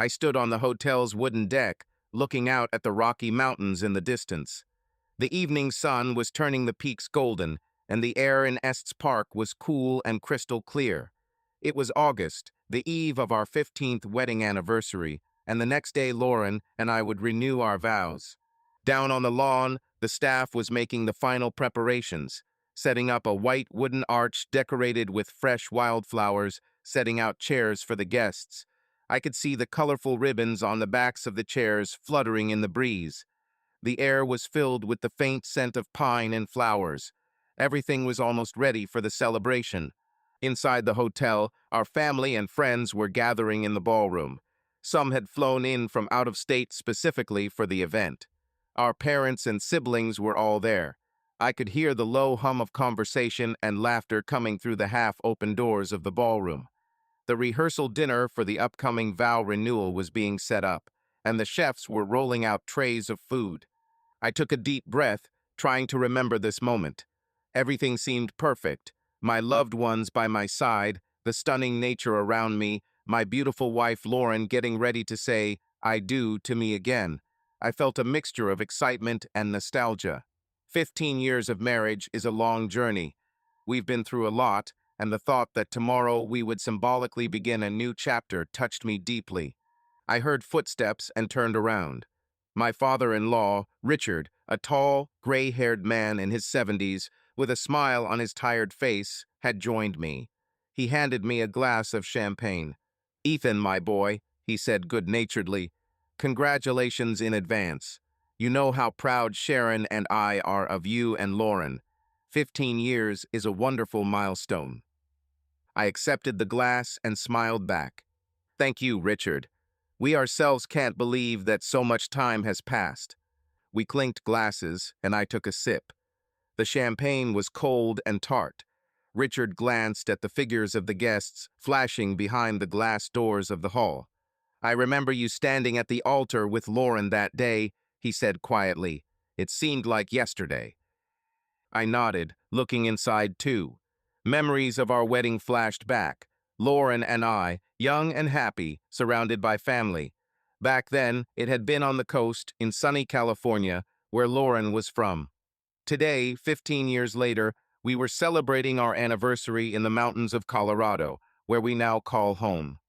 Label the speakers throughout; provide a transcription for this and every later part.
Speaker 1: I stood on the hotel's wooden deck, looking out at the Rocky Mountains in the distance. The evening sun was turning the peaks golden, and the air in Estes Park was cool and crystal clear. It was August, the eve of our 15th wedding anniversary, and the next day Lauren and I would renew our vows. Down on the lawn, the staff was making the final preparations, setting up a white wooden arch decorated with fresh wildflowers, setting out chairs for the guests. I could see the colorful ribbons on the backs of the chairs fluttering in the breeze. The air was filled with the faint scent of pine and flowers. Everything was almost ready for the celebration. Inside the hotel, our family and friends were gathering in the ballroom. Some had flown in from out of state specifically for the event. Our parents and siblings were all there. I could hear the low hum of conversation and laughter coming through the half-open doors of the ballroom. The rehearsal dinner for the upcoming vow renewal was being set up, and the chefs were rolling out trays of food. I took a deep breath, trying to remember this moment. Everything seemed perfect. My loved ones by my side, the stunning nature around me, my beautiful wife Lauren getting ready to say, "I do" to me again. I felt a mixture of excitement and nostalgia. 15 years of marriage is a long journey. We've been through a lot, and the thought that tomorrow we would symbolically begin a new chapter touched me deeply. I heard footsteps and turned around. My father-in-law, Richard, a tall, gray-haired man in his 70s, with a smile on his tired face, had joined me. He handed me a glass of champagne. "Ethan, my boy," he said good-naturedly, "congratulations in advance. You know how proud Sharon and I are of you and Lauren. 15 years is a wonderful milestone." I accepted the glass and smiled back. "Thank you, Richard. We ourselves can't believe that so much time has passed." We clinked glasses, and I took a sip. The champagne was cold and tart. Richard glanced at the figures of the guests flashing behind the glass doors of the hall. "I remember you standing at the altar with Lauren that day," he said quietly. "It seemed like yesterday." I nodded, looking inside too. Memories of our wedding flashed back. Lauren and I, young and happy, surrounded by family. Back then, it had been on the coast in sunny California, where Lauren was from. Today, 15 years later, we were celebrating our anniversary in the mountains of Colorado, where we now call home.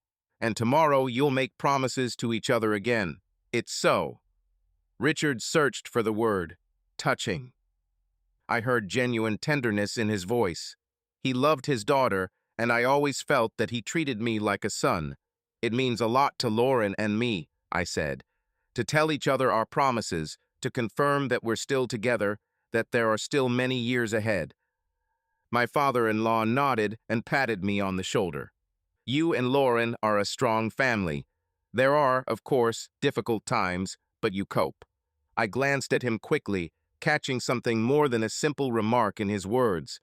Speaker 1: And tomorrow you'll make promises to each other again. It's so. Richard searched for the word, touching. I heard genuine tenderness in his voice. He loved his daughter, and I always felt that he treated me like a son. "It means a lot to Lauren and me," I said. "To tell each other our promises, to confirm that we're still together, that there are still many years ahead." My father-in-law nodded and patted me on the shoulder. "You and Lauren are a strong family. There are, of course, difficult times, but you cope." I glanced at him quickly, catching something more than a simple remark in his words.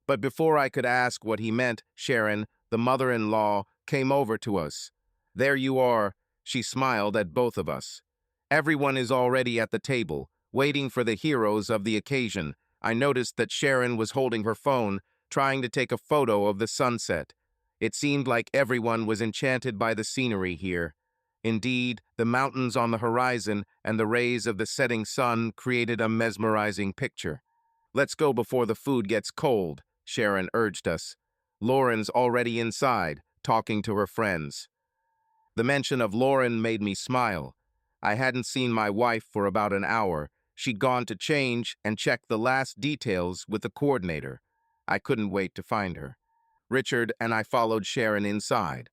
Speaker 1: But before I could ask what he meant, Sharon, the mother-in-law, came over to us. "There you are," she smiled at both of us. "Everyone is already at the table, waiting for the heroes of the occasion." I noticed that Sharon was holding her phone, trying to take a photo of the sunset. It seemed like everyone was enchanted by the scenery here. Indeed, the mountains on the horizon and the rays of the setting sun created a mesmerizing picture. "Let's go before the food gets cold," Sharon urged us. "Lauren's already inside, talking to her friends." The mention of Lauren made me smile. I hadn't seen my wife for about an hour. She'd gone to change and check the last details with the coordinator. I couldn't wait to find her. Richard and I followed Sharon inside.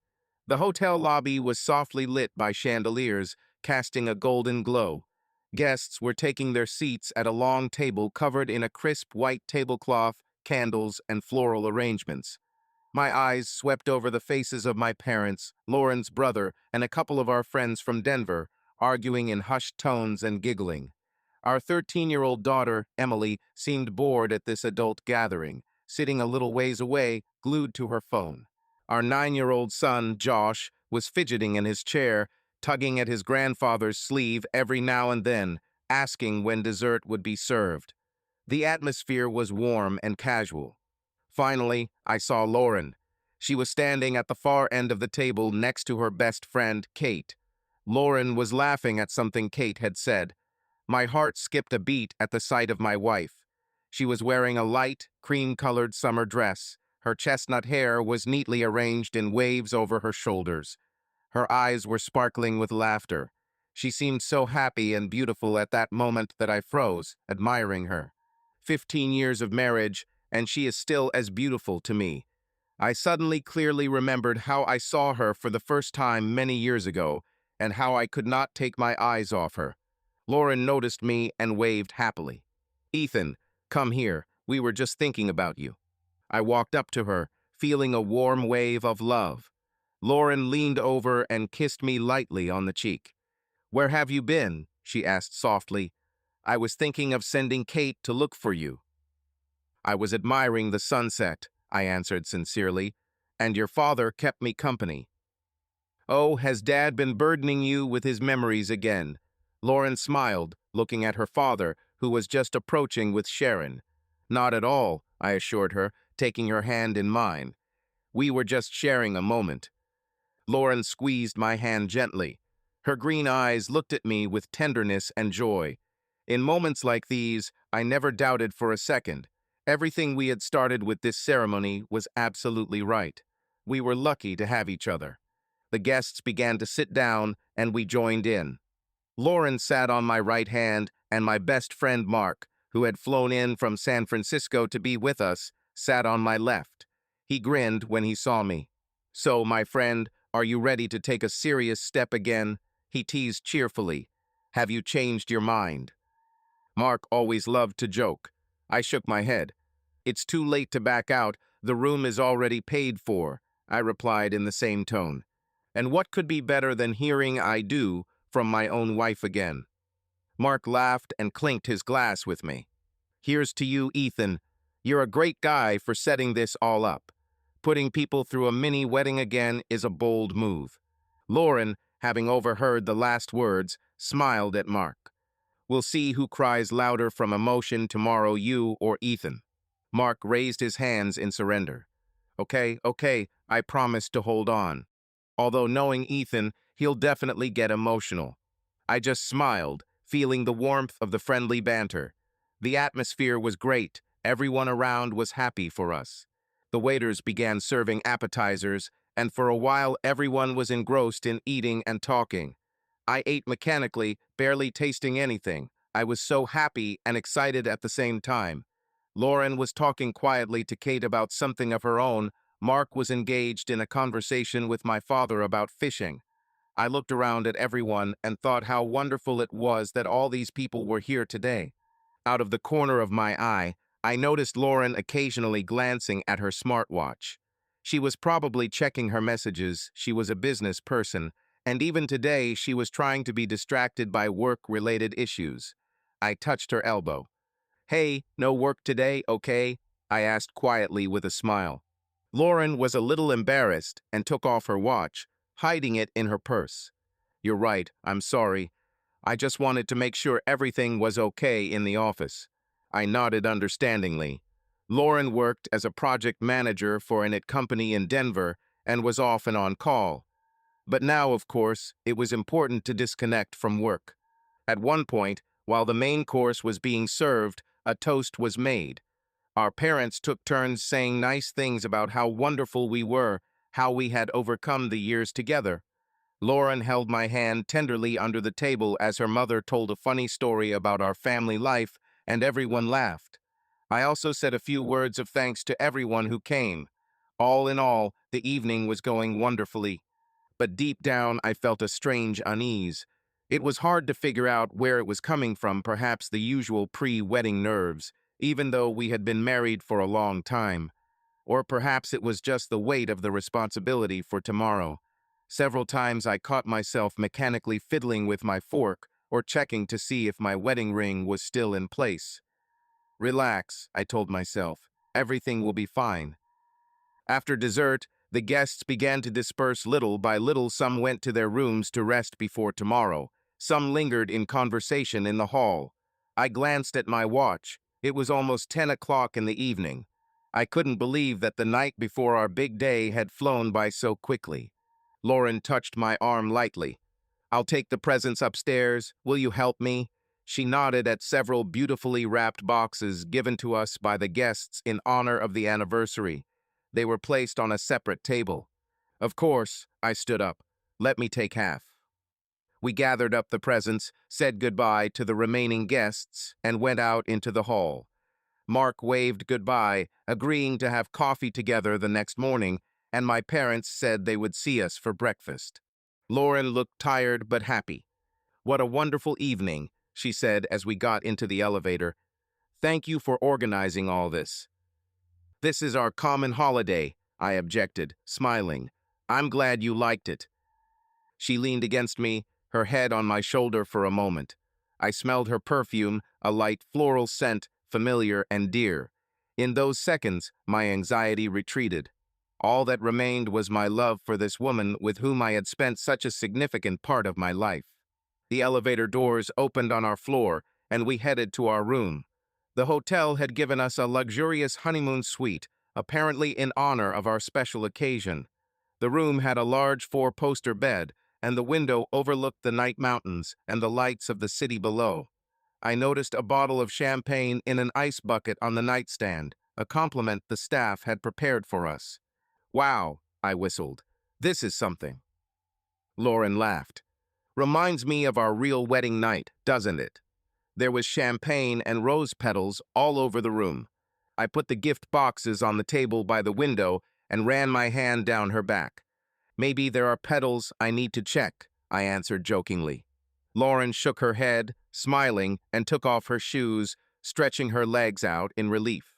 Speaker 1: The hotel lobby was softly lit by chandeliers, casting a golden glow. Guests were taking their seats at a long table covered in a crisp white tablecloth, candles, and floral arrangements. My eyes swept over the faces of my parents, Lauren's brother, and a couple of our friends from Denver, arguing in hushed tones and giggling. Our 13-year-old daughter, Emily, seemed bored at this adult gathering, sitting a little ways away, glued to her phone. Our 9-year-old son, Josh, was fidgeting in his chair, tugging at his grandfather's sleeve every now and then, asking when dessert would be served. The atmosphere was warm and casual. Finally, I saw Lauren. She was standing at the far end of the table next to her best friend, Kate. Lauren was laughing at something Kate had said. My heart skipped a beat at the sight of my wife. She was wearing a light, cream-colored summer dress. Her chestnut hair was neatly arranged in waves over her shoulders. Her eyes were sparkling with laughter. She seemed so happy and beautiful at that moment that I froze, admiring her. 15 years of marriage, and she is still as beautiful to me. I suddenly clearly remembered how I saw her for the first time many years ago, and how I could not take my eyes off her. Lauren noticed me and waved happily. Ethan, come here. We were just thinking about you. I walked up to her, feeling a warm wave of love. Lauren leaned over and kissed me lightly on the cheek. Where have you been? She asked softly. I was thinking of sending Kate to look for you. I was admiring the sunset, I answered sincerely, and your father kept me company. Oh, has Dad been burdening you with his memories again? Lauren smiled, looking at her father, who was just approaching with Sharon. Not at all, I assured her, taking her hand in mine. We were just sharing a moment. Lauren squeezed my hand gently. Her green eyes looked at me with tenderness and joy. In moments like these, I never doubted for a second. Everything we had started with this ceremony was absolutely right. We were lucky to have each other. The guests began to sit down, and we joined in. Lauren sat on my right hand, and my best friend Mark, who had flown in from San Francisco to be with us, sat on my left. He grinned when he saw me. So, my friend, are you ready to take a serious step again? He teased cheerfully. Have you changed your mind? Mark always loved to joke. I shook my head. It's too late to back out. The room is already paid for, I replied in the same tone. And what could be better than hearing I do from my own wife again? Mark laughed and clinked his glass with me. Here's to you, Ethan. You're a great guy for setting this all up. Putting people through a mini wedding again is a bold move. Lauren, having overheard the last words, smiled at Mark. We'll see who cries louder from emotion tomorrow, you or Ethan. Mark raised his hands in surrender. Okay, I promise to hold on. Although knowing Ethan, he'll definitely get emotional. I just smiled, feeling the warmth of the friendly banter. The atmosphere was great. Everyone around was happy for us. The waiters began serving appetizers, and for a while everyone was engrossed in eating and talking. I ate mechanically, barely tasting anything. I was so happy and excited at the same time. Lauren was talking quietly to Kate about something of her own. Mark was engaged in a conversation with my father about fishing. I looked around at everyone and thought how wonderful it was that all these people were here today. Out of the corner of my eye, I noticed Lauren occasionally glancing at her smartwatch. She was probably checking her messages. She was a business person, and even today she was trying to be distracted by work-related issues. I touched her elbow. Hey, no work today, okay? I asked quietly with a smile. Lauren was a little embarrassed and took off her watch, hiding it in her purse. You're right, I'm sorry. I just wanted to make sure everything was okay in the office. I nodded understandingly. Lauren worked as a project manager for an IT company in Denver and was often on call. But now, of course, it was important to disconnect from work. At one point, while the main course was being served, a toast was made. Our parents took turns saying nice things about how wonderful we were, how we had overcome the years together. Lauren held my hand tenderly under the table as her mother told a funny story about our family life, and everyone laughed. I also said a few words of thanks to everyone who came. All in all, the evening was going wonderfully. But deep down, I felt a strange unease. It was hard to figure out where it was coming from, perhaps the usual pre-wedding nerves, even though we had been married for a long time. Or perhaps it was just the weight of the responsibility for tomorrow. Several times I caught myself mechanically fiddling with my fork or checking to see if my wedding ring was still in place. Relax, I told myself. Everything will be fine. After dessert, the guests began to disperse little by little. Some went to their rooms to rest before tomorrow. Some lingered in conversation in the hall. I glanced at my watch. It was almost 10 o'clock in the evening. I couldn't believe that the night before our big day had flown by so quickly. Lauren touched my arm lightly. I'll take the presents upstairs. Will you help me? She nodded at several beautifully wrapped boxes given to us by the guests in honor of the anniversary. They were placed on a separate table. Of course, I stood up. Let me take half. We gathered up the presents, said goodbye to the remaining guests, and went out into the hall. Mark waved goodbye, agreeing to have coffee together the next morning, and my parents said they would see us for breakfast. Lauren looked tired but happy. "What a wonderful evening," she said as we got into the elevator. "Thank you for organizing all this." "This is our common holiday," I objected, smiling. "I'm glad you liked it." She leaned against me, her head on my shoulder for a moment. I smelled her perfume, a light floral scent, familiar and dear. In those seconds, my anxiety retreated. All that remained was my love for this woman with whom I had spent such a significant part of my life. The elevator doors opened on our floor, and we headed to our room. The hotel had given us a luxurious honeymoon suite, apparently in honor of our special occasion. The room had a large four-poster bed, and the window overlooked the night mountains and the lights of the city below. I noticed a bottle of champagne in an ice bucket on the nightstand, a compliment the staff had prepared for us. "Wow," I whistled. "This is something." Lauren laughed. "Reminds me of our real wedding night, doesn't it?" There was champagne and rose petals all over the room. I put the gift boxes on the table by the window and ran my hand down her back. "Maybe there are petals I need to check," I answered jokingly. Lauren shook her head, smiling, and took off her shoes, stretching her legs out in relief.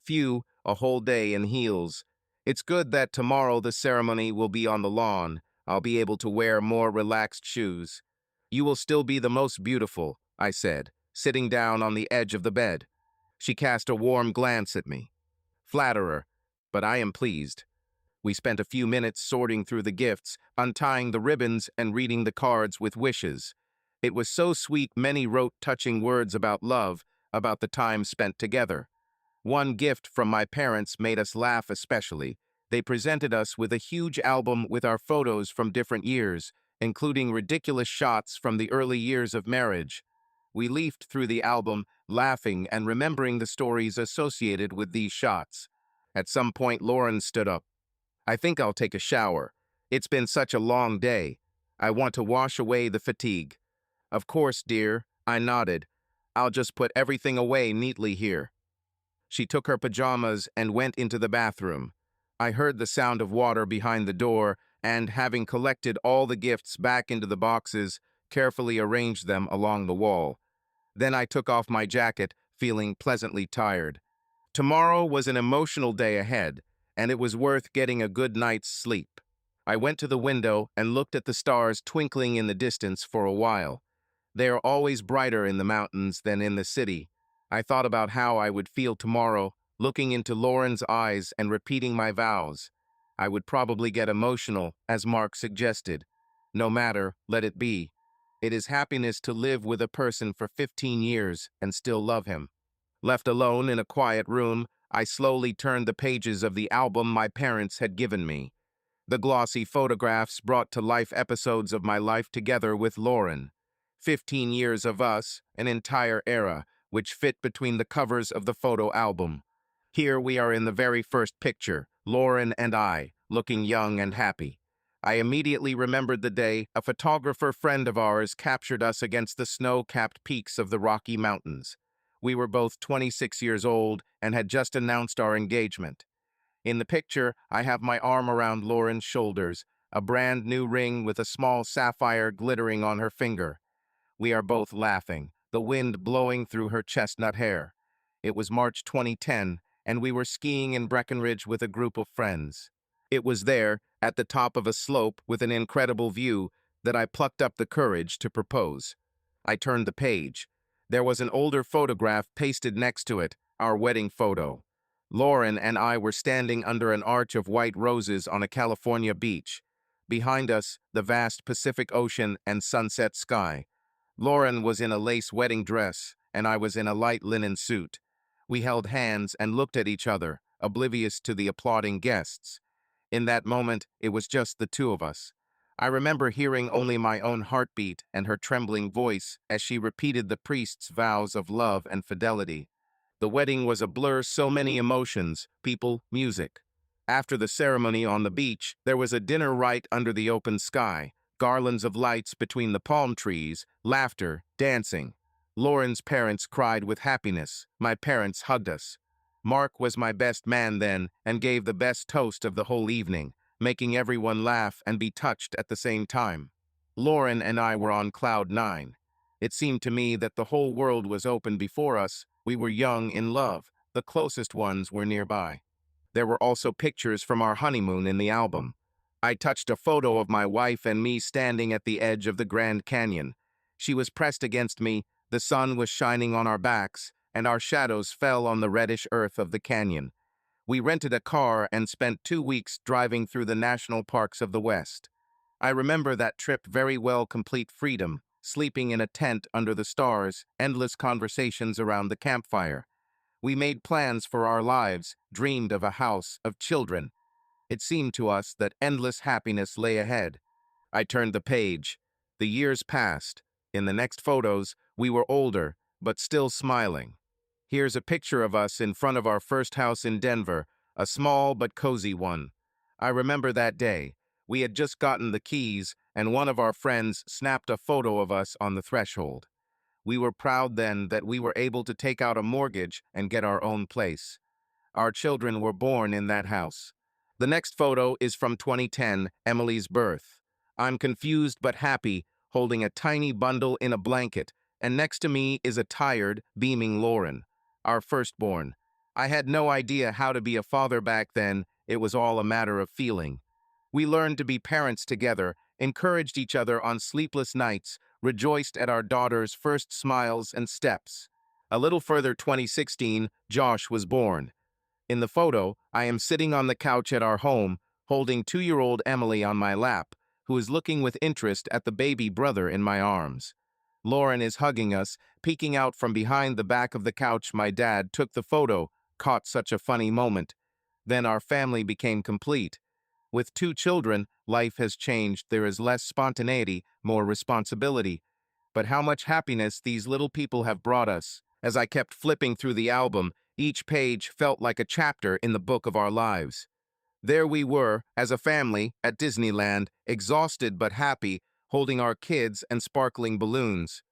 Speaker 1: "Phew, a whole day in heels. It's good that tomorrow the ceremony will be on the lawn. I'll be able to wear more relaxed shoes." "You will still be the most beautiful," I said, sitting down on the edge of the bed. She cast a warm glance at me. "Flatterer, but I am pleased." We spent a few minutes sorting through the gifts, untying the ribbons and reading the cards with wishes. It was so sweet many wrote touching words about love, about the time spent together. One gift from my parents made us laugh especially. They presented us with a huge album with our photos from different years, including ridiculous shots from the early years of marriage. We leafed through the album, laughing and remembering the stories associated with these shots. At some point, Lauren stood up. "I think I'll take a shower. It's been such a long day. I want to wash away the fatigue." "Of course, dear," I nodded. "I'll just put everything away neatly here." She took her pajamas and went into the bathroom. I heard the sound of water behind the door and, having collected all the gifts back into the boxes, carefully arranged them along the wall. Then I took off my jacket, feeling pleasantly tired. Tomorrow was an emotional day ahead, and it was worth getting a good night's sleep. I went to the window and looked at the stars twinkling in the distance for a while. They are always brighter in the mountains than in the city. I thought about how I would feel tomorrow, looking into Lauren's eyes and repeating my vows. I would probably get emotional, as Mark suggested. No matter, let it be. It is happiness to live with a person for 15 years and still love him. Left alone in a quiet room, I slowly turned the pages of the album my parents had given me. The glossy photographs brought to life episodes of my life together with Lauren. 15 years of us, an entire era, which fit between the covers of the photo album. Here we are in the very first picture, Lauren and I, looking young and happy. I immediately remembered the day a photographer friend of ours captured us against the snow-capped peaks of the Rocky Mountains. We were both 26 years old and had just announced our engagement. In the picture, I have my arm around Lauren's shoulders, a brand new ring with a small sapphire glittering on her finger. We are both laughing, the wind blowing through her chestnut hair. It was March 2010, and we were skiing in Breckenridge with a group of friends. It was there, at the top of a slope with an incredible view, that I plucked up the courage to propose. I turned the page. There was an older photograph pasted next to it, our wedding photo. Lauren and I were standing under an arch of white roses on a California beach. Behind us, the vast Pacific Ocean and sunset sky. Lauren was in a lace wedding dress, and I was in a light linen suit. We held hands and looked at each other, oblivious to the applauding guests. In that moment, it was just the two of us. I remember hearing only my own heartbeat and her trembling voice as she repeated the priest's vows of love and fidelity. The wedding was a blur, so many emotions, people, music. After the ceremony on the beach, there was a dinner right under the open sky, garlands of lights between the palm trees, laughter, dancing. Lauren's parents cried with happiness. My parents hugged us. Mark was my best man then and gave the best toast of the whole evening, making everyone laugh and be touched at the same time. Lauren and I were on cloud nine. It seemed to me that the whole world was open before us. We were young in love. The closest ones were nearby. There were also pictures from our honeymoon in the album. I touched a photo of my wife and me standing at the edge of the Grand Canyon. She was pressed against me, the sun was shining on our backs, and our shadows fell on the reddish earth of the canyon. We rented a car and spent 2 weeks driving through the national parks of the West. I remember that trip very well, complete freedom, sleeping in a tent under the stars, endless conversations around the campfire. We made plans for our lives, dreamed of a house, of children. It seemed to us that endless happiness lay ahead. I turned the page. The years passed. In the next photos, we were older, but still smiling. Here's a picture of us in front of our first house in Denver, a small but cozy one. I remember that day. We had just gotten the keys, and one of our friends snapped a photo of us on the threshold. We were proud then that we were able to take out a mortgage and get our own place. Our children were born in that house. The next photo is from 2010, Emily's birth. I'm confused but happy, holding a tiny bundle in a blanket, and next to me is a tired, beaming Lauren, our firstborn. I had no idea how to be a father back then. It was all a matter of feeling. We learned to be parents together, encouraged each other on sleepless nights, rejoiced at our daughter's first smiles and steps. A little further, 2016, Josh was born. In the photo, I am sitting on the couch at our home, holding 2-year-old Emily on my lap, who is looking with interest at the baby brother in my arms. Lauren is hugging us, peeking out from behind the back of the couch. My dad took the photo, caught such a funny moment. Then our family became complete. With 2 children, life has changed. There is less spontaneity, more responsibility. But how much happiness these little people have brought us. As I kept flipping through the album, each page felt like a chapter in the book of our lives. There we were, as a family, at Disneyland, exhausted but happy, holding our kids and sparkling balloons.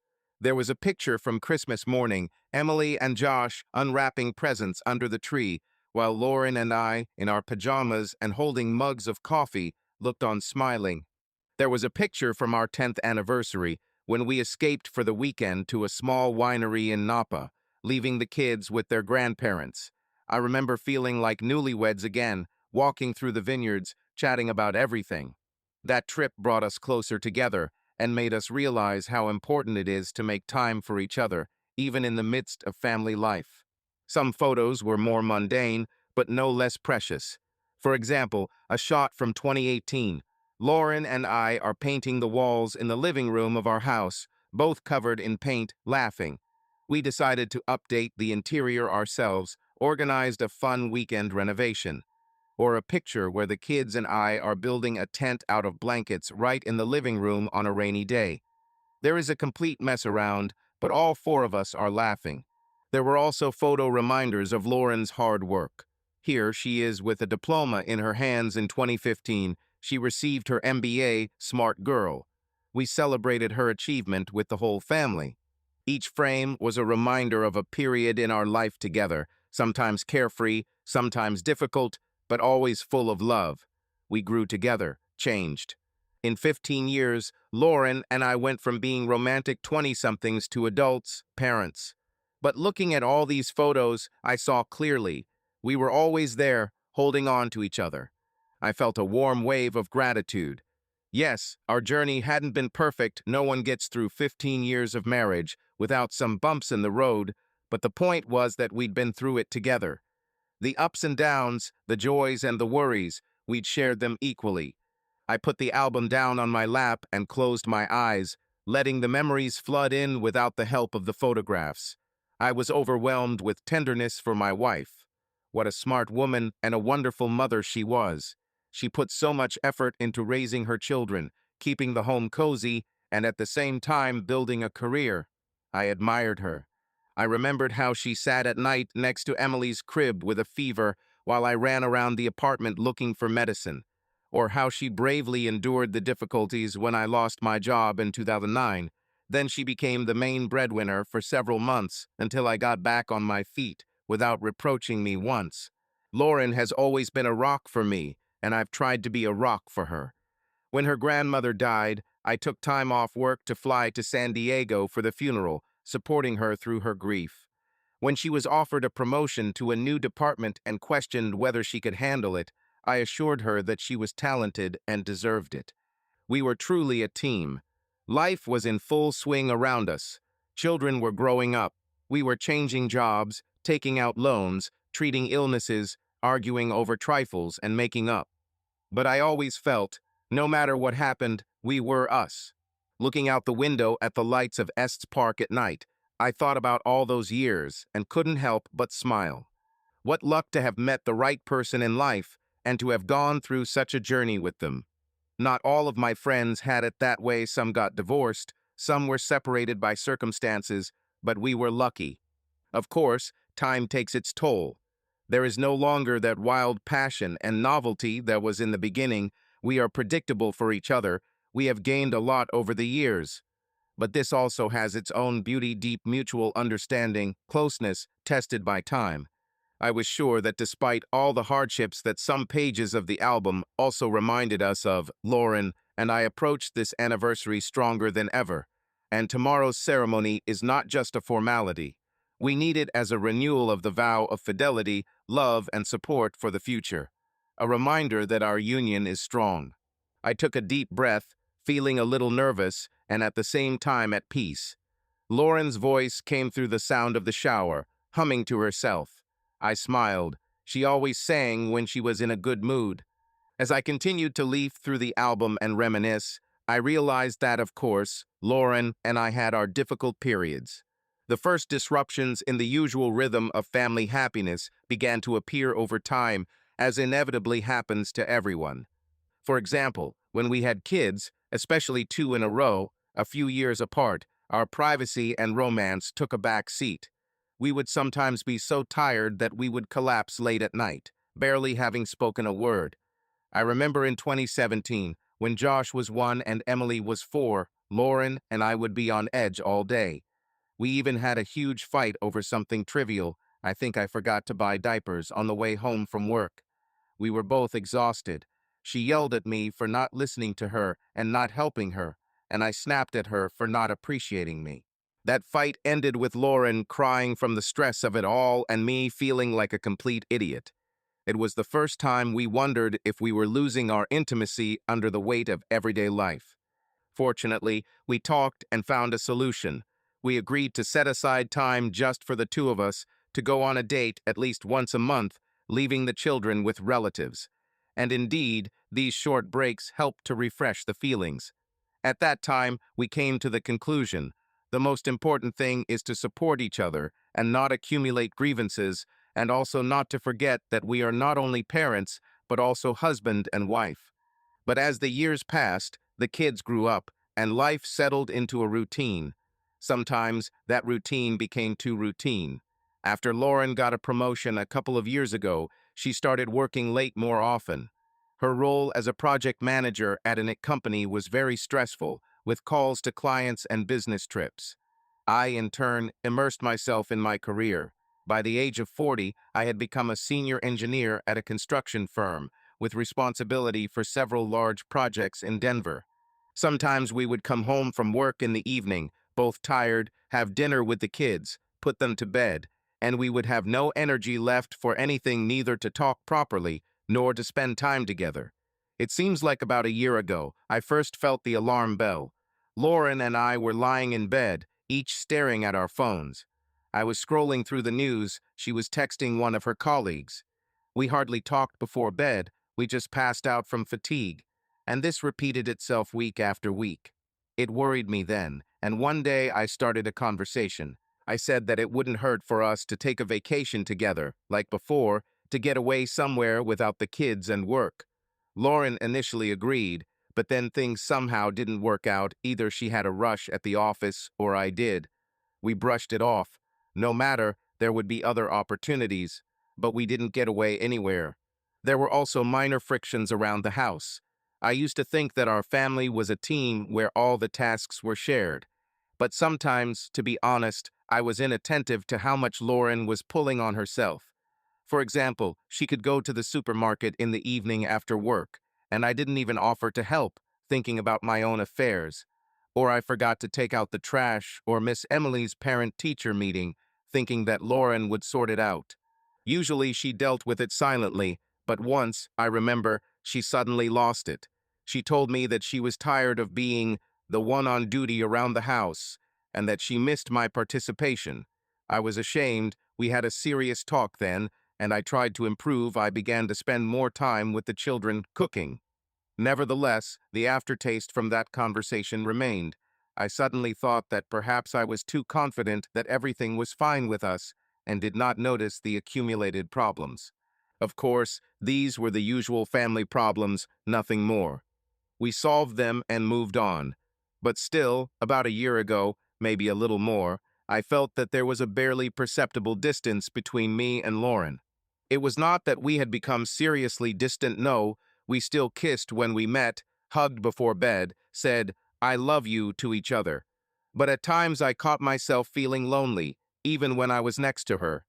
Speaker 1: There was a picture from Christmas morning, Emily and Josh unwrapping presents under the tree, while Lauren and I, in our pajamas and holding mugs of coffee, looked on smiling. There was a picture from our 10th anniversary, when we escaped for the weekend to a small winery in Napa, leaving the kids with their grandparents. I remember feeling like newlyweds again, walking through the vineyards, chatting about everything. That trip brought us closer together and made us realize how important it is to make time for each other, even in the midst of family life. Some photos were more mundane, but no less precious. For example, a shot from 2018. Lauren and I are painting the walls in the living room of our house, both covered in paint, laughing. We decided to update the interior ourselves, organized a fun weekend renovation. Or a picture where the kids and I are building a tent out of blankets right in the living room on a rainy day. There is a complete mess around, but all 4 of us are laughing. There were also photo reminders of Lauren's hard work. Here she is with a diploma in her hands in 2015. She received her MBA, Smart Girl. We celebrated her achievement with the whole family. Each frame was a reminder of a period in our life together, sometimes carefree, sometimes difficult, but always full of love. We grew together, changed. In 15 years, Lauren and I went from being romantic 20-somethings to adults, parents. But looking at all these photos, I saw clearly. We were always there, holding on to each other. I felt a warm wave of gratitude. Yes, our journey hadn't been perfect. No one gets through 15 years of marriage without some bumps in the road, but the point was that we'd been through it together. The ups and downs, the joys and the worries, we'd shared them equally. I put the album down on my lap and closed my eyes, letting the memories flood in without the help of the photographs. I was overwhelmed with tenderness for my wife. What a smart woman and a wonderful mother she was. She put so much effort into raising her children, keeping the home cozy, and at the same time building a career. I admired her. I remembered how she sat at night next to Emily's crib with a fever while I ran around the apartment looking for medicine, or how she bravely endured the difficulties when I lost my job in 2009. Then she became the main breadwinner for several months until I got back on my feet without reproaching me once. Lauren has always been a rock for me, and I've tried to be a rock for her. When her grandmother died, I took time off work to fly to San Diego for the funeral, supporting her through her grief. When she was offered a promotion to a new department and questioned whether she could handle it, I assured her that she was talented and deserved it. We were truly a team. Life was in full swing around us. Children were growing up. We were changing jobs, taking out loans, treating illnesses, arguing over trifles, and making up. But I always felt, no matter what happened, we were us. Looking out the window at the lights of Estes Park at night, I thought about all those years and couldn't help but smile. What luck to have met the right person in life and to have gone through such a journey with them. Not all of my friends had it that way. Some got divorced, some were separated by circumstances, but we were lucky. Of course, time takes its toll. There is no longer that wild passion and novelty that was in the beginning. We are predictable for each other. We have gained a lot over the years. But this also has its own beauty, deep mutual understanding, closeness, tested by time. I was sure that despite all the hardships that some pages of the album also reminded us of, Lauren and I approached this anniversary stronger than ever. And tomorrow's ceremony is not just a formality. We need it as a renewal of the vow of fidelity, love, and support for the future. A reminder that our union is strong. I took a deep breath, feeling a little nervous and at the same time at peace. Lauren's voice came through the sound of the shower, humming to herself. I smiled. She always sang when she was in a good mood. As I continued to leaf through the album and reminisce, I realized that, of course, Lauren and I had our difficult periods. The first disruptions in the usual rhythm of family happiness began to appear over time, as inevitably happens to everyone. For example, when we had kids, especially two in a row, a few years apart, our privacy and romance took a back seat. We would sometimes be so tired that we would collapse late at night, barely having spoken a word. I remember in 2017, when Josh was 1 and Emily was 4, Lauren and I would be on edge all day. We even had a huge fight over something trivial. I think I forgot to buy diapers on the way home from work. We were both exhausted. She yelled at me for not listening to her and not helping her, and I snapped at her for not appreciating me. That fight ended with Lauren crying from the stress of it all and me feeling like a complete idiot. It was the first time we wondered if we were losing our intimacy under the weight of everyday life. Fortunately, we talked and found a solution. We agreed to set aside time just for the two of us to go on a date at least once a month, leaving the children with relatives. And indeed, these short breaks helped to refresh the feelings. At that time, we came to the conclusion: the most important thing is to support each other and not accumulate grievances, and also not to forget that we are not only parents, but also husband and wife. But as the years passed, the kids grew up, and life settled into a routine. Sometimes that routine became too routine. After Lauren got a promotion a couple of years ago, she started working late more often. Her role as a project manager at a company was very stressful, with calls to clients and business trips. I, in turn, immersed myself in my career. By the age of 40, I had become a senior engineer at a construction firm, with responsibility for several large projects in Denver. Sometimes we would come home from work in the evening, both tired, have dinner with the kids, put them to bed, and we would have no energy left for anything, neither to talk properly nor to spend time together. It seems like about a year ago, I first felt the alarm bell. Lauren and I were lying in bed, each staring at our phones. I was scrolling through the news, she was texting one of her colleagues. We hardly talked before bed, we just passed out from fatigue, and this repeated itself week after week. It worried me then, and one day I started a conversation. I said that it wouldn't hurt for us to take a vacation together, like before, to get away somewhere without the kids and work. Lauren initially agreed, But then things somehow didn't work out. Either she had a rush at the office or I did. We brushed it off. No matter, there would be other opportunities, but we didn't get away anywhere. There were also minor frictions around the house. I used to think that our family was a team where all the tasks were shared. But sometimes, to be honest, I was inattentive to how much Lauren was pulling on herself. For example, she could go to the supermarket in the evening after work, and I didn't even offer to help, thinking about my own affairs. Or I forgot to take out the trash or miss Emily's parent-teacher meeting, thinking that Lauren would sort it out. Usually she dealt with it silently, but once, I remember, she suddenly lost it. She told me that she was tired of being the one on duty around the house, and that she missed my participation. I was ashamed. We had a serious talk then, and I tried to improve. I began to spend more time with the children cooking. Nevertheless, the aftertaste from that conversation remained. I suddenly thought that perhaps I was too confident that everything was fine with us and did not notice the accumulated problems. Of course, these were the usual family problems, nothing more. We solved them and moved on. But still, about a year ago, maybe a little more, I felt that there was a barely perceptible distance between me and Lauren. It was not that we had become seriously distant, no, we still kissed when we met, hugged before bed, said, "I love you" to each other. But at times I caught myself feeling lonely, even when I was next to her,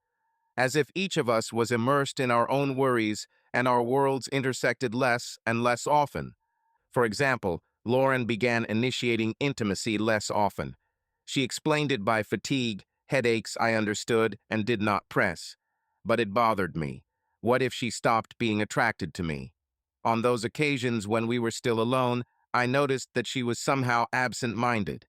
Speaker 1: as if each of us was immersed in our own worries and our worlds intersected less and less often. For example, Lauren began initiating intimacy less often. She explained it by fatigue, headaches I understood and did not press. But it bothered me. What if she stopped being attracted to me? On those occasions when we were still alone, I noticed that she was somehow absent-minded.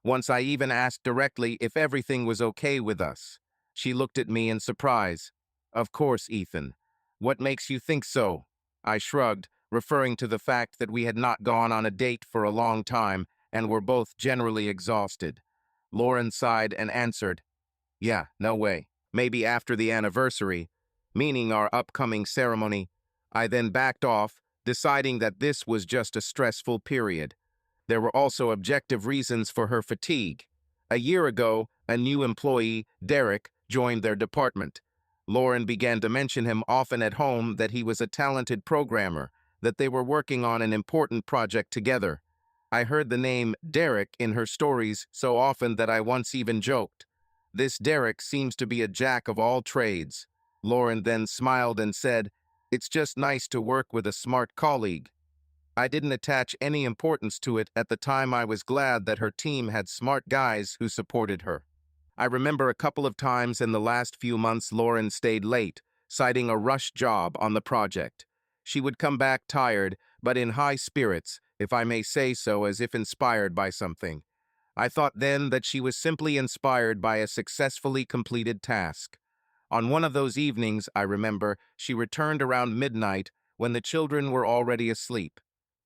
Speaker 1: Once I even asked directly if everything was okay with us. She looked at me in surprise. "Of course, Ethan. What makes you think so?" I shrugged, referring to the fact that we had not gone on a date for a long time and were both generally exhausted. Lauren sighed and answered, "Yeah, no way. Maybe after the anniversary," meaning our upcoming ceremony. I then backed off, deciding that this was just a stressful period. There were also objective reasons for her fatigue. A year ago, a new employee, Derek, joined their department. Lauren began to mention him often at home, that he was a talented programmer, that they were working on an important project together. I heard the name Derek in her stories so often that I once even joked, "This Derek seems to be a jack of all trades." Lauren then smiled and said, "It's just nice to work with a smart colleague." I didn't attach any importance to it at the time. I was glad that her team had smart guys who supported her. I remember a couple of times in the last few months Lauren stayed late, citing a rush job on the project. She would come back tired, but in high spirits, if I may say so, as if inspired by something. I thought then that she was simply inspired by a successfully completed task. On one of those evenings, I remember, she returned around midnight when the children were already asleep.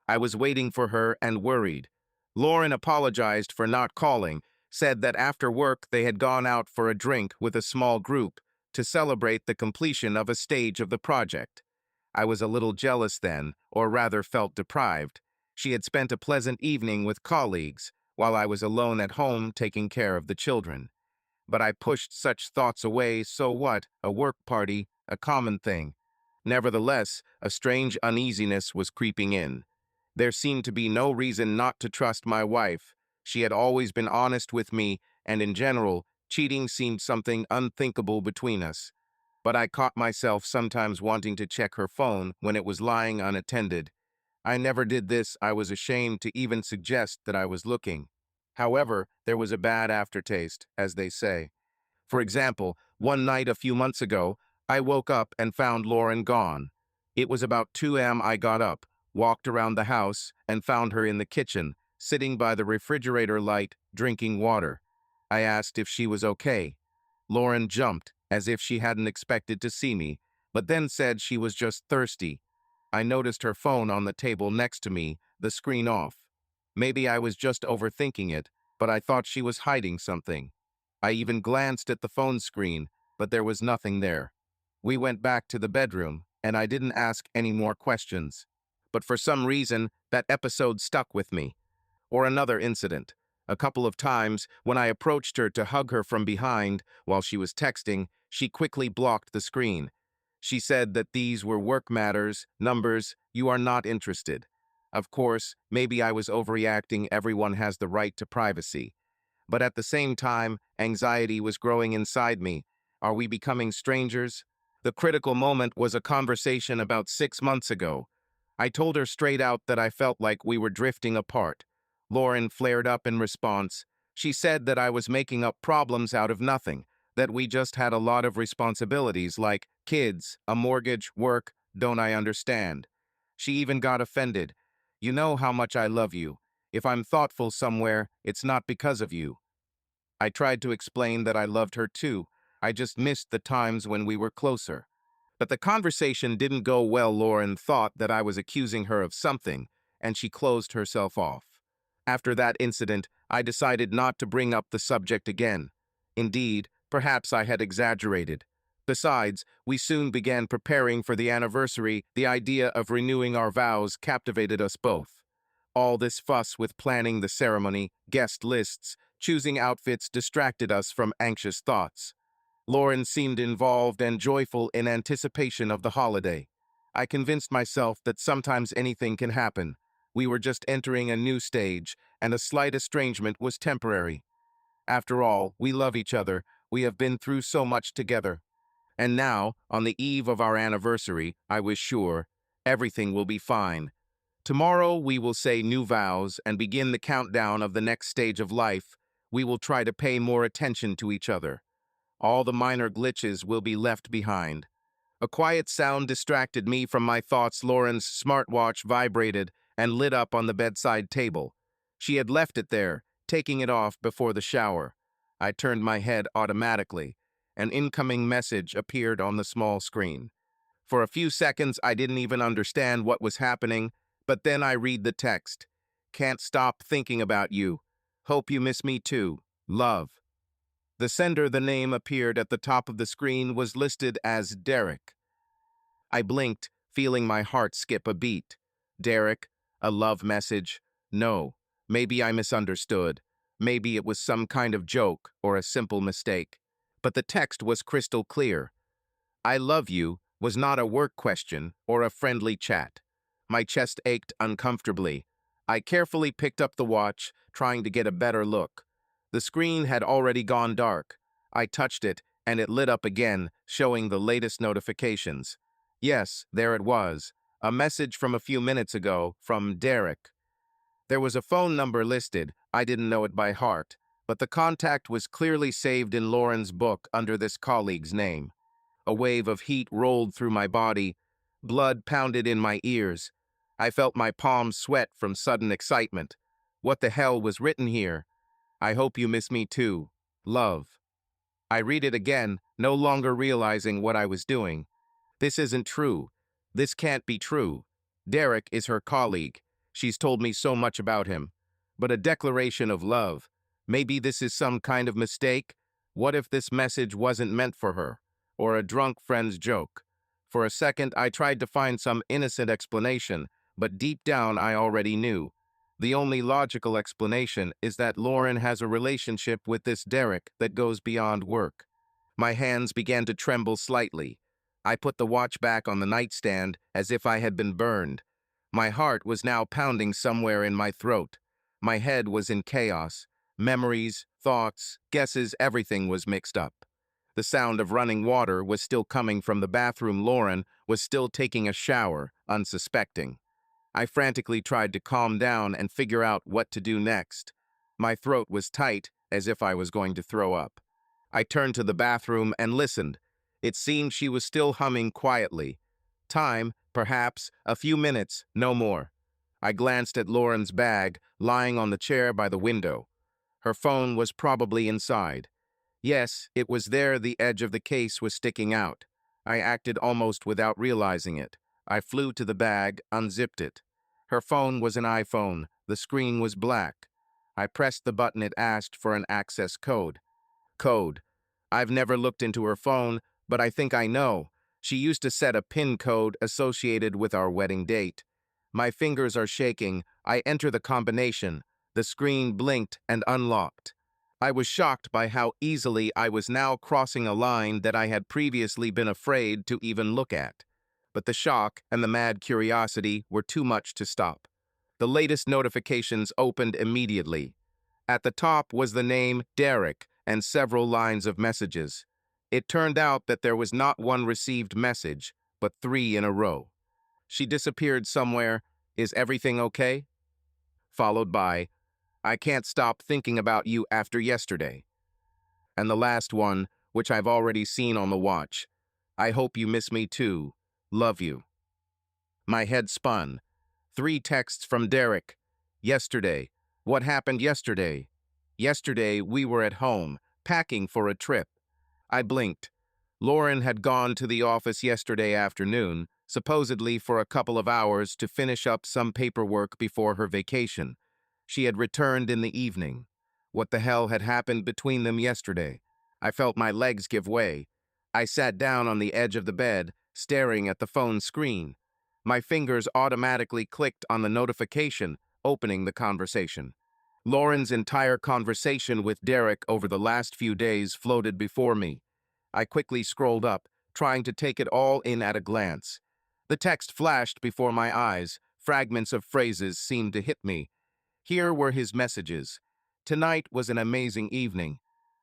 Speaker 1: I was waiting for her and worried. Lauren apologized for not calling, said that after work they had gone out for a drink with a small group to celebrate the completion of a stage of the project. I was a little jealous then, or rather felt deprived. She had spent a pleasant evening with colleagues, while I was alone at home taking care of the children. But I pushed such thoughts away. So what? A work party, a common thing. Nevertheless, a strange uneasiness was creeping in. There seemed to be no reason not to trust my wife. She had always been honest with me, and in general, cheating seemed something unthinkable between us. But I caught myself sometimes wanting to check her phone when it was lying unattended. I never did this. I was ashamed to even suggest that I was looking. However, there was a bad aftertaste, as they say. For example, one night a few months ago, I woke up and found Lauren gone. It was about 2 a.m. I got up, walked around the house, and found her in the kitchen, sitting by the refrigerator light, drinking water. I asked if she was okay. Lauren jumped, as if she hadn't expected to see me, but then said she was just thirsty. I noticed her phone on the table next to me, the screen off. Maybe I was just overthinking it, but I thought she was hiding something. I even glanced at the phone screen, but there was nothing there. We went back to the bedroom, and I didn't ask any more questions. but for some reason, that episode stuck with me. Or another incident. A couple of times, when I approached her to hug her from behind while she was texting, she quickly blocked the screen. She said that these were work matters, numbers, you are not interested. Of course, maybe I was overreacting, everyone has the right to privacy. But at the same time, anxiety was growing inside me. Are we becoming strangers? The critical moment was a conversation about 6 months ago. I told her straight out that I felt like we were drifting apart. Lauren flared up in response. She said that I was making up problems out of nothing, that we just had a lot of responsibilities like kids, a mortgage, work, don't I understand? She even got offended. You know how much I love you. If I'm thoughtful somewhere, it's not because of you. I tried to explain that I loved her too. I just missed the times when we were closer. But the conversation didn't go well. Lauren thought that I was accusing her of something, and she closed herself off. After that incident, I decided not to bring up the subject again. Indeed, perhaps I had exaggerated. Besides, we soon began preparing for the anniversary. The idea of renewing our vows captivated us both. All this fuss with planning the ceremony, guest lists, choosing outfits distracted us from anxious thoughts. Lauren seemed involved and joyful in anticipation of the holiday. I convinced myself that sometimes anything can happen. We were just entering a new stage, and a slight estrangement was temporary. After all, we love each other. We have been through so much together. And now, on the eve of our anniversary, I was sure everything will be fine. Tomorrow we will say new vows and begin the countdown of the next stage of life. We will try to pay more attention to each other. All the minor glitches will be left behind. A quiet sound distracted me from my thoughts. Lauren's smartwatch vibrated and lit up on the bedside table. She had left it there, taking it off before the shower. I turned my head automatically. An incoming message appeared on the small screen. For a few seconds, I didn't even understand what was happening, but then I read the text. Can't stop thinking about you. Hope you miss me too. Love. The sender, the name appeared at the top of the screen, was listed as Derek. I blinked, feeling my heart skip a beat. Derek, a love message? No. Maybe I misunderstood. Maybe it was some kind of joke or a simple mistake. But the text was crystal clear. I love you was not a work question or a friendly chat. My chest ached uncomfortably. I carefully picked up the watch, trying to get a better look. The screen had already gone dark. I touched it, and it lit up again, showing the latest notifications. Yes, there it was. A message from a few minutes ago, from Derek. There was a phone number listed. I didn't know it by heart, but the contact was clearly saved in Lauren's book under this colleague's name. A wave of heat rolled through my body. Blood pounded in my ears. I felt my palms sweat from sudden excitement. What the hell was written here? I hope you miss me too. Love. I read it again, no longer realizing what I was doing. This isn't true. This can't be true. Derek is her colleague. She's told me so much about him. But a declaration of love. Maybe this is some kind of mistake? What if this message wasn't meant for her? Or a drunk friend's joke? For a second, I tried to find some innocent explanation, but deep down I already knew. The only logical explanation is that Lauren has a relationship with this Derek that goes beyond work. My hands began to tremble slightly. I put the watch back on the nightstand as if I had been burned. My heart was now pounding somewhere in my throat. My head was in chaos. Memories, thoughts, guesses, everything was mixed up. The sound of running water was still coming from the bathroom. Lauren was still taking a shower, unsuspecting. I frantically tried to calm down and figure out what to do next. My throat was tight, as if I was going to throw up. I turned to the bathroom and listened. It seemed she was still humming quietly. Time, perhaps, a few minutes, no more. I glanced at Lauren's bag, lying on the chair by the window. Her phone was probably inside. Yes, it was there. The edge of the case was sticking out. I acted almost without realizing it. I flew to the bag, unzipped it. Her phone was an iPhone. The screen was black. I pressed the button. It asked for an access code. Code. I've never looked into her phone, but I think I know. She used to set a PIN code associated with our wedding date. My fingers are shaking. I enter the combination. The screen blinked and unlocked. I was shocked by how easily I was now crossing a line that I had previously been afraid to even look at. But the shock and the mad curiosity were too much to stop. The latest notifications opened immediately. At the top was the name Derek and several lines of messages. It turned out that there was not one received message, but 3 in a row. She disappeared somewhere. Is everything okay? Followed by, I can't stop thinking about you after yesterday. And the last one, which I've already seen on the watch. I hope you miss me too. Love you. My head spun. 3 texts from Derek. Yesterday. What happened yesterday? Yesterday, we were at home, packing for a trip. I blinked. Lauren had gone to the office yesterday afternoon, supposedly for a couple of hours to finish up some paperwork before her vacation. She had returned in the evening. What the hell had happened between them yesterday? I felt my legs give way. I sat down on the edge of the bed, staring at the phone screen. My fingers automatically clicked on the notification, opening the conversation. Lauren's entire conversation with Derek over the last few days floated before me. I quickly scrolled up, trying to take it all in at a glance. The text flashed before my eyes. Fragments of phrases seemed to hit me. Here were his messages. Tonight was an amazing evening.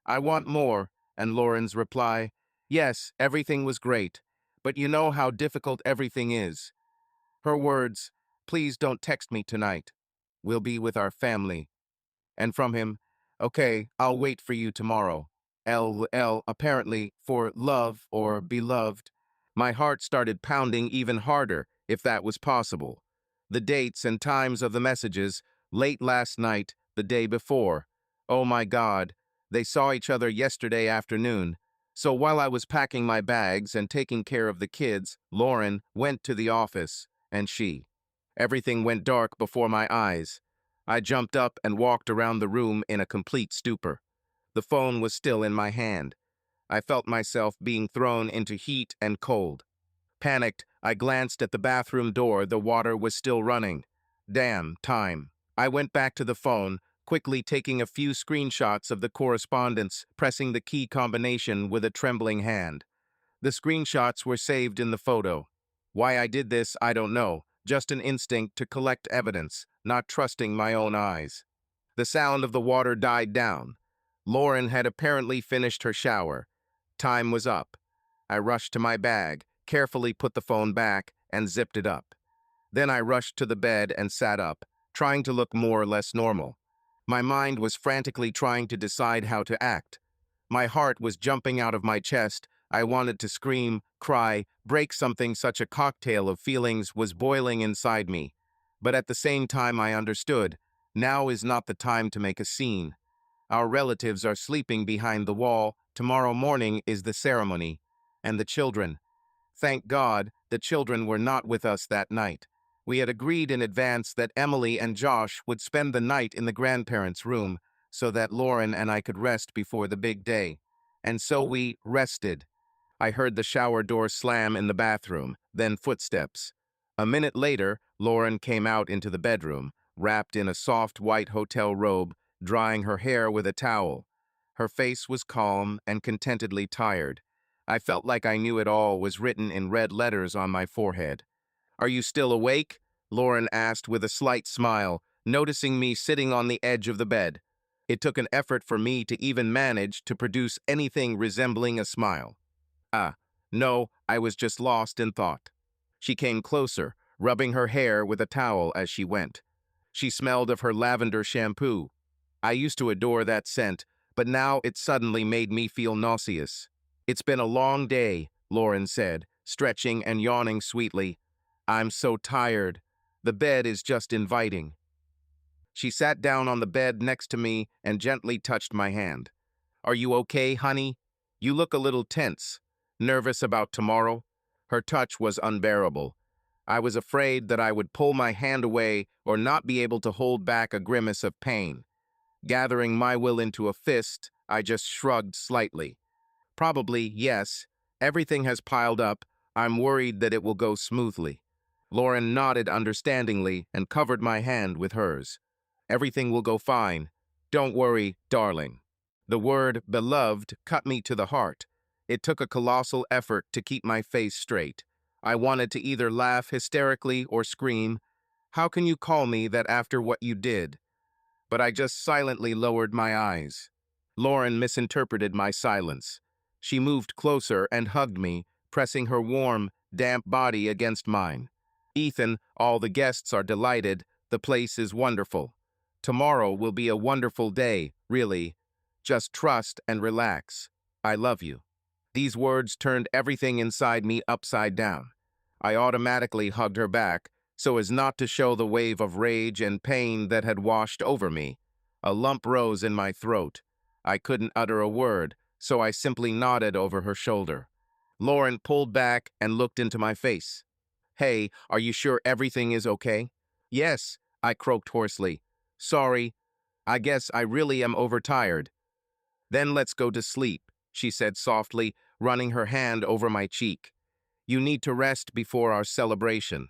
Speaker 1: I want more, and Lauren's reply, yes, everything was great, but you know how difficult everything is. Her words, please don't text me tonight. We'll be with our family. And from him, okay, I'll wait for you tomorrow. LL, apparently for love or beloved. My heart started pounding even harder, if that was possible. The dates and times of the messages, late last night, the day before. Oh my God, they saw each other yesterday afternoon. So while I was packing my bags and taking care of the kids, Lauren went to the office, and she. Everything went dark before my eyes. I jumped up and walked around the room in a complete stupor. The phone was still in my hand. I felt myself being thrown into heat and cold. Panicked, I glanced at the bathroom door. The water was still running. Damn, time. I went back to the phone, quickly taking a few screenshots of the correspondence, pressing the key combination with a trembling hand. The screenshots were saved in the photo. Why I did this, I don't know. Just an instinct to collect evidence, not trusting my own eyes. The sound of the water died down. Lauren had apparently finished her shower. Time was up. I rushed to my bag, carefully put the phone back, and zipped it up. Then I rushed to the bed and sat up, trying to look more or less normal. My mind was frantically trying to decide how to act. My heart was jumping out of my chest. I wanted to scream, cry, break something. Such a cocktail of feelings was boiling inside me. But at the same time I understood, now is not the time to make a scene. Our relatives are sleeping behind the wall. Tomorrow morning is the ceremony. And the children. Thank God, the children were not with us that night. We had agreed in advance that Emily and Josh would spend the night in the grandparents' room so that Lauren and I could rest before the big day. And so we rested. I heard the shower door slam in the bathroom, then footsteps. A minute later, Lauren came out into the bedroom, wrapped in a soft white hotel robe, drying her hair with a towel. Her face was calm and contentedly tired. I felt like I knew it all was written in red letters on my forehead. Are you still awake? Lauren asked with a slight smile, noticing me sitting on the edge of the bed. It took an effort for me to even manage to produce anything resembling a smile. Ah, no, I was just lost in thought. She came closer, rubbing her hair with a towel as she went. She smelled of her lavender shampoo. I used to adore that scent, but now it suddenly made me feel nauseous. It's been a long day, Lauren said, stretching and yawning sweetly. I'm so tired. The bed is just inviting. She sat down on the bed next to me and gently touched my hand. Are you okay, honey? You look a little tense. Nervous about tomorrow? Her touch was unbearable. I was afraid that I would pull my hand away or not be able to hold back a grimace of pain. Gathering my will into a fist, I just shrugged slightly. Probably, yes. Everything has piled up. I'm worried that it will go smoothly. Lauren nodded understandingly and covered my hand with hers. Everything will go fine. Don't worry, darling. The word beloved cut me to the heart. It took a colossal effort to keep my face straight. I wanted to either laugh hysterically or scream, "How can you call me that after what you did?" But I just silently lowered my eyes. Lauren misinterpreted my silence. She moved closer and hugged me, pressing her warm, damp body against mine. "Ethan, all the guests are delighted. The place is wonderful. Tomorrow will be a wonderful day, really. Just trust and relax. I love you." These words turned everything inside me upside down. I automatically hugged her back, so as not to show the wave of rage and pain that had washed over me. A lump rose in my throat. I couldn't utter a word, so I simply nodded over her shoulder. Lauren pulled back and looked into my face. "Hey, are you sure everything is okay?" "Yes," I croaked hoarsely. "Sorry, I guess I really am overtired." "Then let's go to sleep," she said softly, running her hand over my cheek. "You need to rest before our celebration."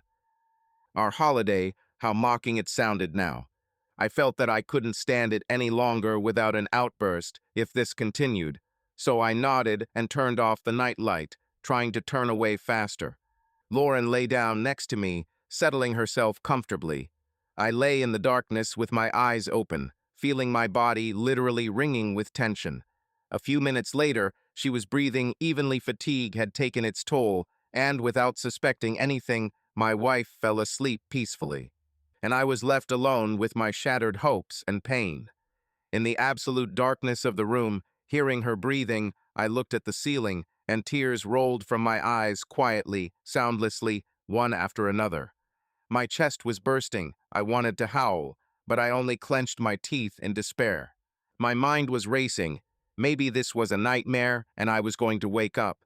Speaker 1: Our holiday, how mocking it sounded now. I felt that I couldn't stand it any longer without an outburst if this continued, so I nodded and turned off the nightlight, trying to turn away faster. Lauren lay down next to me, settling herself comfortably. I lay in the darkness with my eyes open, feeling my body literally ringing with tension. A few minutes later, she was breathing evenly. Fatigue had taken its toll, and without suspecting anything, my wife fell asleep peacefully. And I was left alone with my shattered hopes and pain. In the absolute darkness of the room, hearing her breathing, I looked at the ceiling, and tears rolled from my eyes quietly, soundlessly, one after another. My chest was bursting. I wanted to howl, but I only clenched my teeth in despair. My mind was racing. Maybe this was a nightmare, and I was going to wake up.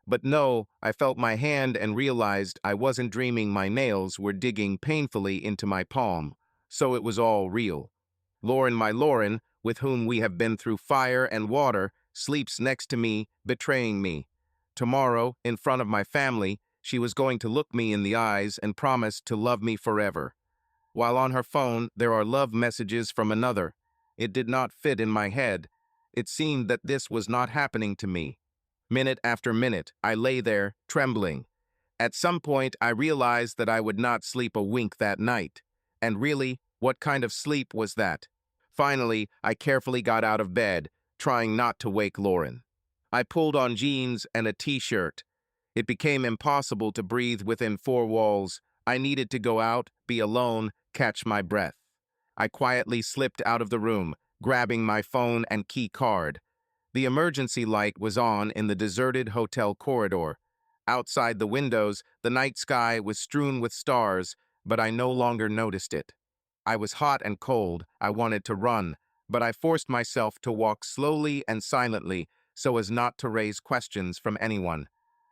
Speaker 1: But no, I felt my hand and realized I wasn't dreaming. My nails were digging painfully into my palm, so it was all real. Lauren, my Lauren, with whom we have been through fire and water, sleeps next to me, betraying me. Tomorrow, in front of my family, she was going to look me in the eyes and promise to love me forever. While on her phone, there are love messages from another. It did not fit in my head. It seemed that this was not happening to me. Minute after minute, I lay there, trembling. At some point, I realized that I would not sleep a wink that night. And really, what kind of sleep was that? Finally, I carefully got out of bed, trying not to wake Lauren. I pulled on jeans and a t-shirt. It became impossible to breathe within four walls. I needed to go out, be alone, catch my breath. I quietly slipped out of the room, grabbing my phone and key card. The emergency light was on in the deserted hotel corridor. Outside the windows, the night sky was strewn with stars, but I no longer noticed it. I was hot and cold. I wanted to run, but I forced myself to walk slowly and silently so as not to raise questions from anyone.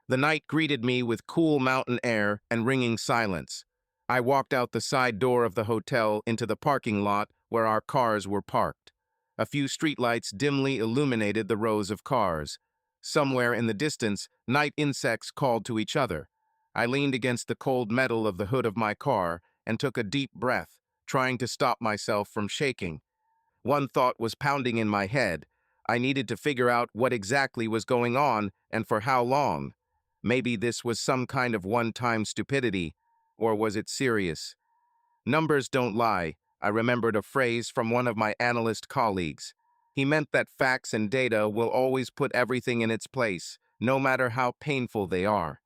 Speaker 1: The night greeted me with cool mountain air and ringing silence. I walked out the side door of the hotel into the parking lot where our cars were parked. A few streetlights dimly illuminated the rows of cars. Somewhere in the distance, night insects called to each other. I leaned against the cold metal of the hood of my car and took a deep breath, trying to stop myself from shaking. One thought was pounding in my head. I needed to figure out what exactly was going on and for how long. Maybe this was some kind of one-time stupidity, or was it serious? Numbers don't lie. I remembered a phrase from one of my analyst colleagues. He meant that facts and data will always put everything in its place, no matter how painful they are.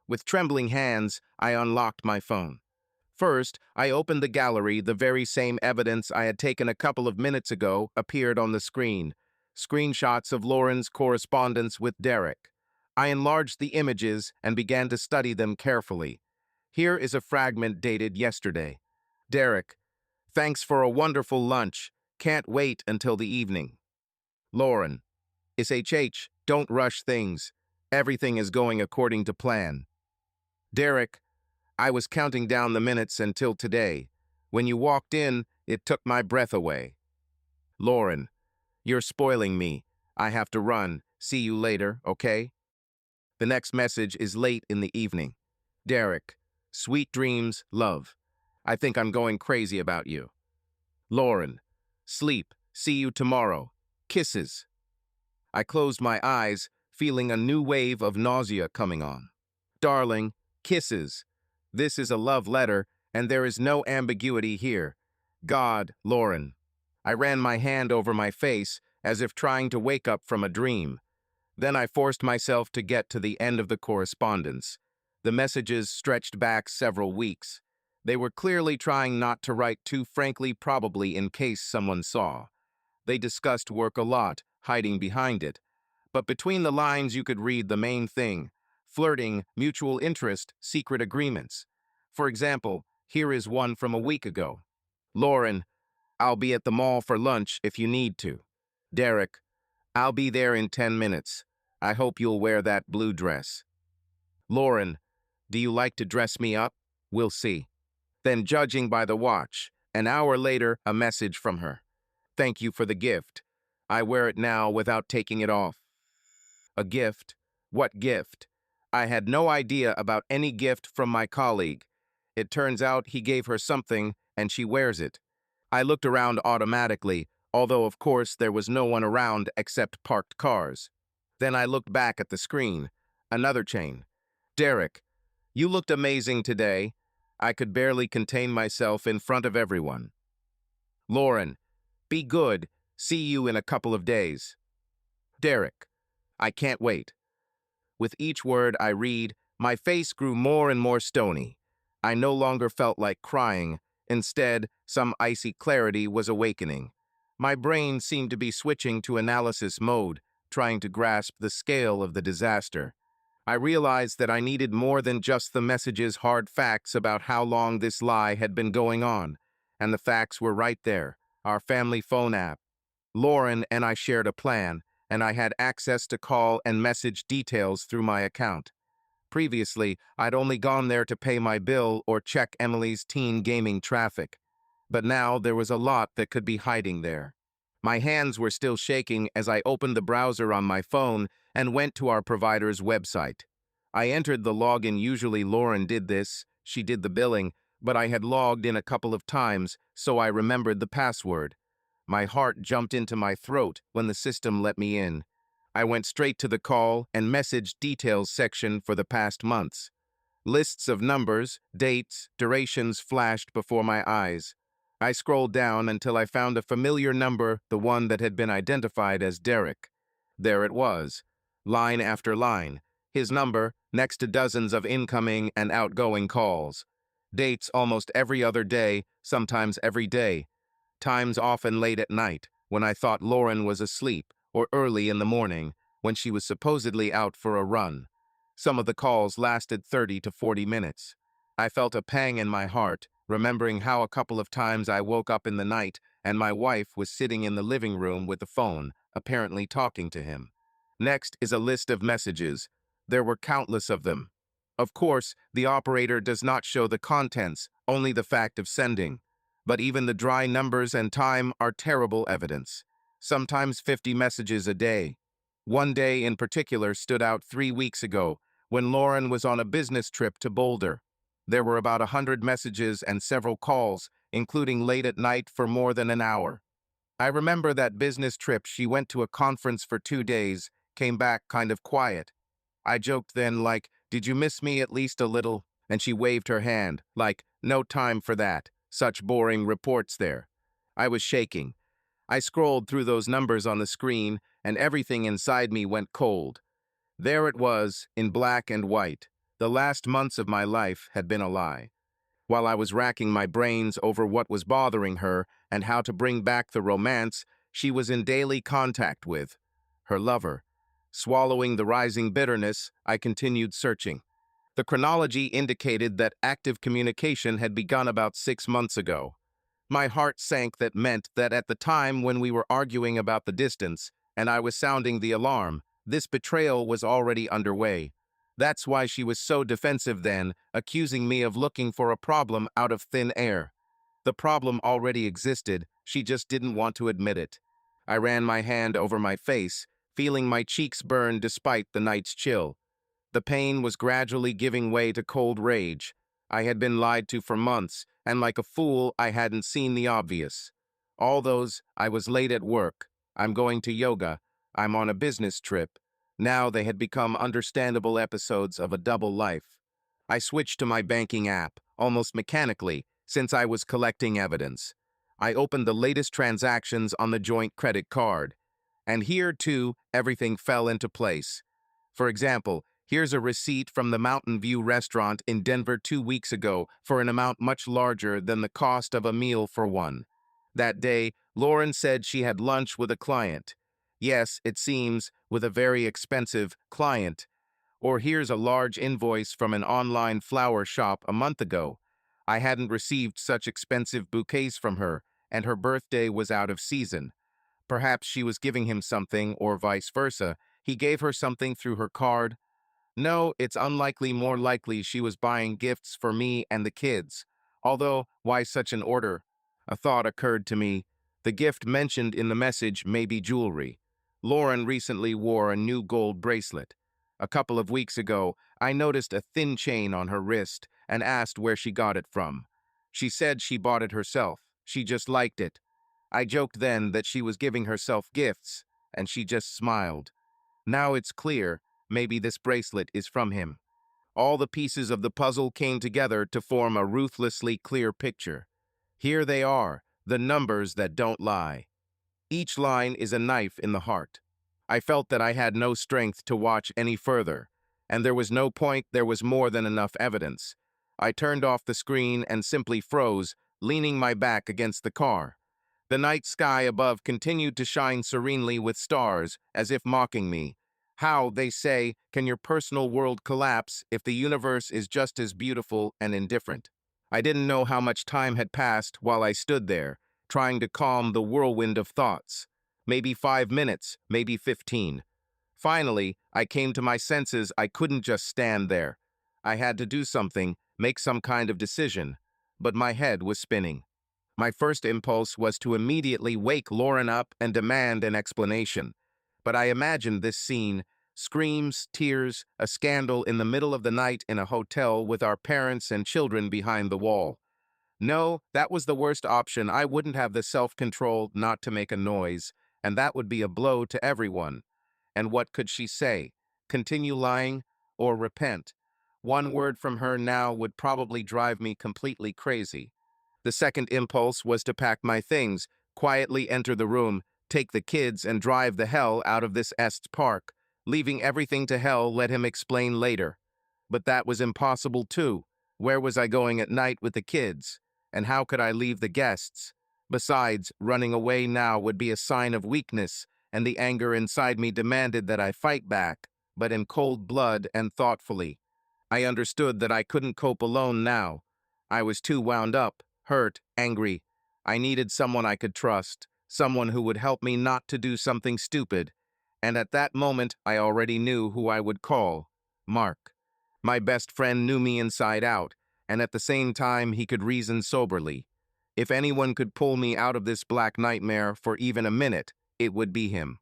Speaker 1: With trembling hands, I unlocked my phone. First, I opened the gallery. The very same evidence I had taken a couple of minutes ago appeared on the screen. Screenshots of Lauren's correspondence with Derek. I enlarged the images and began to study them carefully. Here is a fragment dated yesterday. Derek, thanks for a wonderful lunch. Can't wait until the evening. Lauren, SHH, don't rush things. Everything is going according to plan. Derek, I was counting down the minutes until today. When you walked in, it took my breath away. Lauren, you're spoiling me. I have to run. See you later, okay? The next message is late in the evening. Derek, Sweet dreams, love. I think I'm going crazy about you. Lauren. Sleep. See you tomorrow. Kisses. I closed my eyes, feeling a new wave of nausea coming on. Darling, kisses. This is a love letter, and there is no ambiguity here. God, Lauren. I ran my hand over my face, as if trying to wake up from a dream. Then I forced myself to get to the end of the correspondence. The messages stretched back several weeks. They were clearly trying not to write too frankly, probably in case someone saw. They discussed work a lot, hiding behind it. But between the lines you could read the main thing: flirting, mutual interest, secret agreements. For example, here is one from a week ago. Lauren, I'll be at the mall for lunch if you need to. Derek, I'll be there in 10 minutes. I hope you'll wear that blue dress. Lauren, do you like to dress me up? We'll see. Then, judging by the watch, an hour later, a message from her. Thank you for the gift. I wear it now without taking it off. A gift? What gift? I had no idea about any gift from my colleague. It turns out he gave her something, and she wears it. I looked around automatically, although of course there was no one around except parked cars. Then I looked back at the screen. Another chain. Derek, you looked amazing today. I could barely contain myself in front of everyone. Lauren, be good. See you in a couple of days. Derek, I can't wait. With each word I read, my face grew more and more stony. I no longer felt like crying. Instead, some icy clarity was awakening. My brain seemed to be switching to analysis mode, trying to grasp the scale of the disaster. I realized that I needed more than just the message's hard facts about how long this lie had been going on. And the facts were right there, our family phone app. Lauren and I shared a plan, and I had access to call and message details through my account. Previously, I'd only gone there to pay my bill or check Emily's teen gaming traffic. But now there was a lot that could be hiding there. My hands were still shaking as I opened the browser on my phone and went to our provider's website. I entered the login. Usually Lauren did this, she did the billing, but I had logged in a couple of times, so I remembered the password. My heart jumped into my throat when the system let me in. I went straight to the call and message details section for the past months. Lists of numbers, dates, durations flashed before my eyes. I scrolled down until I found a familiar number, the one that had been identified as Derek. There it was, line after line. His number, next to dozens of incoming and outgoing calls. Dates almost every other day, sometimes every day. Times often late at night, when I thought Lauren was asleep, or early in the morning, when she was supposedly out for a run. Some of the calls lasted 30 to 40 minutes. I felt a pang in my heart, remembering how a couple of times I woke up in the night and my wife was sitting in the living room with the phone, apparently talking to him. Next is a list of messages. There were countless of them. Of course, the operator does not show the contents, only the fact of sending. But even the dry numbers and time are terrible evidence. Sometimes 50 messages a day. One day in particular stood out 3 weeks ago, when Lauren was on a business trip to Boulder. There were about 100 messages and several calls, including late at night for more than an hour. I remember that business trip. She went to a conference for 2 days, came back kind of quiet. I joked then, like, "Did you miss me at least a little?" And she waved her hand, like, "No time for that. Such boring reports there." I was shaking. I scrolled through those numbers on the screen, and everything inside me went cold. There it was, in black and white. The last months of my life had been a lie. While I was racking my brains over what was bothering her and how to bring back the romance, she was in daily contact with her lover. Swallowing the rising bitterness, I continued searching. The chronology indicated that active communication had begun about 6 months ago. My heart sank. That meant that at the time when we were arguing about the distance, and I was sounding the alarm, this betrayal was already underway. That's why she was so defensive then, accusing me of looking for a problem out of thin air. The problem already existed, she just didn't want to admit it. I ran my hand over my face, feeling my cheeks burn despite the night's chill. The pain was gradually giving way to cold rage. I had been lied to for months, and like a fool, I hadn't seen the obvious. All those, I was late at work, I'm going to yoga, I'm on a business trip. Now they had become understandable episodes of a double life. I switched to my banking app, almost mechanically, since I was collecting evidence. I opened the latest transactions on the joint credit card. And here, too, everything fell into place. For example, here's a receipt from the Mountain View restaurant in Denver 2 weeks ago for an amount much larger than the cost of a meal for one. That day, Lauren said she had lunch with a client. Yes, it seems, with a very expensive client. Or here's a large invoice from an online flower shop a month ago. I hadn't received such expensive bouquets from her, and her birthday was out of season. Perhaps she was giving him something, or vice versa. He gave her something through her card. No, it's unlikely, more likely she was buying gifts for me and the kids. Although, why such an order? A thought occurred to me. The gift mentioned in the message may be jewelry. Lauren recently wore a new gold bracelet. A couple of weeks ago, I noticed a thin chain on her wrist and asked where she got it from. She said she bought it herself. She just liked it. I joked then that she was giving herself gifts, and she just smiled. Now it's clear, maybe this bracelet is from him. All the pieces of the puzzle came together to form a ruthlessly clear picture. Here they are, the numbers that don't lie. Each line is a knife in the heart. I felt that I had no strength to watch any further, and there was no point, there was more than enough evidence. I turned off the screen and simply froze, leaning my back against the car. The night sky above continued to shine serenely with stars, as if mocking me. How, they say, can your personal world collapse if the universe is just as beautiful and indifferent? I didn't know how much time had passed while I stood there, trying to calm the whirlwind of thoughts. Maybe 5 minutes, maybe 15. Finally, I came to my senses. I couldn't just stand there. I had to do something, make some kind of decision. But my head was spinning. My first impulse was to immediately wake Lauren up and demand an explanation. But I imagined this scene: screams, tears, a scandal in the middle of the night in a hotel with our parents and children behind the wall. No, that was the worst option. I wouldn't have the self-control not to make a noise, and that would be a blow to everyone. And what could she say? Continue lying or repent? One word from her now would probably drive me completely crazy. The second impulse was to pack my things, quietly enter the room, take the kids, and drive the hell out of this Estes park. Leaving everything to hell, let him explain later. But that was impossible too. Where was I going at night with the kids? And how could I leave the guests? Besides, running away now would be a sign of weakness, and the anger inside me demanded that I fight back, but in cold blood and thoughtfully. I understood that I couldn't cope alone now. I was too wound up, hurt, angry. I needed someone I could trust, someone who would help me not to do something stupid. And at that moment, I already knew who I would call: Mark. My best friend knew me inside out, and at the same time he could reason soberly. If anyone could pull me out of this black nightmare for even a minute, it would be him.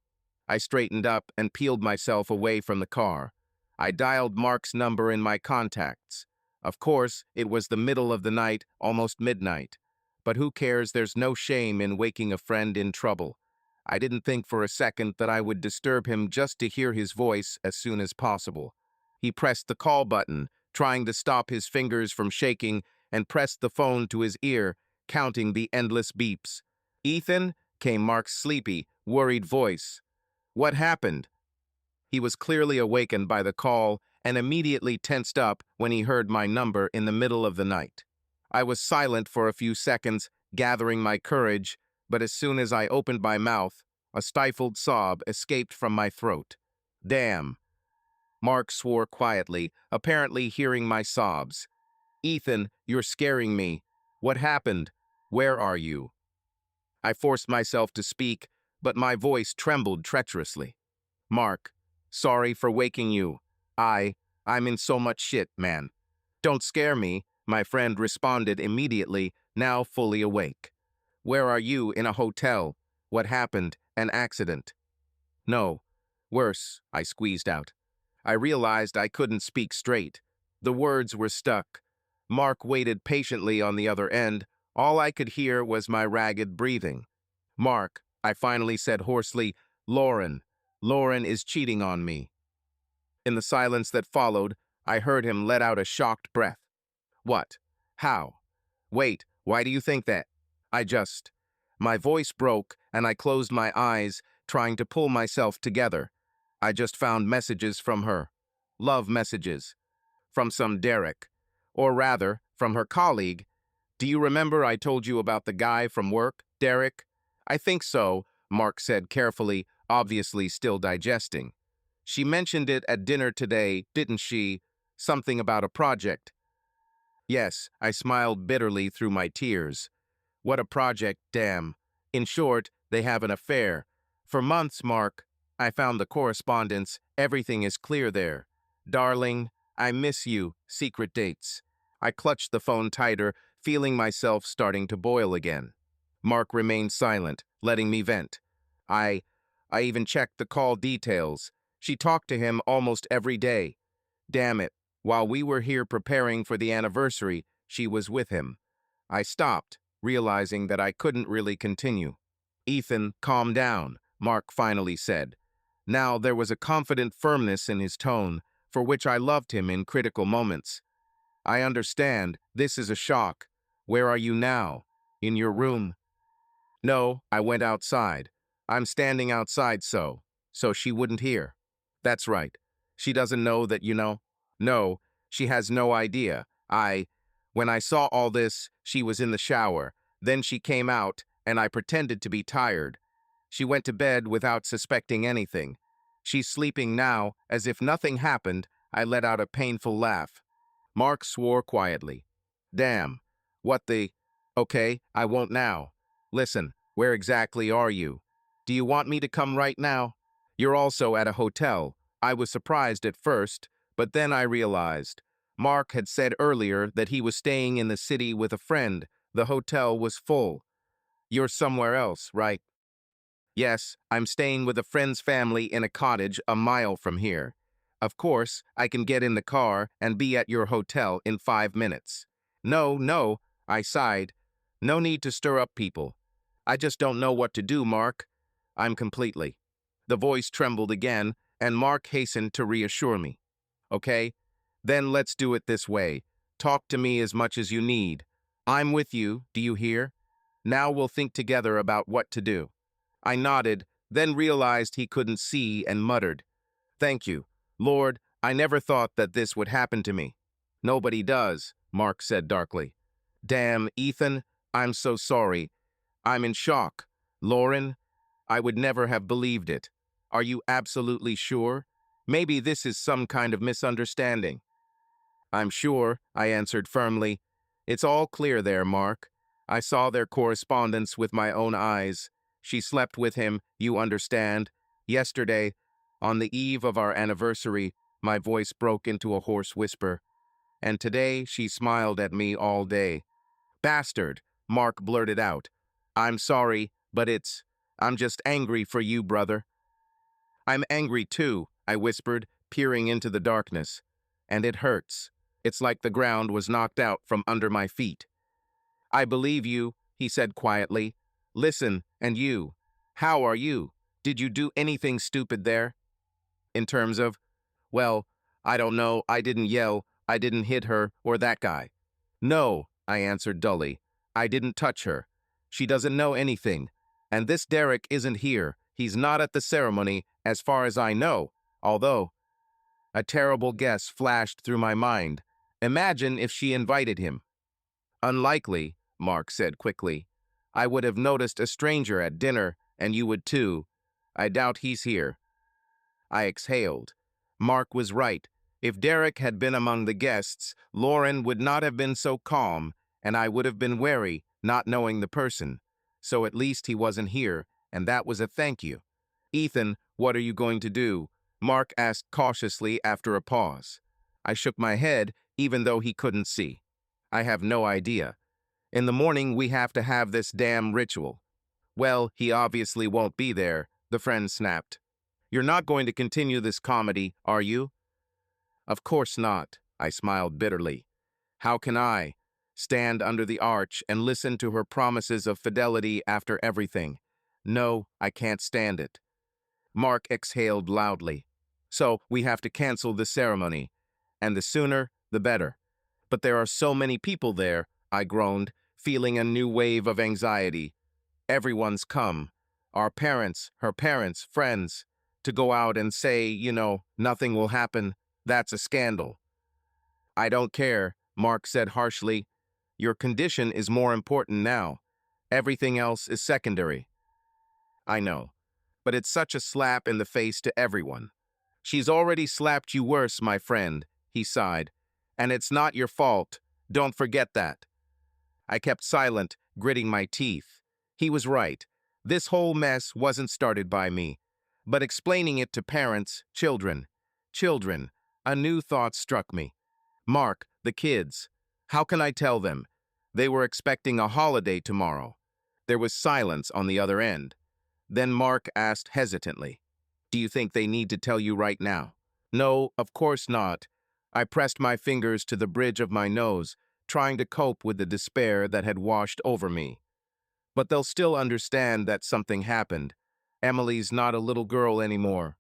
Speaker 1: I straightened up and peeled myself away from the car. I dialed Mark's number in my contacts. Of course, it was the middle of the night, almost midnight. But who cares? There's no shame in waking a friend in trouble. I didn't think for a second that I would disturb him just to hear his voice as soon as possible. He pressed the call button, trying to stop his fingers from shaking, and pressed the phone to his ear, counting the endless beeps. "Ethan?" came Mark's sleepy, worried voice. "What happened?" He was clearly awakened by the call and immediately tensed up when he heard my number in the middle of the night. I was silent for a few seconds, gathering my courage, but as soon as I opened my mouth, a stifled sob escaped from my throat. "Damn." Mark swore quietly, apparently hearing my sobs. "Ethan, you're scaring me. What happened? Where are you?" I forced myself to speak, but my voice trembled treacherously. "Mark, sorry for waking you. I'm in so much shit, man." "Don't scare me," my friend responded immediately, now fully awake. "Where are you? In a hotel? What happened? An accident?" "No. Worse," I squeezed out. I realized I couldn't speak straight. The words were stuck. Mark waited patiently on the other end. All I could hear was my ragged breathing. Mark, I finally said hoarsely, Lauren. Lauren is cheating on me. In the silence that followed, I heard him let out a shocked breath. What? How? Wait, why do you think that? I just... My voice broke and I closed my eyes, trying to pull myself together. I just found messages from her. Love messages. From some Derek. Or rather, from her colleague. Do you remember I told you about the guy from work, Derek? I think so, Mark said carefully, obviously still digesting. She mentioned it at dinner today, didn't she? Something about a project. Yes, I smiled bitterly through my tears. What a project, damn. In short, they have an affair. For months, Mark. I found the correspondence. Everything is clear there. Darling, I miss you. Secret dates. I clutched the phone tighter, feeling myself starting to boil again. Mark remained silent, letting me vent. I even checked the call details. She talked to him almost every day. Damn it. While we were here preparing for the anniversary, she was with him. I stopped, realizing that I couldn't really continue. Ethan, calm down, Mark finally said. Now there was a confident firmness in his tone, for which I loved him in critical moments. I understand, this is a shock. Where are you now? In your room? No, I went outside. I'm standing outside so she wouldn't hear. That's right. She doesn't know that you know? No, she has no idea. When I saw all this, she was in the shower. Then she came out, and I pretended to be tired. She went to bed without suspecting anything. She's sleeping now, as if nothing happened. I let out a painful laugh. Mark swore quietly. Damn. What the... Okay, I won't now. Listen, where exactly are you? Do you want me to come right now? You're also at a hotel. I was surprised at first, but then I realized. Mark had said earlier that he was staying in the city with a friend. The hotel was full. You're somewhere else, right? Yes, I'm staying with a friend's family in a cottage a mile from here. Of course, I can get in the car and be at your hotel in 5 minutes. No, I sighed. No need to stir up people. I just don't know what to do, Mark. I'm completely. The voice trembled again, and Mark hastened to reassure me. Okay? Then let's do it this way. Talk to me as much as you need. I'm with you, do you hear? Now we'll think together about what to do. I nodded, then realized he couldn't see and muttered. Thank you. Lord, I never thought that this would happen to me. Nobody does, Mark said darkly. Damn, Ethan, I'm so sorry. I'm in shock. Lauren, I would never have believed it. Are you absolutely sure? Maybe this is some kind of misunderstanding. I'm sure, I answered firmly. It's all clear there, Mark. I saw their correspondence with my own eyes. She slept with him, you understand. Yesterday, on the eve of our anniversary, my voice broke into a hoarse whisper. And today she smiled at me all day. Bastard, Mark blurted out. I'm sorry, but I'm just angry for you, brother. I'm angry too, I whispered, peering into the darkness. And it hurts. It's like the ground was knocked out from under my feet. I believe you, he said quietly. Listen, and you. How are you? Did you do anything stupid there? In terms of, well, I don't know, I didn't yell, I didn't hit her, or that guy. No, I answered dully. I didn't touch her. She doesn't know anything. And this Derek isn't here. He's not at the ceremony, as far as I know, although... A terrible guess flashed through my mind. Imagine if she invited him. Unlikely, Mark said quickly. I would have noticed a stranger at dinner, and you would too. I doubt he's here. I exhaled. Mark was right. If Derek had been among the guests, Lauren would not have been so calm, and I would have been wary, not knowing the person. So at least he wasn't here, and that was a thank you. Ethan, what are you going to do? Mark asked cautiously after a pause. I shook my head, even though he couldn't see. I have no idea. In the morning, we have to have this damn ritual. Well, he obviously won't be there, the friend snapped. You're not going to continue this comedy, are you? Of course not, I smiled bitterly. How can I stand under the arch and listen to her promises of fidelity after everything? No, I can't stand it. Mark exhaled loudly. So we have to cancel the ceremony, and the sooner, the better. But there are so many people there, I groaned, feeling a new wave of anxiety. Everyone's come. Our parents, her parents, friends. To go out and say, nothing will happen, that's a scandal. I don't care, Mark said harshly. Your condition is more important now. Everything else is secondary. I know. But it's such a slap in the face to everyone. She's already slapped you worse, my friend, he sighed. And it's not your fault. Don't forget that. I kept silent, gritting my teeth. He was right. This whole mess wasn't started by me. But explaining it to parents, children, a new thought struck me. Mark, the kids. How can I tell them? They were expecting a holiday tomorrow. There was silence on the other end. Then Mark asked hesitantly, "Do you think they need to tell you right now?" "No, of course not." I pressed my fingers to the bridge of my nose, trying to cope with the despair that had washed over me. "But they'll still understand that something happened. Emily's not a little girl anymore."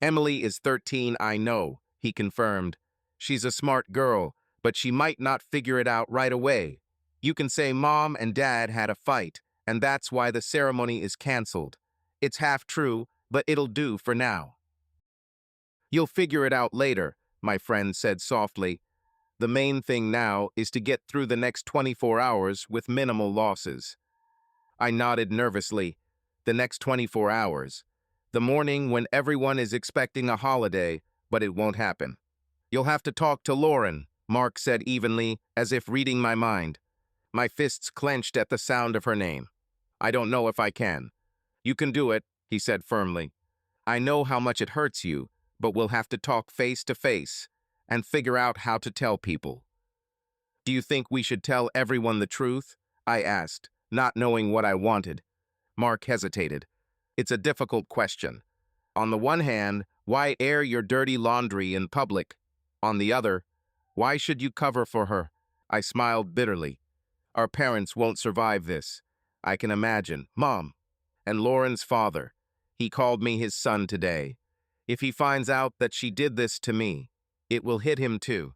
Speaker 1: "Emily is 13, I know," he confirmed. "She's a smart girl, but she might not figure it out right away. You can say Mom and Dad had a fight, and that's why the ceremony is canceled. It's half true, but it'll do for now." "You'll figure it out later," my friend said softly. "The main thing now is to get through the next 24 hours with minimal losses." I nodded nervously. The next 24 hours. The morning when everyone is expecting a holiday, but it won't happen. "You'll have to talk to Lauren," Mark said evenly, as if reading my mind. My fists clenched at the sound of her name. "I don't know if I can." "You can do it," he said firmly. "I know how much it hurts you, but we'll have to talk face to face and figure out how to tell people." "Do you think we should tell everyone the truth?" I asked, not knowing what I wanted. Mark hesitated. "It's a difficult question. On the one hand, why air your dirty laundry in public? On the other, why should you cover for her?" I smiled bitterly. "Our parents won't survive this. I can imagine. Mom. And Lauren's father. He called me his son today. If he finds out that she did this to me, it will hit him too."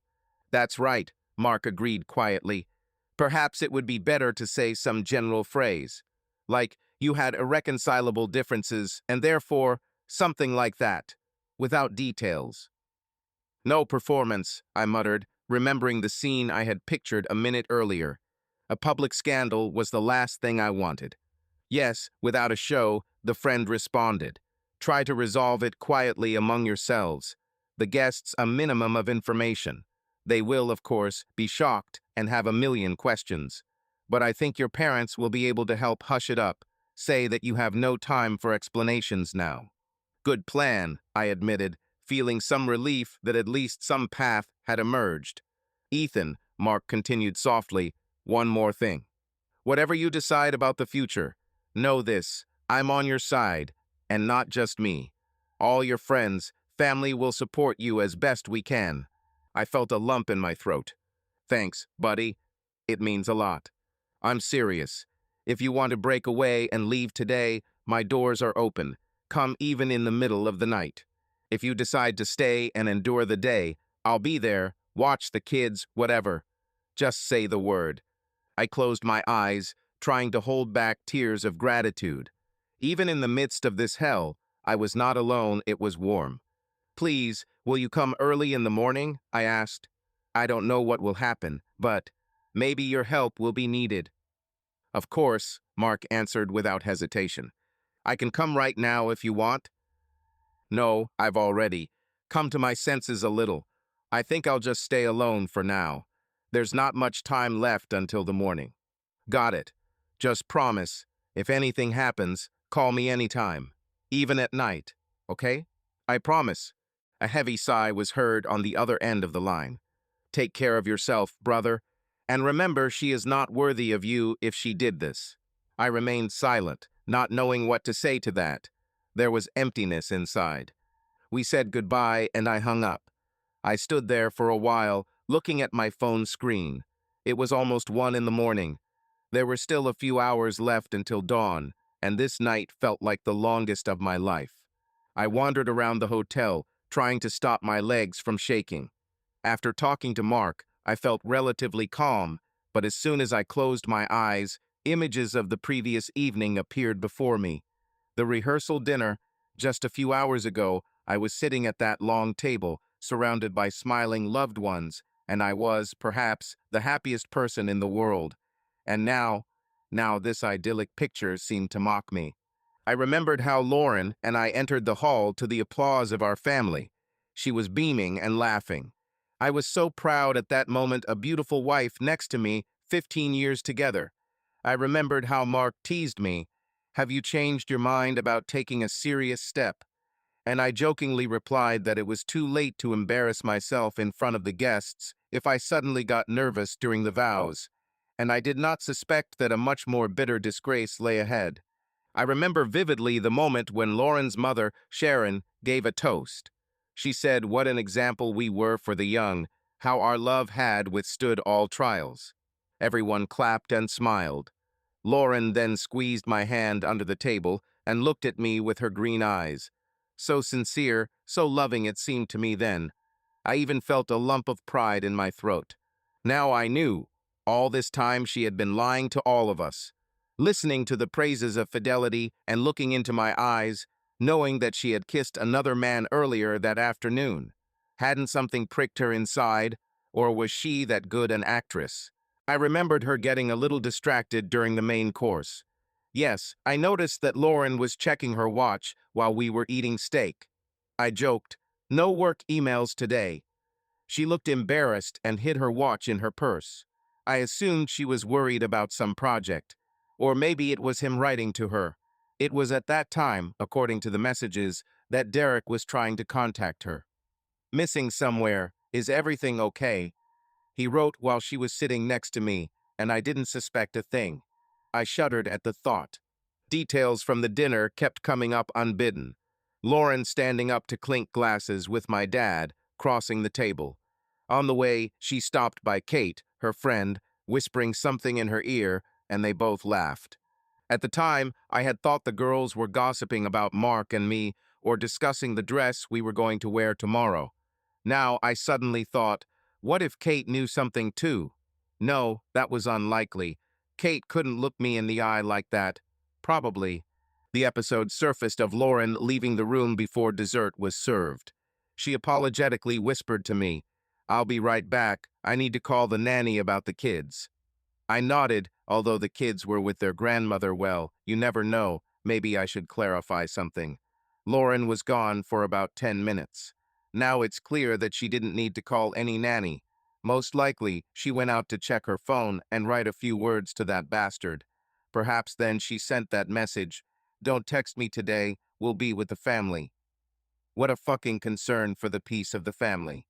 Speaker 1: "That's right," Mark agreed quietly. "Perhaps it would be better to say some general phrase. Like, you had irreconcilable differences, and therefore, something like that, without details." "No performance," I muttered, remembering the scene I had pictured a minute earlier. A public scandal was the last thing I wanted. "Yes, without a show," the friend responded. "Try to resolve it quietly among yourselves. The guests a minimum of information. They will, of course, be shocked and have a million questions. But I think your parents will be able to help hush it up. Say that you have no time for explanations now." "Good plan," I admitted, feeling some relief that at least some path had emerged. "Ethan," Mark continued softly, "one more thing. Whatever you decide about the future, know this: I'm on your side, and not just me. All your friends, family will support you as best we can." I felt a lump in my throat. "Thanks, buddy. It means a lot. I'm serious. If you want to break away and leave today, my doors are open. Come even in the middle of the night. If you decide to stay and endure the day, I'll be there, watch the kids, whatever. Just say the word." I closed my eyes, trying to hold back tears of gratitude. Even in the midst of this hell, I was not alone. It was warm. "Please, will you come early in the morning?" I asked. "I don't know what will happen, but maybe your help will be needed." "Of course," Mark answered without hesitation. "I can come right now if you want." "No, I've already come to my senses a little. I think I'll just stay alone for now. There's not much time left until the morning." "Got it. Just promise, if anything happens, call me anytime, even at night, okay?" "I promise." A heavy sigh was heard on the other end of the line. "Take care of yourself, brother. And remember, she is not worthy of you if she did this." I remained silent, not knowing what to say to that. There was emptiness inside. We said goodbye, and I hung up. I stood there for a while, looking at my phone screen. It was almost 1 in the morning. There were still a few hours left until dawn, and this night felt like the longest of my life. I wandered around the hotel, trying to stop my legs from shaking. After talking to Mark, I felt relatively calm, but as soon as I closed my eyes, images of the previous evening appeared before me. The rehearsal dinner, just a few hours ago, I was sitting at that long table, surrounded by smiling loved ones, and I was, perhaps, the happiest person in the world. And now this idyllic picture seemed to mock me. I remembered how Lauren and I entered the hall to the applause of our family. She was beaming and laughing. I was so proud at that moment, a beautiful wife next to me, 15 years together. I remembered how Mark teased me, "Have you changed your mind about taking a serious step?" And I jokingly replied that it was too late to embarrass myself in front of the guests if I suddenly got nervous during the vows. And I did not suspect that a much more bitter disgrace lay ahead. I remember vividly the moment when Lauren's mother, Sharon, gave a toast. She said what an example we were for the young, how our love had withstood all trials. Everyone clapped and smiled. Lauren then squeezed my hand under the table and looked at me with her green eyes. So sincere, so loving it seemed to me then. I even felt a lump of pride in my throat. Now I knew, all this time she had been lying to all of us. Listening to the praises of fidelity and looking into my eyes, knowing that she had kissed another man earlier that afternoon. Hadn't something pricked her inside, or was she that good an actress? I remembered her getting a little distracted during the main course. Yes, I noticed that Lauren was checking her watch while we were eating steak. I joked, "No work emails today." She looked embarrassed and hid her watch in her purse. I assumed she was worried about some project. Or maybe it was him writing to her. It was at that time, according to the messages, that Derek was trying to contact her. "Missing somewhere. Is everything okay?" He wrote while she was sitting next to me, and I didn't suspect a thing. I shuddered at the thought. Details from the dinner kept coming up unbidden. Lauren standing up to clink glasses with my dad, crossing the table. On the way, she stopped by Kate, her friend, whispering something in her ear, and they both laughed. At the time, I had thought the girls were gossiping about Mark and me or discussing the dress we were going to wear tomorrow. Now I suddenly thought, what if Kate knew something too? No, that was unlikely. Kate couldn't look me in the eye like that. Probably. The episode surfaced of Lauren leaving the room before dessert was served. She apologetically whispered to me, "I'll be right back. I need to call the nanny about the kids." I nodded, although the kids were with their grandmother. Well, you never know, maybe I should clarify something. Lauren was gone for about 10 minutes. Now it's clear that she didn't need to call any nanny. Most likely, she went out to check her phone and write a few words to that bastard. Perhaps then she sent that message, "Don't text me today, we'll be with the family." What a fucking concern for the peace of the family.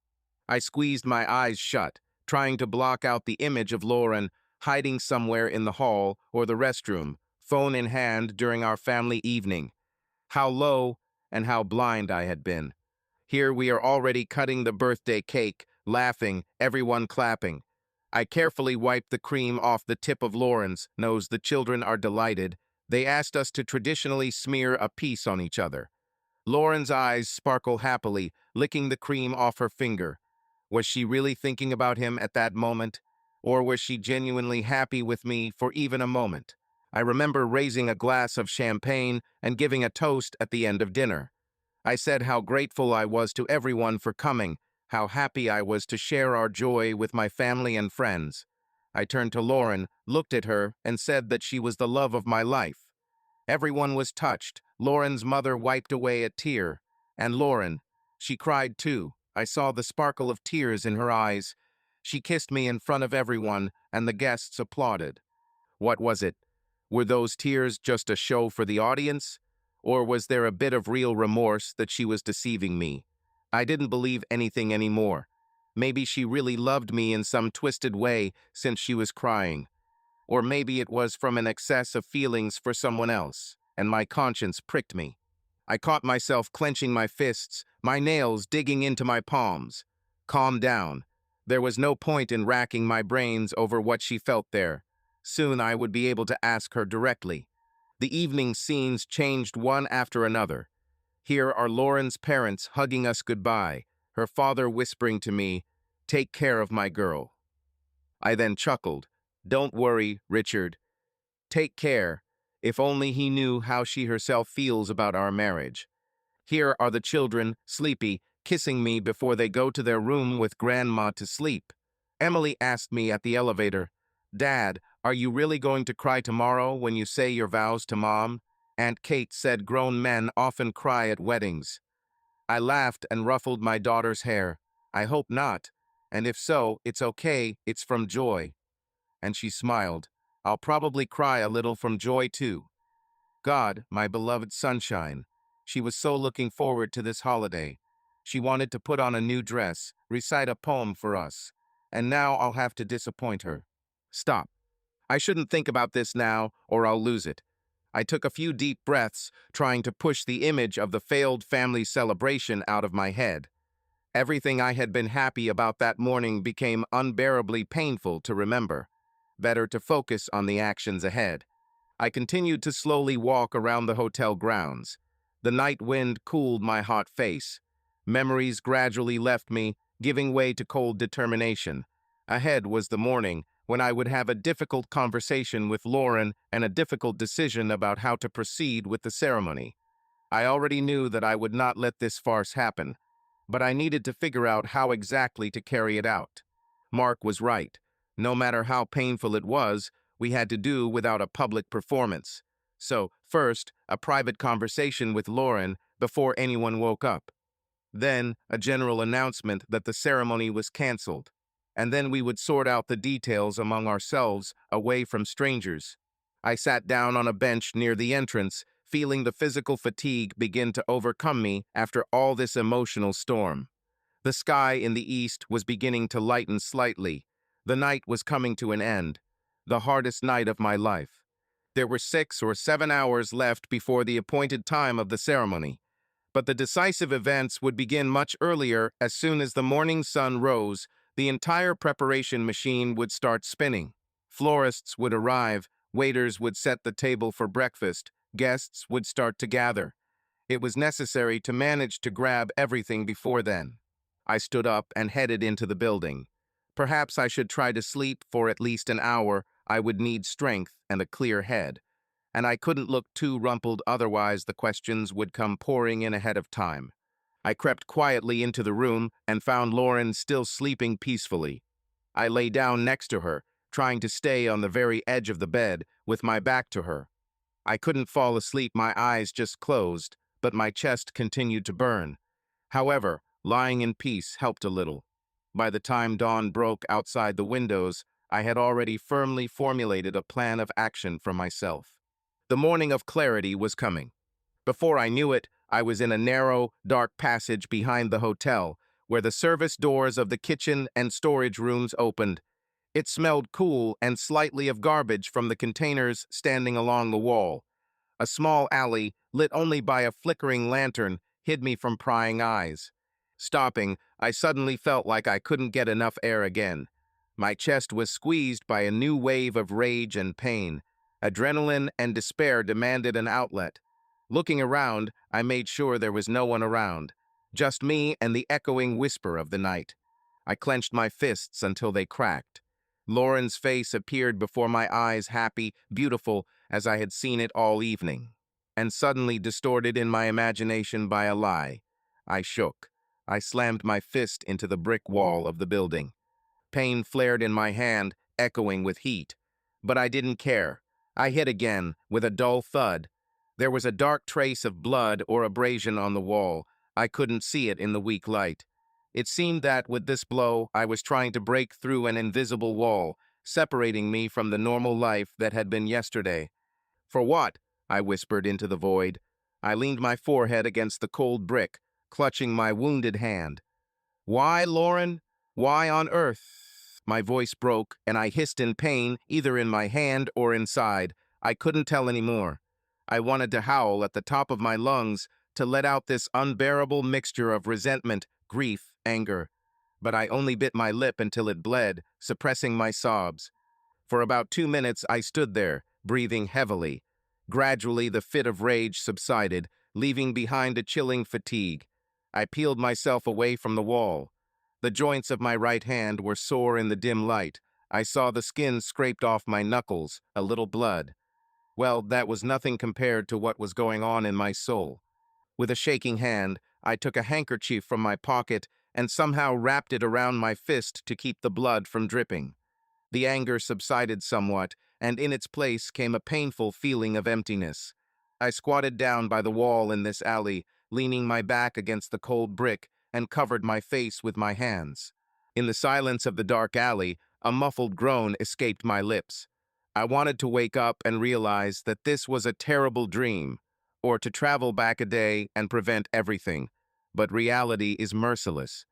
Speaker 1: I squeezed my eyes shut, trying to block out the image of Lauren hiding somewhere in the hall or the restroom, phone in hand during our family evening. How low and how blind I had been. Here we are already cutting the birthday cake, laughing, everyone clapping. I carefully wiped the cream off the tip of Lauren's nose. The children are delighted. They asked us to traditionally smear a piece on each other. Lauren's eyes sparkle happily, licking the cream off her finger. Was she really thinking about him at that moment? Or was she genuinely happy with me for even a moment? I remember raising a glass of champagne and giving a toast at the end of dinner. I said how grateful I was to everyone for coming, how happy I was to share our joy with my family and friends. I turned to Lauren, looked at her, and said that she was the love of my life. Everyone was touched. Lauren's mother wiped away a tear. And Lauren, she cried too. I saw the sparkle of tears in her eyes. She kissed me in front of everyone, and the guests applauded. What was it? Were those tears just a show for the audience? Or was there a bit of real remorse that she was deceiving me? I didn't believe anything anymore. Maybe she really loved me in some twisted way since she was crying. Or maybe it was from an excess of feelings for someone else, and my conscience pricked me. I caught myself clenching my fists, my nails digging into my palms. Calm down. There was no point in racking my brains over what she felt there. Soon I would be able to ask her directly. The evening scenes changed one after another. Here are Lauren's parents hugging us goodbye, her father whispering to me, "Take care of my girl." I then chuckled. "Don't worry, Richard. Take care. If only he knew how she herself feels about our marriage." Here are the children, sleepy, kissing me before they go to their room with Grandma to sleep. Emily asked me at the elevator, "Dad, are you really going to cry tomorrow when you say your vows to Mom?" Aunt Kate said grown men often cry at weddings. I laughed and ruffled my daughter's hair. "I hope not. And if so, it's okay, it's from joy." And she smiled. "I'll probably cry a little from joy too." God, my beloved sunshine. She was so looking forward to this holiday. She wanted to put on a new dress, recite a poem for us. And now I'll have to disappoint her. Stop. I shouldn't think about this now, or I'll lose it. I took a few deep breaths, trying to push the image of the failed family celebration out of my head. Everything I had been happy about that morning became unbearably painful to remember. Better to focus on the actions ahead. I continued to slowly walk around the hotel grounds. The night wind cooled my hot face. Memories gradually left me, giving way to cold determination. Ahead was the morning, when I would have a difficult conversation with Lauren and a difficult decision about how to proceed with the ceremony. I already knew that I would not let this farce happen, but I needed to figure out how exactly to carry it out. Mark was right. No matter how painful it was, we had to do without a public performance. So, first, a private conversation with Lauren before anyone woke up. Then, a general announcement that the ceremony was canceled. And then we would sort out the details among ourselves, away from strangers. I sat down on a bench near the entrance, feeling the physical fatigue begin to overcome me after all this emotional storm. The sky in the east was beginning to lighten slightly. The night was coming to an end, the hardest night of my life. There were 6 or 7 hours left before the appointed time of the ceremony. But the decisive events would begin much earlier. As soon as the morning sun rose, the entire preparation machine would start spinning. Florists would arrive, waiters would set the table for breakfast, guests would start to gather. It was necessary to manage to grab everything before then. I stood up and headed into the building. Perhaps I should try to sleep for at least an hour. I would need strength and a clear head. And I couldn't look too rumpled, otherwise the questions would come pouring in ahead of time. I crept quietly into the room and found Lauren still sleeping peacefully. I lay down next to her, trying to stay on the very edge of the bed, with my back to her. I couldn't fall asleep, my eyes just closed, but my chest continued to burn. However, lying in peace helped a little. By the time dawn broke outside the windows, I had already firmly formulated a plan of action for myself. The morning of clarity was coming. Before I knew it, I was in a narrow, dark passage behind the hotel, where the service doors of the kitchen and storage rooms opened. It smelled cool and slightly of garbage from the containers standing along the wall. A small alley, lit only by a flickering lantern, hid me from prying eyes. Stopping, I suddenly felt like I couldn't get enough air again. My chest was squeezed by a new wave of rage and pain. Adrenaline and despair demanded an outlet. Looking around, I made sure there was no one around. Just me and the echoing whisper of the night. I clenched my fists until they cracked. Lauren's face appeared before my eyes, happy, beautiful, as I had seen it all evening. And suddenly distorted in my imagination by a lie. I shook. I slammed my fist into the brick wall of the building. Pain flared in my hand, echoing with heat. But I didn't care. I hit again, with a dull thud. There was a dark trace of blood or abrasion on the wall. I couldn't see it in the weak light. It seemed that, with this blow, I was trying to break through an invisible wall, separating me from the normal life that had been yesterday. "For what?" I whispered into the void. I leaned my forehead against the cold brick, clutching my wounded hand. "Why, Lauren? Why on earth?" My voice broke, and I hissed in pain, either in my hand or inside. I couldn't tell any more. I wanted to howl at the top of my lungs, to let out this unbearable mixture of resentment, grief, anger. but I only bit my lip until it bled, suppressing my sobs. For about 2 minutes I stood there, breathing heavily. Gradually the fit of rage subsided, leaving behind a chilling fatigue. I peeled myself away from the wall. The joints of my right hand were sore in the dim light. I saw the skin scraped off my knuckles, a little blood. Well, that was nothing compared to what was going on in my soul. With a shaking hand, I took a handkerchief from my pocket and somehow wrapped it around my fist to keep the blood from dripping. The anger subsided somewhat, and in its place came a painful feeling of emptiness. I squatted down by the wall in this alley, leaning my back against the cold brick, and covered my face with my hands. In the silence of the dark alley, a muffled groan escaped my lips. I wanted to wake up and realize that this was a terrible dream, or to travel back a day and prevent everything. But reality is merciless.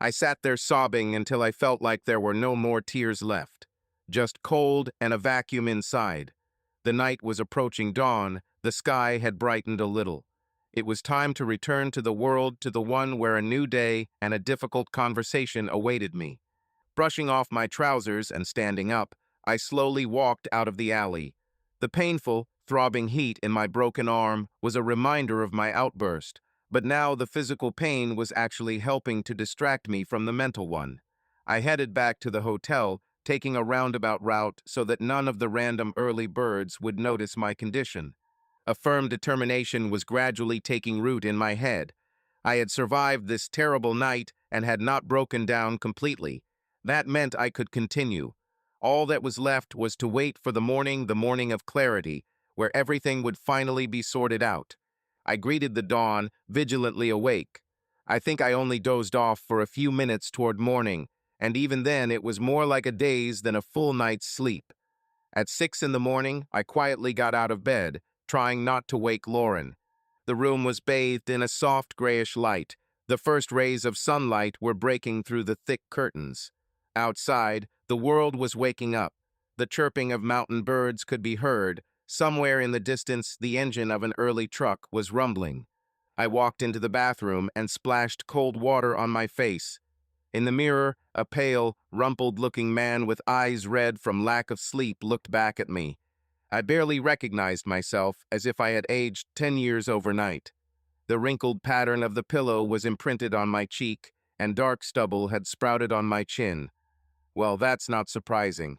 Speaker 1: I sat there sobbing until I felt like there were no more tears left. Just cold and a vacuum inside. The night was approaching dawn, the sky had brightened a little. It was time to return to the world, to the one where a new day and a difficult conversation awaited me. Brushing off my trousers and standing up, I slowly walked out of the alley. The painful, throbbing heat in my broken arm was a reminder of my outburst, but now the physical pain was actually helping to distract me from the mental one. I headed back to the hotel, taking a roundabout route so that none of the random early birds would notice my condition. A firm determination was gradually taking root in my head. I had survived this terrible night and had not broken down completely. That meant I could continue. All that was left was to wait for the morning of clarity, where everything would finally be sorted out. I greeted the dawn, vigilantly awake. I think I only dozed off for a few minutes toward morning, and even then it was more like a daze than a full night's sleep. At 6 in the morning, I quietly got out of bed, trying not to wake Lauren. The room was bathed in a soft grayish light. The first rays of sunlight were breaking through the thick curtains. Outside, the world was waking up. The chirping of mountain birds could be heard. Somewhere in the distance, the engine of an early truck was rumbling. I walked into the bathroom and splashed cold water on my face. In the mirror, a pale, rumpled-looking man with eyes red from lack of sleep looked back at me. I barely recognized myself, as if I had aged 10 years overnight. The wrinkled pattern of the pillow was imprinted on my cheek, and dark stubble had sprouted on my chin. Well, that's not surprising.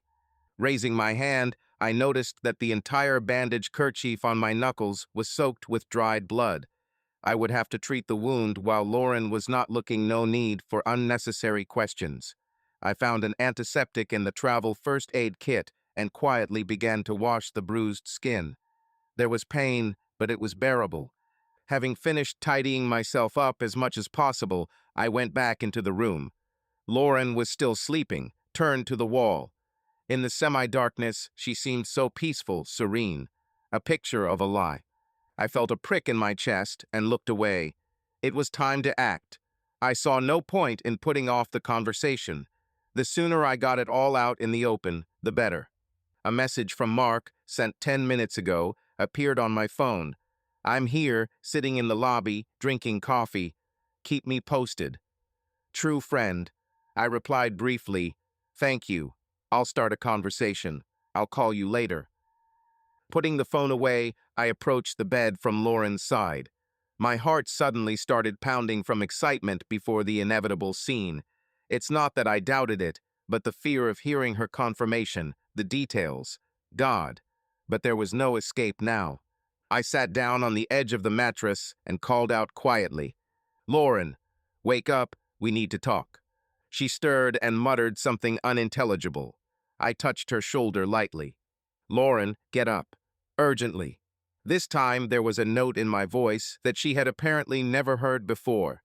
Speaker 1: Raising my hand, I noticed that the entire bandage kerchief on my knuckles was soaked with dried blood. I would have to treat the wound while Lauren was not looking. No need for unnecessary questions. I found an antiseptic in the travel first aid kit and quietly began to wash the bruised skin. There was pain, but it was bearable. Having finished tidying myself up as much as possible, I went back into the room. Lauren was still sleeping, turned to the wall. In the semi-darkness, she seemed so peaceful, serene, a picture of a lie. I felt a prick in my chest and looked away. It was time to act. I saw no point in putting off the conversation. The sooner I got it all out in the open, the better. A message from Mark, sent 10 minutes ago, appeared on my phone. "I'm here, sitting in the lobby, drinking coffee. Keep me posted." True friend. I replied briefly, "Thank you. I'll start a conversation. I'll call you later." Putting the phone away, I approached the bed from Lauren's side. My heart suddenly started pounding from excitement before the inevitable scene. It's not that I doubted it, but the fear of hearing her confirmation, the details. God. But there was no escape now. I sat down on the edge of the mattress and called out quietly, "Lauren, wake up, we need to talk." She stirred and muttered something unintelligible. I touched her shoulder lightly. "Lauren, get up. Urgently." This time there was a note in my voice that she had apparently never heard before.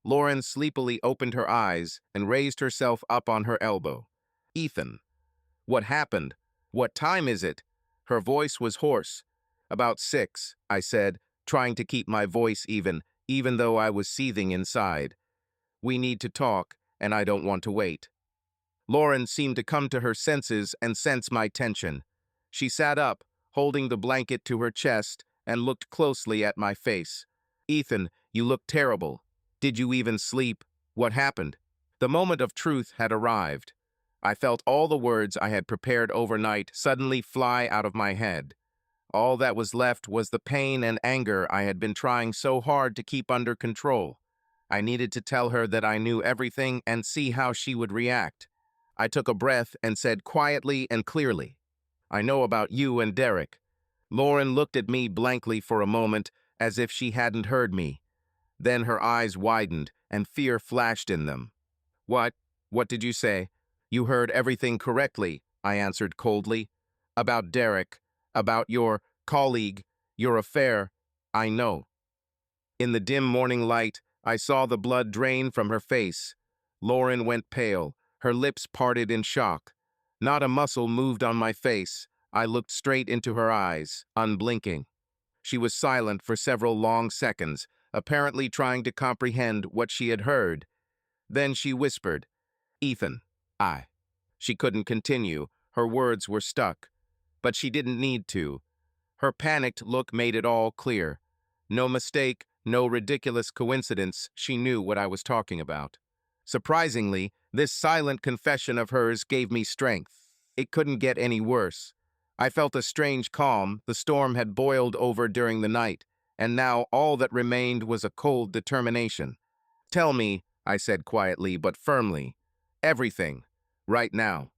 Speaker 1: Lauren sleepily opened her eyes and raised herself up on her elbow. "Ethan." "What happened? What time is it?" Her voice was hoarse. "About 6, I said, trying to keep my voice even though I was seething inside. "We need to talk, and I don't want to wait." Lauren seemed to come to her senses and sense my tension. She sat up, holding the blanket to her chest, and looked closely at my face. "Ethan, you look terrible. Did you even sleep? What happened?" The moment of truth had arrived. I felt all the words I had prepared overnight suddenly fly out of my head. All that was left was the pain and anger I had been trying so hard to keep under control. I needed to tell her that I knew everything and see how she would react. I took a breath and said quietly and clearly, "I know about you and Derek." Lauren looked at me blankly for a moment, as if she hadn't heard me. Then her eyes widened and fear flashed in them. "What? What did you say?" "You heard everything correctly," I answered coldly. "About Derek, about your colleague, your affair. I know." In the dim morning light, I saw the blood drain from her face. Lauren went pale, her lips parted in shock. Not a muscle moved on my face. I looked straight into her eyes, unblinking. She was silent for several long seconds, apparently trying to comprehend what she had heard. Then she whispered, "Ethan, I." She couldn't continue. Her words were stuck. But she didn't need to. Her panicked look made it all clear. No mistake, no ridiculous coincidence, she knew what I was talking about. Surprisingly, this silent confession of hers gave me strength. It couldn't get any worse. I felt a strange calm. The storm had boiled over during the night, and now all that remained was a cold determination. "Tell me," I said quietly but firmly. "Everything. Right now."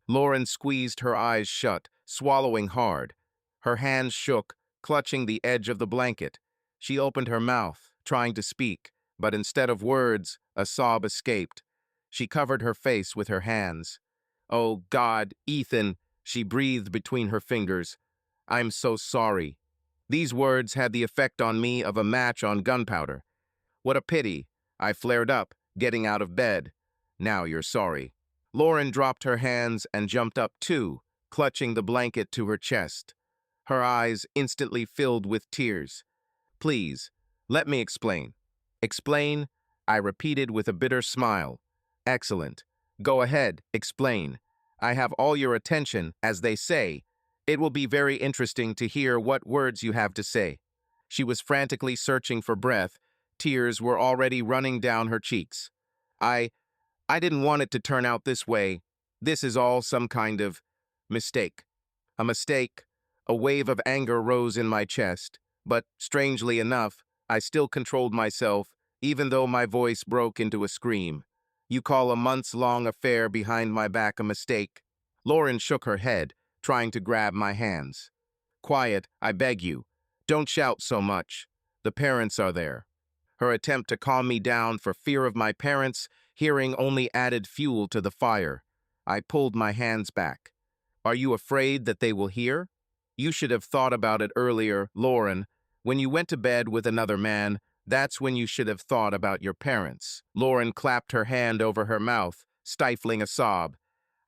Speaker 1: Lauren squeezed her eyes shut, swallowing hard. Her hands shook, clutching the edge of the blanket. She opened her mouth, trying to speak, but instead of words, a sob escaped. She covered her face with her hands. "Oh, God, Ethan," she breathed between her fingers. "I'm so sorry." These words had the effect on me of a match on gunpowder. "What a pity." I flared up, getting out of bed. "Now you're sorry." Lauren dropped her hands and jumped up too, clutching the blanket to her chest. Her eyes instantly filled with tears. "Please, let me explain." "Explain?" I repeated with a bitter smile. "Excellent. Go ahead, explain. I have all your attention, as they say. It will be very interesting to hear what words you have to say." She was frantically searching for breath. Tears were already running down her cheeks. I didn't want it to turn out this way. This is all some kind of mistake." A mistake. A wave of anger rose in my chest, but strangely enough, I still controlled myself, even though my voice broke into a scream. "You call a months-long affair behind my back a mistake?" Lauren shook her head, trying to grab my hands. "Quiet, I beg you. Don't shout so much. The parents are there." Her attempt to calm me down for fear of my parents' hearing only added fuel to the fire. I pulled my hands back. "Are you afraid that they will hear? You should have thought about it earlier, Lauren. When you went to bed with another man, that's when you should have thought about your parents." Lauren clapped her hand over her mouth, stifling a sob.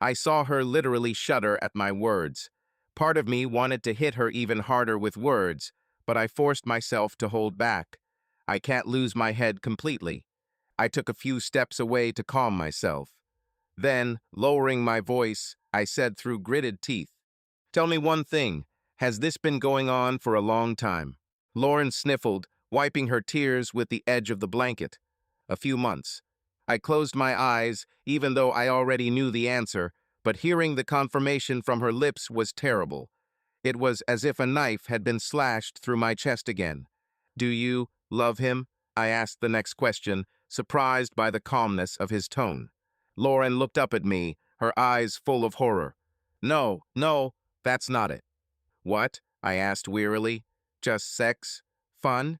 Speaker 1: I saw her literally shudder at my words. Part of me wanted to hit her even harder with words, but I forced myself to hold back. I can't lose my head completely. I took a few steps away to calm myself. Then, lowering my voice, I said through gritted teeth, "Tell me one thing. Has this been going on for a long time?" Lauren sniffled, wiping her tears with the edge of the blanket. "A few months." I closed my eyes, even though I already knew the answer, but hearing the confirmation from her lips was terrible. It was as if a knife had been slashed through my chest again. "Do you love him?" I asked the next question, surprised by the calmness of his tone. Lauren looked up at me, her eyes full of horror. "No, no, that's not it." "What?" I asked wearily. "Just sex? Fun?"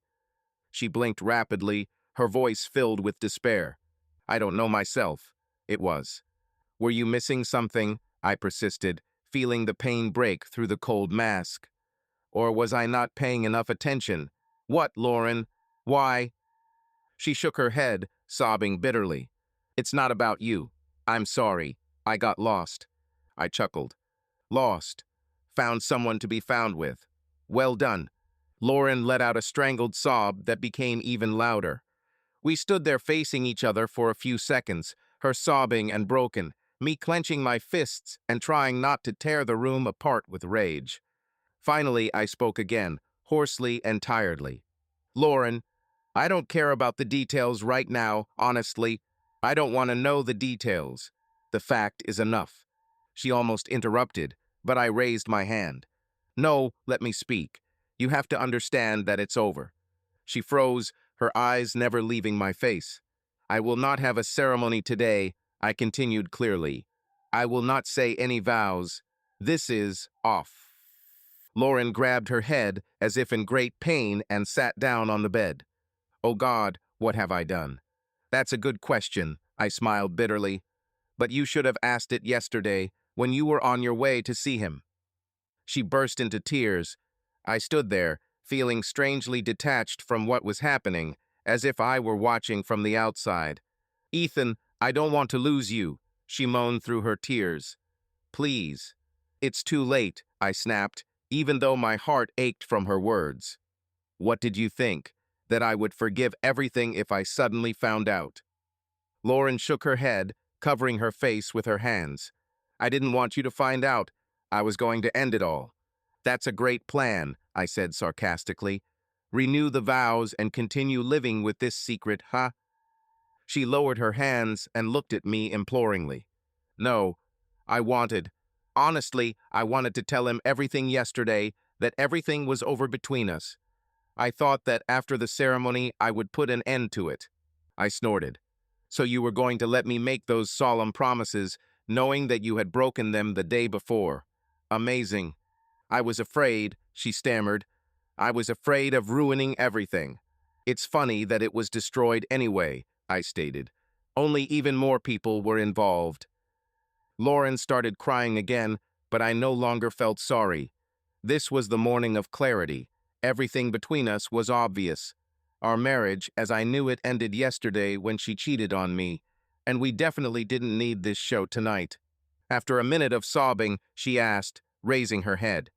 Speaker 1: She blinked rapidly, her voice filled with despair. "I don't know myself." It was. "Were you missing something?" I persisted, feeling the pain break through the cold mask. "Or was I not paying enough attention?" "What, Lauren? Why?" She shook her head, sobbing bitterly. "It's not about you. I'm sorry. I got lost." I chuckled. "Lost. Found someone to be found with. Well done." Lauren let out a strangled sob that became even louder. We stood there facing each other for a few seconds, her sobbing and broken, me clenching my fists and trying not to tear the room apart with rage. Finally, I spoke again, hoarsely and tiredly. "Lauren, I don't care about the details right now, honestly. I don't want to know the details. The fact is enough. She almost interrupted, but I raised my hand. No, let me speak. You have to understand that it's over. She froze, her eyes never leaving my face. I will not have a ceremony today, I continued clearly. I will not say any vows. This is off. Lauren grabbed her head as if in great pain and sat down on the bed. Oh God, what have I done? That's a good question, I smiled bitterly. But you should have asked it yesterday, when you were on your way to see him. She burst into tears. I stood there, feeling strangely detached from what was happening, as if I were watching from the outside. Ethan, I don't want to lose you, she moaned through her tears. Please. It's too late, I snapped, even though my heart ached from her words. What did you think? That I would forgive everything if I suddenly found out? Lauren shook her head, covering her face with her hands. I didn't want you to find out. I was going to end it all. That's a great plan, I said sarcastically. Renew the vows and continue living with this secret, huh? She lowered her hands and looked at me imploringly. No, honestly, I wanted to tell him everything yesterday, that everything was over between us. I thought that after the ceremony I would put an end to it. I snorted. So you were going to let me make those solemn promises, knowing that you had broken them the day before. Amazing. I was afraid, she stammered. I was afraid of ruining everything. It's funny that it was destroyed anyway, I stated. Only even more people were involved. Lauren started crying again, but I no longer felt sorry. This was the morning of clarity. Everything between us was obvious. Our marriage, as I knew it, ended yesterday when she cheated on me, and we definitely didn't need this show tonight. After a minute of sobbing, she asked, raising her head,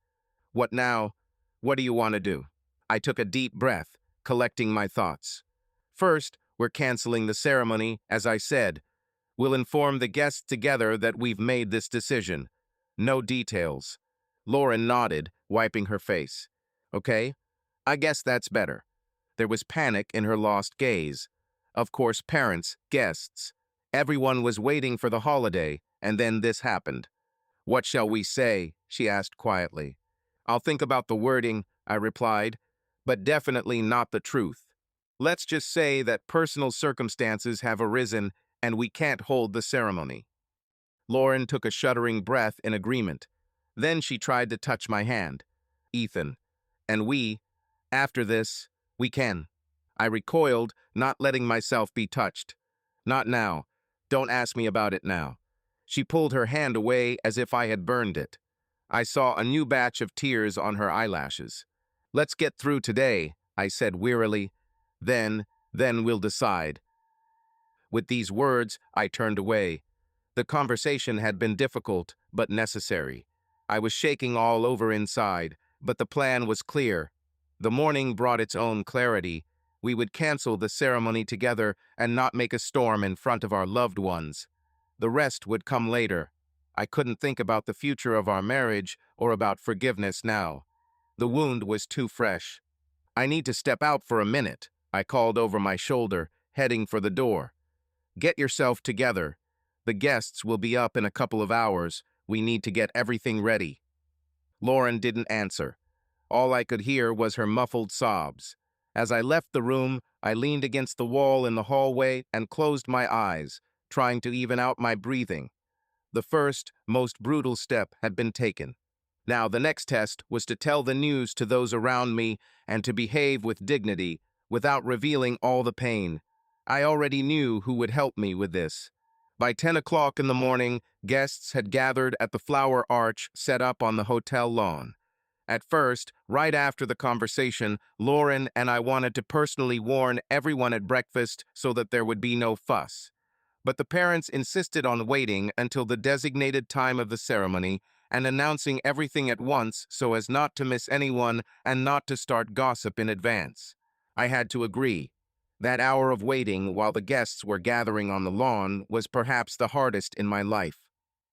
Speaker 1: "What now? What do you want to do?" I took a deep breath, collecting my thoughts. First, we're canceling the ceremony, as I said. We'll inform the guests together that we've made this decision. No details. Lauren nodded, wiping her face. Okay, I guess that's better. There was panic in her lost gaze. Of course, parents, guests. Everyone was waiting for the holiday, and then this happened. What shall we say? She asked quietly. I'll think about the wording, I replied, but definitely not the truth. Let's just say that personal circumstances have arisen and we can't hold the ceremony. Lauren took a shuddering breath in agreement. Then she tried to touch my hand. Ethan. And after this, we can. I recoiled, not letting myself be touched. Not now. Don't ask me about it now. She pulled her hand away as if I had burned it. I saw a new batch of tears on her eyelashes. Let's get through today, I said wearily. Then we'll decide. With these words, I turned away. The conversation had been difficult, but necessary. I was shaking all over inside, but the plan was clear. The morning brought its own clarity. We would cancel the ceremony together and not make a storm in front of our loved ones. The rest would come later. I couldn't think about the future of our marriage or about forgiveness now. The wound was too fresh. I need to step out for a minute, I called over my shoulder, heading for the door. Get yourself together. The guests will be up in a couple of hours. We need to get everything ready. Lauren didn't answer. All I could hear was her muffled sobs. As I left the room, I leaned against the wall in the hallway and closed my eyes, trying to even out my breathing. The first, most brutal step had been taken. Now the next test was to tell the news to those around me and to behave with dignity, without revealing all the pain. I already knew who would help me with this. By 10 o'clock in the morning, guests had gathered at the flower arch set up on the hotel lawn. At first, right after the conversation, Lauren and I wanted to personally warn everyone at breakfast so that there would be no fuss. But the parents insisted on waiting until the designated time of the ceremony and announcing everything at once so as not to miss anyone and not to start gossip in advance. I had to agree. That hour of waiting while the guests were gathering on the lawn was perhaps the hardest in my life.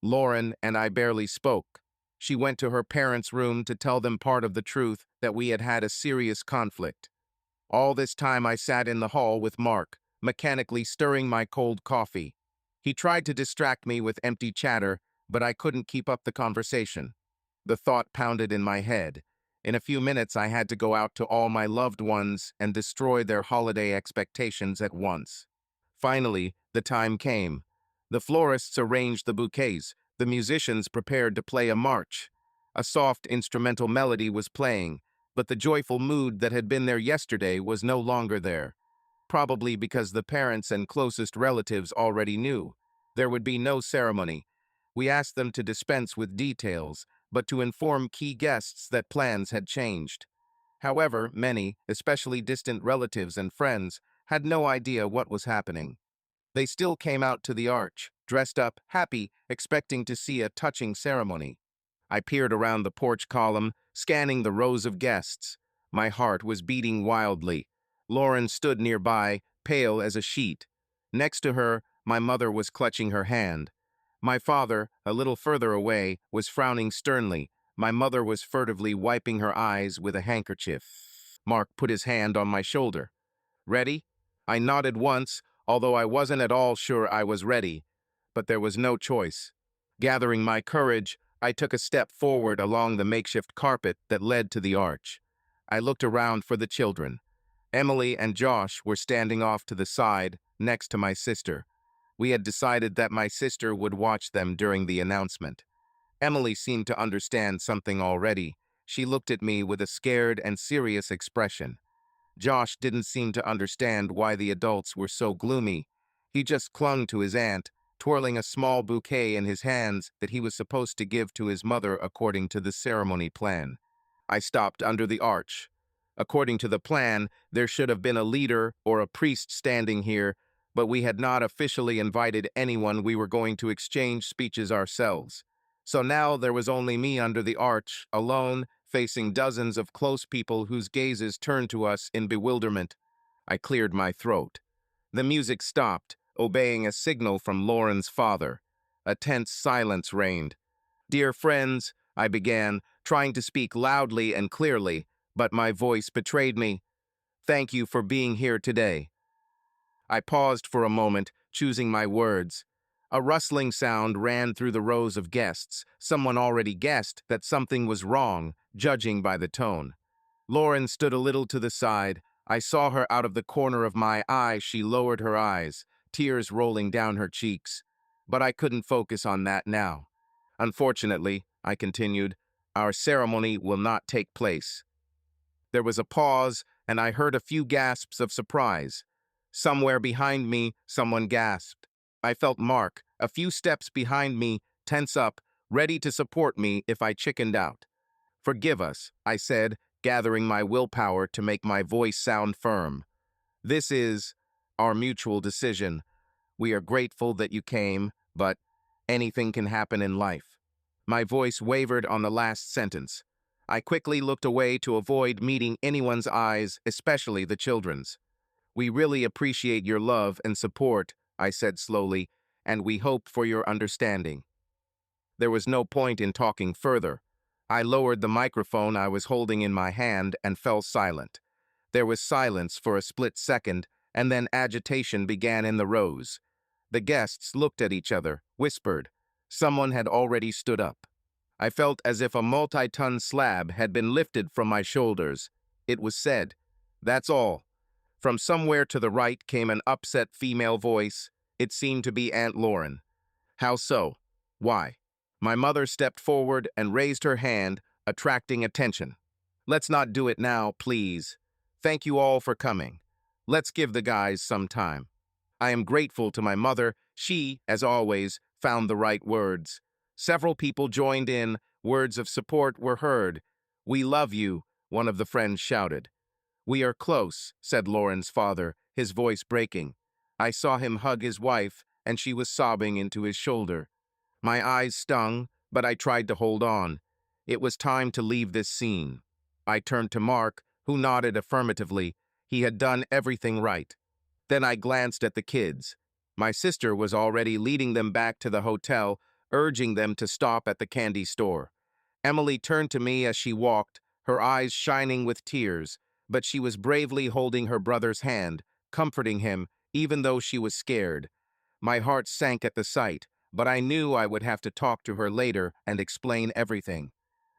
Speaker 1: Lauren and I barely spoke. She went to her parents' room to tell them part of the truth, that we had had a serious conflict. All this time I sat in the hall with Mark, mechanically stirring my cold coffee. He tried to distract me with empty chatter, but I couldn't keep up the conversation. The thought pounded in my head. In a few minutes, I had to go out to all my loved ones and destroy their holiday expectations at once. Finally, the time came. The florists arranged the bouquets. The musicians prepared to play a march. A soft instrumental melody was playing, but the joyful mood that had been there yesterday was no longer there. Probably because the parents and closest relatives already knew. There would be no ceremony. We asked them to dispense with details, but to inform key guests that plans had changed. However, many, especially distant relatives and friends, had no idea what was happening. They still came out to the arch, dressed up, happy, expecting to see a touching ceremony. I peered around the porch column, scanning the rows of guests. My heart was beating wildly. Lauren stood nearby, pale as a sheet. Next to her, my mother was clutching her hand. My father, a little further away, was frowning sternly. My mother was furtively wiping her eyes with a handkerchief. Mark put his hand on my shoulder. "Ready?" I nodded once, although I wasn't at all sure I was ready. But there was no choice. Gathering my courage, I took a step forward along the makeshift carpet that led to the arch. I looked around for the children. Emily and Josh were standing off to the side, next to my sister. We had decided that my sister would watch them during the announcement. Emily seemed to understand something already. She looked at me with a scared and serious expression. Josh didn't seem to understand why the adults were so gloomy. He just clung to his aunt, twirling a small bouquet in his hands that he was supposed to give to his mother according to the ceremony plan. I stopped under the arch. According to the plan, there should have been a leader or a priest standing here, but we had not officially invited anyone. We were going to exchange speeches ourselves. So now there was only me under the arch, alone, facing dozens of close people whose gazes turned to us in bewilderment. I cleared my throat. The music stopped, obeying a signal from Lauren's father. A tense silence reigned. "Dear friends," I began, trying to speak loudly and clearly, but my voice betrayed me. "Thank you for being here today." I paused for a moment, choosing my words. A rustling sound ran through the rows of guests. Someone already guessed that something was wrong, judging by the tone. Lauren stood a little to the side. I saw her out of the corner of my eye. She lowered her eyes, tears rolling down her cheeks. But I couldn't focus on that now. "Unfortunately," I continued, "our ceremony will not take place." There was a pause, and I heard a few gasps of surprise. Somewhere behind me, someone gasped. I felt Mark, a few steps behind me, tense up, ready to support me if I chickened out. "Forgive us," I said, gathering my willpower to make my voice sound firm. "This is our mutual decision. We are grateful that you came, but anything can happen in life." My voice wavered on the last sentence. I quickly looked away to avoid meeting anyone's eyes, especially the children's. "We really appreciate your love and support," I said slowly, "and we hope for your understanding." There was no point in talking further. I lowered the microphone I was holding in my hand and fell silent. There was silence for a split second, and then agitation began in the rows. The guests looked at each other, whispered. Someone had already stood up. I felt as if a multi-ton slab had been lifted from my shoulders. It was said, "That's all." From somewhere to the right came an upset female voice. It seemed to be Aunt Lauren. "How so? Why?" My mother stepped forward and raised her hand, attracting attention. "Let's not do it now, please. Thank you all for coming. Let's give the guys some time." I am grateful to my mother. She, as always, found the right words. Several people joined in. Words of support were heard. "We love you," one of the friends shouted. "We are close," said Lauren's father, his voice breaking. I saw him hug his wife, and she was sobbing into his shoulder. My eyes stung, but I tried to hold on. It was time to leave this scene. I turned to Mark, who nodded affirmatively. He had done everything right. Then I glanced at the kids. My sister was already leading them back to the hotel, urging them to stop at the candy store. Emily turned to me as she walked, her eyes shining with tears, but she was bravely holding her brother's hand, comforting him, even though she was scared. My heart sank at the sight, but I knew I would have to talk to her later and explain everything.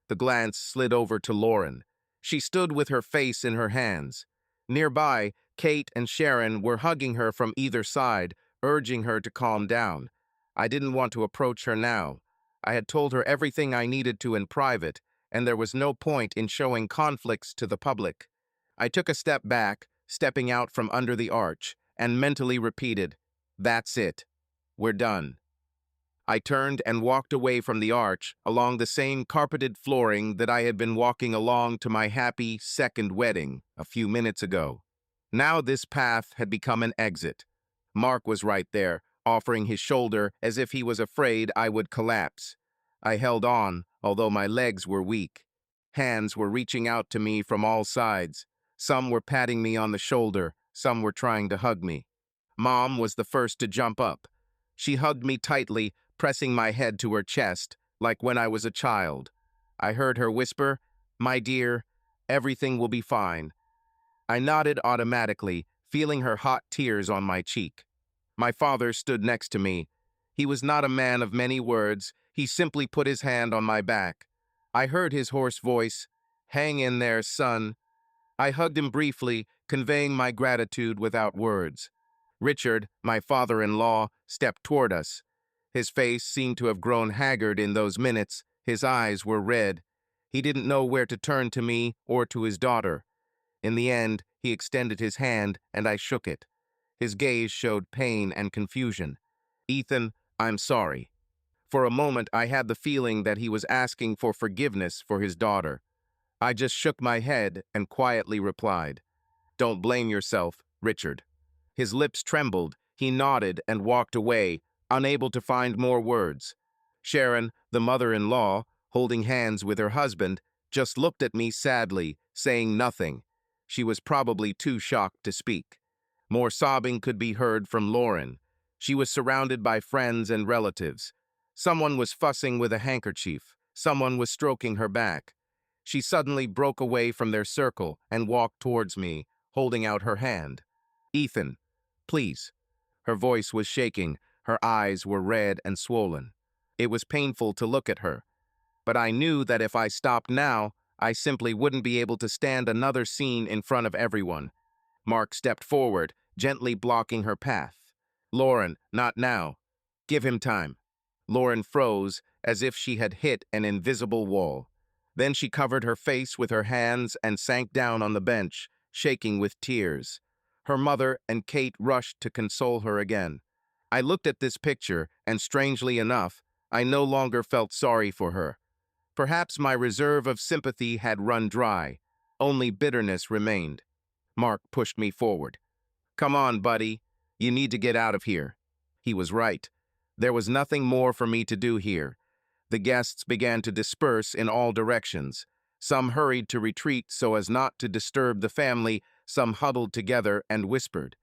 Speaker 1: The glance slid over to Lauren. She stood with her face in her hands. Nearby, Kate and Sharon were hugging her from either side, urging her to calm down. I didn't want to approach her now. I had told her everything I needed to in private, and there was no point in showing conflicts to the public. I took a step back, stepping out from under the arch, and mentally repeated, "That's it. We're done." I turned and walked away from the arch, along the same carpeted flooring that I had been walking along to my happy second wedding a few minutes ago. Now this path had become an exit. Mark was right there, offering his shoulder as if he was afraid I would collapse. I held on, although my legs were weak. Hands were reaching out to me from all sides. Some were patting me on the shoulder, some were trying to hug me. Mom was the first to jump up. She hugged me tightly, pressing my head to her chest, like when I was a child. I heard her whisper, "My dear, everything will be fine." I nodded automatically, feeling her hot tears on my cheek. My father stood next to me. He was not a man of many words. He simply put his hand on my back. I heard his hoarse voice, "Hang in there, son." I hugged him briefly, conveying my gratitude without words. Richard, my father-in-law, stepped toward us. His face seemed to have grown haggard in those minutes. His eyes were red. He didn't know where to turn to me or to his daughter. In the end, he extended his hand, and I shook it. His gaze showed pain and confusion. "Ethan, I'm sorry." For a moment, I had the feeling that he was asking for forgiveness for his daughter. I just shook my head and quietly replied, "Don't blame yourself, Richard." His lips trembled. He nodded and walked away, unable to find more words. Sharon, the mother-in-law, holding hands with her husband, just looked at me sadly, saying nothing. She was probably too shocked to speak. More sobbing could be heard from Lauren. She was surrounded by friends and relatives. Someone was fussing with a handkerchief. Someone was stroking her back. She suddenly broke away from their circle and walked towards me, holding out her hand. "Ethan, please." Her voice was shaking. Her eyes were red and swollen. It was painful to look at her, but I knew that if I stopped now, I simply wouldn't be able to stand another scene in front of everyone. Mark stepped forward, gently blocking her path. "Lauren, not now. Give him time." Lauren froze, as if she had hit an invisible wall. Then she covered her face with her hands and sank down on the bench, shaking with tears. Her mother and Kate rushed to console her again. I looked at this picture, and strangely enough, I no longer felt sorry for her. Perhaps my reserve of sympathy had run dry. Only bitterness remained. Mark pushed me forward. "Come on, buddy. You need to get out of here." He was right. There was nothing more for me to do here. The guests began to disperse in all directions. Some hurried to retreat so as not to disturb the family, some huddled together and whispered.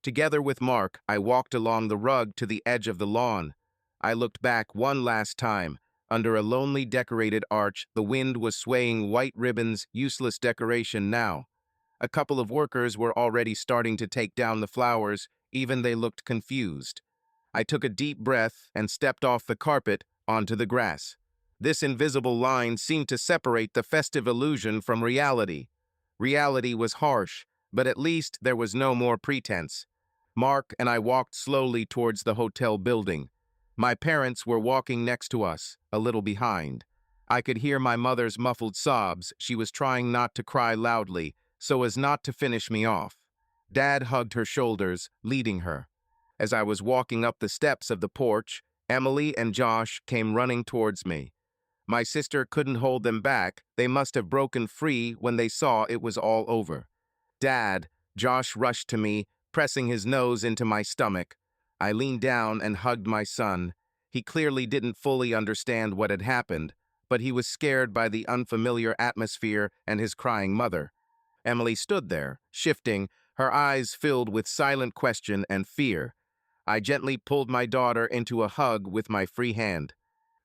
Speaker 1: Together with Mark, I walked along the rug to the edge of the lawn. I looked back one last time. Under a lonely decorated arch, the wind was swaying white ribbons, useless decoration now. A couple of workers were already starting to take down the flowers, even they looked confused. I took a deep breath and stepped off the carpet onto the grass. This invisible line seemed to separate the festive illusion from reality. Reality was harsh, but at least there was no more pretense. Mark and I walked slowly towards the hotel building. My parents were walking next to us, a little behind. I could hear my mother's muffled sobs. She was trying not to cry loudly, so as not to finish me off. Dad hugged her shoulders, leading her. As I was walking up the steps of the porch, Emily and Josh came running towards me. My sister couldn't hold them back. They must have broken free when they saw it was all over. "Dad," Josh rushed to me, pressing his nose into my stomach. I leaned down and hugged my son. He clearly didn't fully understand what had happened, but he was scared by the unfamiliar atmosphere and his crying mother. Emily stood there, shifting, her eyes filled with silent question and fear. I gently pulled my daughter into a hug with my free hand.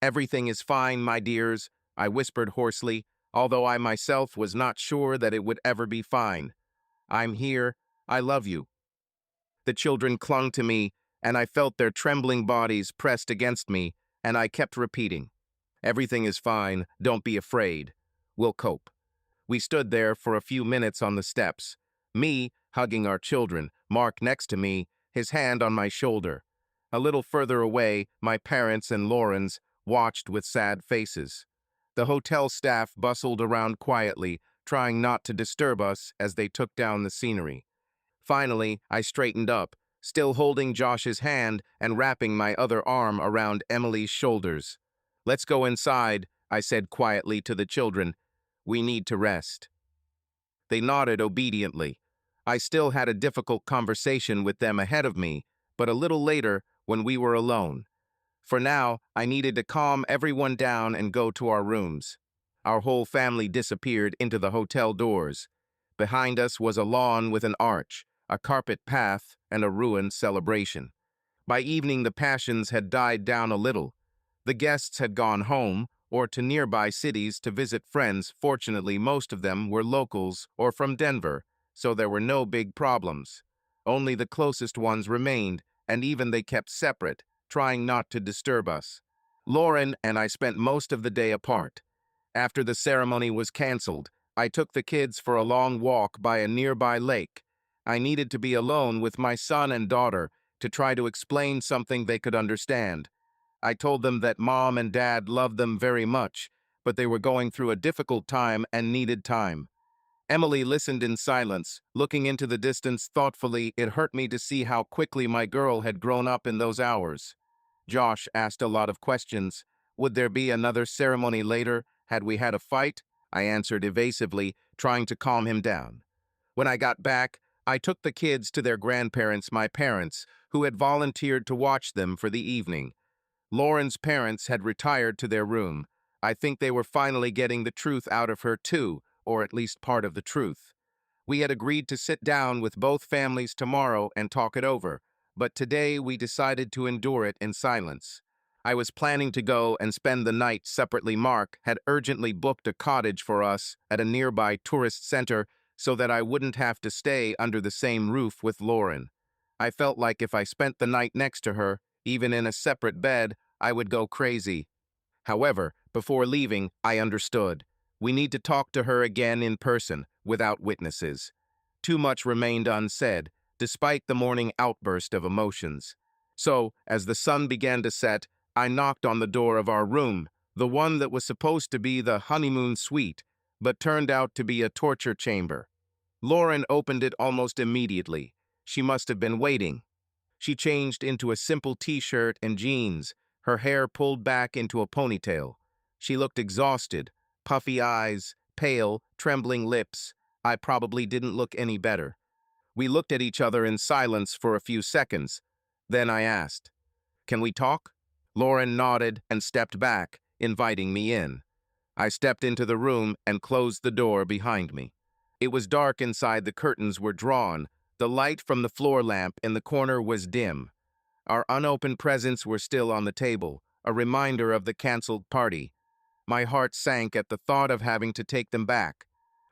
Speaker 1: "Everything is fine, my dears," I whispered hoarsely, although I myself was not sure that it would ever be fine. "I'm here. I love you." The children clung to me, and I felt their trembling bodies pressed against me, and I kept repeating, "Everything is fine, don't be afraid. We'll cope." We stood there for a few minutes on the steps, me hugging our children, Mark next to me, his hand on my shoulder. A little further away, my parents and Lauren's watched with sad faces. The hotel staff bustled around quietly, trying not to disturb us as they took down the scenery. Finally, I straightened up, still holding Josh's hand and wrapping my other arm around Emily's shoulders. "Let's go inside," I said quietly to the children. "We need to rest." They nodded obediently. I still had a difficult conversation with them ahead of me, but a little later, when we were alone. For now, I needed to calm everyone down and go to our rooms. Our whole family disappeared into the hotel doors. Behind us was a lawn with an arch, a carpet path, and a ruined celebration. By evening, the passions had died down a little. The guests had gone home or to nearby cities to visit friends. Fortunately, most of them were locals or from Denver, so there were no big problems. Only the closest ones remained, and even they kept separate, trying not to disturb us. Lauren and I spent most of the day apart. After the ceremony was canceled, I took the kids for a long walk by a nearby lake. I needed to be alone with my son and daughter to try to explain something they could understand. I told them that Mom and Dad loved them very much, but they were going through a difficult time and needed time. Emily listened in silence, looking into the distance thoughtfully. It hurt me to see how quickly my girl had grown up in those hours. Josh asked a lot of questions. Would there be another ceremony later? Had we had a fight? I answered evasively, trying to calm him down. When I got back, I took the kids to their grandparents, my parents, who had volunteered to watch them for the evening. Lauren's parents had retired to their room. I think they were finally getting the truth out of her too, or at least part of the truth. We had agreed to sit down with both families tomorrow and talk it over, but today we decided to endure it in silence. I was planning to go and spend the night separately. Mark had urgently booked a cottage for us at a nearby tourist center so that I wouldn't have to stay under the same roof with Lauren. I felt like if I spent the night next to her, even in a separate bed, I would go crazy. However, before leaving, I understood. We need to talk to her again in person, without witnesses. Too much remained unsaid, despite the morning outburst of emotions. So, as the sun began to set, I knocked on the door of our room, the one that was supposed to be the honeymoon suite, but turned out to be a torture chamber. Lauren opened it almost immediately. She must have been waiting. She changed into a simple t-shirt and jeans, her hair pulled back into a ponytail. She looked exhausted, puffy eyes, pale, trembling lips. I probably didn't look any better. We looked at each other in silence for a few seconds. Then I asked, "Can we talk?" Lauren nodded and stepped back, inviting me in. I stepped into the room and closed the door behind me. It was dark inside. The curtains were drawn. The light from the floor lamp in the corner was dim. Our unopened presents were still on the table, a reminder of the canceled party. My heart sank at the thought of having to take them back.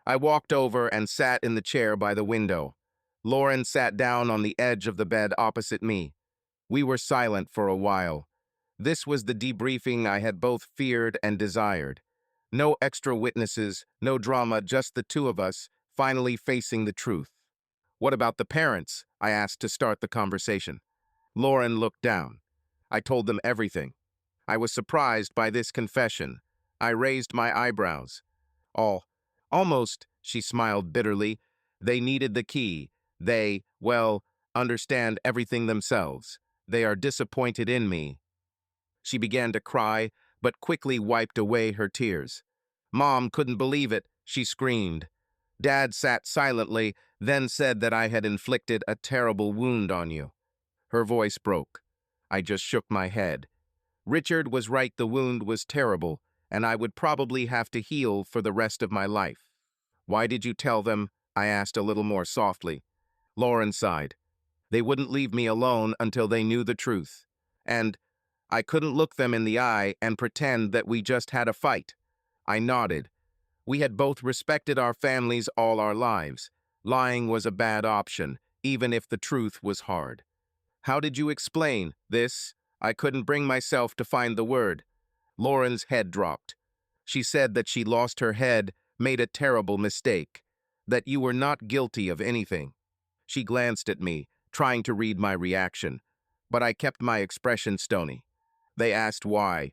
Speaker 1: I walked over and sat in the chair by the window. Lauren sat down on the edge of the bed opposite me. We were silent for a while. This was the debriefing I had both feared and desired. No extra witnesses, no drama, just the two of us, finally facing the truth. "What about the parents?" I asked to start the conversation. Lauren looked down. I told them everything. I was surprised by this confession. I raised my eyebrows. Almost, she smiled bitterly. They needed the key. They, well, understand everything themselves. They are disappointed in me. She began to cry, but quickly wiped away her tears. Mom couldn't believe it, she screamed. Dad sat silently, then said that I had inflicted a terrible wound on you. Her voice broke. I just shook my head. Richard was right, the wound was terrible, and I would probably have to heal for the rest of my life. "Why did you tell them?" I asked a little more softly. Lauren sighed. "They wouldn't leave me alone until they knew the truth. And I couldn't look them in the eye and pretend that we just had a fight." I nodded. We had both respected our families all our lives. Lying was a bad option. even if the truth was hard. How did you explain this? I couldn't bring myself to find the word. Lauren's head dropped. She said that she lost her head, made a terrible mistake, that you were not guilty of anything. She glanced at me, trying to read my reaction, but I kept my expression stony. They asked why.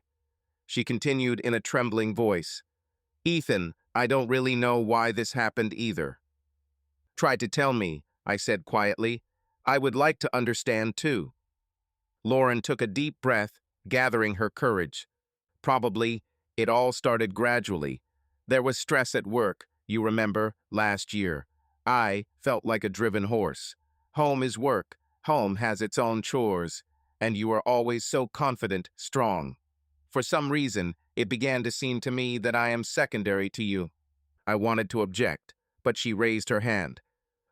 Speaker 1: She continued in a trembling voice. Ethan, I don't really know why this happened either. Try to tell me, I said quietly. I would like to understand too. Lauren took a deep breath, gathering her courage. Probably, it all started gradually. There was stress at work, you remember, last year. I felt like a driven horse. Home is work, home has its own chores, and you are always so confident, strong. For some reason, it began to seem to me that I am secondary to you. I wanted to object, but she raised her hand.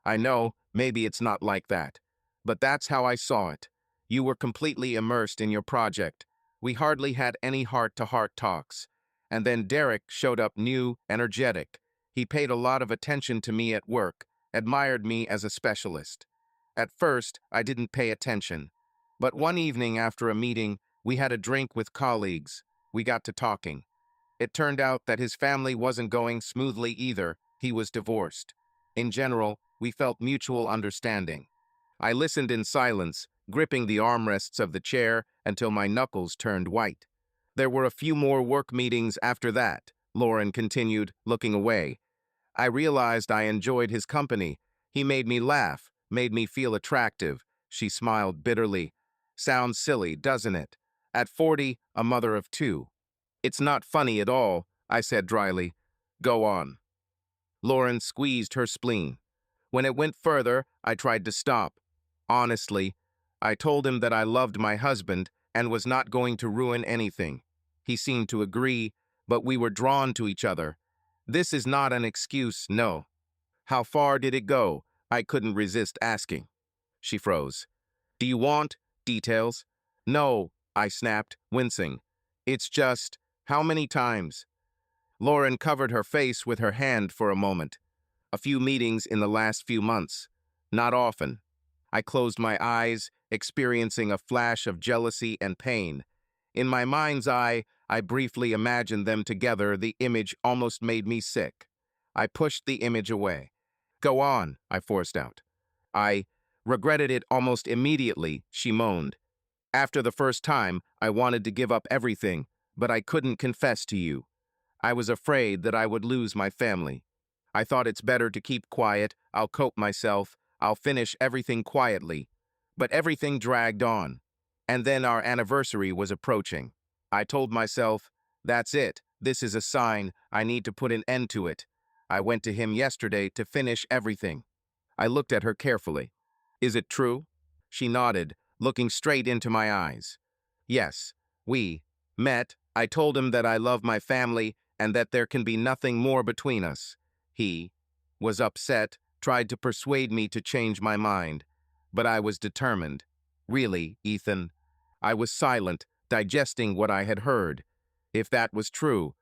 Speaker 1: I know, maybe it's not like that, but that's how I saw it. You were completely immersed in your project. We hardly had any heart-to-heart talks. And then Derek showed up new, energetic. He paid a lot of attention to me at work, admired me as a specialist. At first, I didn't pay attention. But one evening after a meeting, we had a drink with colleagues. We got to talking. It turned out that his family wasn't going smoothly either. He was divorced. In general, we felt mutual understanding. I listened in silence, gripping the armrests of the chair until my knuckles turned white. There were a few more work meetings after that, Lauren continued, looking away. I realized I enjoyed his company. He made me laugh, made me feel attractive. She smiled bitterly. Sounds silly, doesn't it? At 40, a mother of two. It's not funny at all, I said dryly. Go on. Lauren squeezed her spleen. When it went further, I tried to stop. Honestly, I told him that I loved my husband and was not going to ruin anything. He seemed to agree, but we were drawn to each other. This is not an excuse, no. How far did it go? I couldn't resist asking. She froze. Do you want details? No, I snapped, wincing. It's just, how many times? Lauren covered her face with her hand for a moment. A few meetings in the last few months. Not often. I closed my eyes, experiencing a flash of jealousy and pain. In my mind's eye, I briefly imagined them together. The image almost made me sick. I pushed the image away. Go on, I forced out. I regretted it almost immediately, she moaned. After the first time, I wanted to give up everything, but I couldn't confess to you. I was afraid that I would lose my family. I thought it's better to keep quiet, I'll cope myself, I'll finish everything quietly. But everything dragged on. And then our anniversary was approaching. I told myself, that's it, this is a sign, I need to put an end to it. I went to him yesterday to finish everything. I looked at her carefully. Is it true? She nodded, looking straight into my eyes. Yes, we met. I told him that I love my family and that there can be nothing more between us. He was upset, tried to persuade me to change my mind, but I was determined. Really, Ethan. I was silent, digesting what I had heard. If that was true,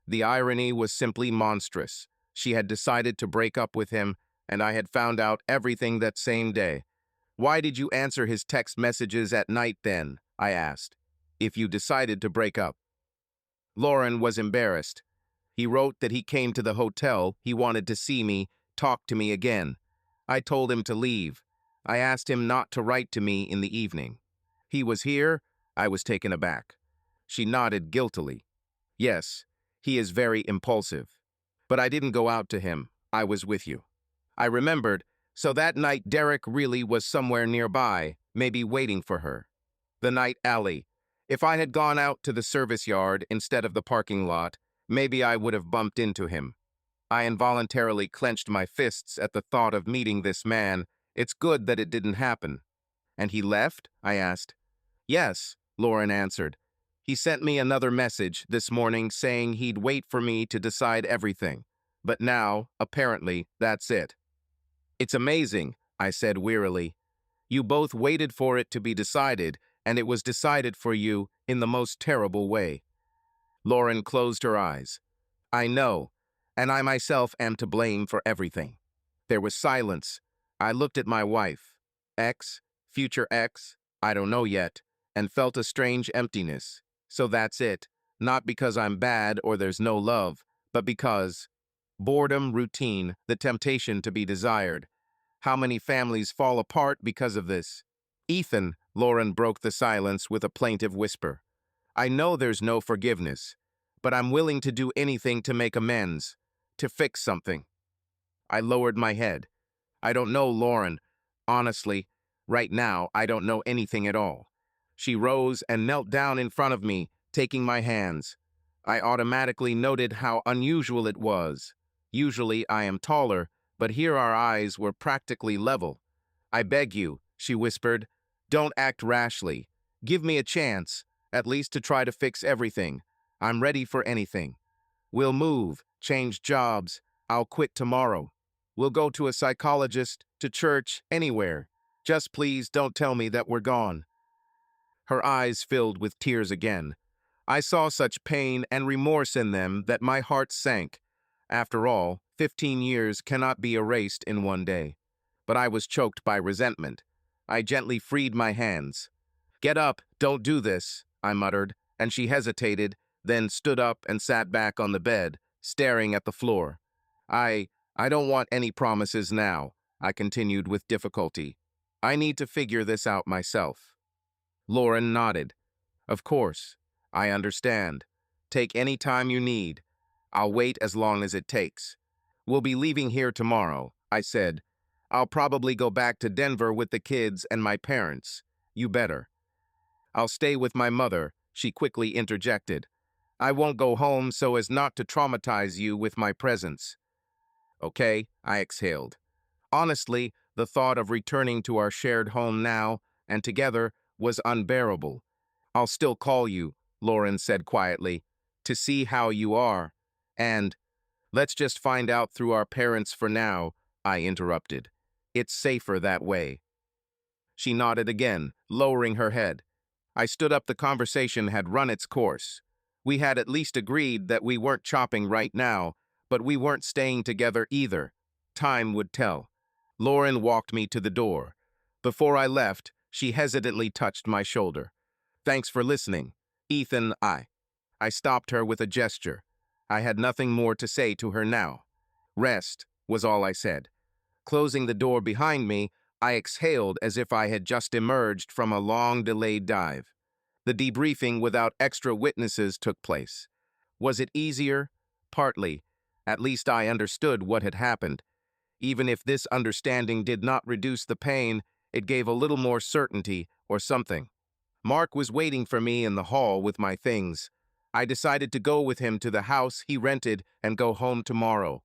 Speaker 1: the irony was simply monstrous. She had decided to break up with him, and I had found out everything that same day. Why did you answer his text messages at night then? I asked. If you decided to break up. Lauren was embarrassed. He wrote that he came to the hotel, he wanted to see me, talk to me again. I told him to leave. I asked him not to write to me in the evening. He was here, I was taken aback. She nodded guiltily. Yes, he is very impulsive. But I didn't go out to him, I was with you. I remembered, so that night Derek really was somewhere nearby, maybe waiting for her. The night alley. If I had gone out to the service yard instead of the parking lot, maybe I would have bumped into him. I involuntarily clenched my fists at the thought of meeting this man. It's good that it didn't happen. And he left? I asked. Yes, Lauren answered. He sent me another message this morning saying he'd wait for me to decide everything. But now, apparently, that's it. It's amazing, I said wearily. You both waited for it to be decided, and it was decided for you in the most terrible way. Lauren closed her eyes. I know, and I myself am to blame for everything. There was silence. I looked at my wife, ex, future ex, I don't know yet, and felt a strange emptiness. So that's it. Not because I'm bad or there's no love, but because boredom, routine, the temptation to be desired. How many families fall apart because of this? Ethan, Lauren broke the silence with a plaintive whisper. I know there's no forgiveness, but I'm willing to do anything to make amends, to fix something. I lowered my head. I don't know, Lauren. Honestly, right now, I don't know anything at all. She rose and knelt down in front of me, taking my hands. I automatically noted how unusual it was. Usually I am taller, but here our eyes were practically level. I beg you, she whispered, don't act rashly. Give me a chance, at least to try to fix everything. I'm ready for anything. We'll move, change jobs. I'll quit tomorrow. We'll go to a psychologist, to church, anywhere. Just please don't tell me that we're gone. Her eyes filled with tears again. I saw such pain and remorse in them that my heart sank. After all, 15 years cannot be erased in one day. But I was choked by resentment. I gently freed my hands. Get up, don't do this, I muttered, and she hesitated, then stood up and sat back on the bed, staring at the floor. I don't want any promises now, I continued with difficulty. I need to figure this out myself. Lauren nodded. Of course, I understand. Take any time you need. I'll wait as long as it takes. We'll be leaving here tomorrow, I said. I'll probably go back to Denver with the kids and my parents. You better. I'll stay with my mother, she quickly interjected. I won't go home so as not to traumatize you with my presence. Okay, I exhaled. Honestly, the thought of returning to our shared home now and together was unbearable. I'll still call you, Lauren said quietly, to see how you are. And, let's just find out through our parents for now, I interrupted. It's safer that way. She nodded again, lowering her head. I stood up. The conversation had run its course. We had at least agreed that we weren't chopping right now, but we weren't staying together either. Time would tell. Lauren walked me to the door. Before I left, she hesitantly touched my shoulder. Thanks for listening. Ethan, I stopped her with a gesture. I had nothing more to say to her now. Rest, was all I said. Closing the door behind me, I exhaled as if I had just emerged from a long-delayed dive. The debriefing without extra witnesses took place. Was it easier? Partly. At least I understood what had happened. Even if this understanding did not reduce the pain, it gave a little more certainty or something. Mark was waiting for me in the hall with my things. I decided to go with him to the house he rented and go home tomorrow.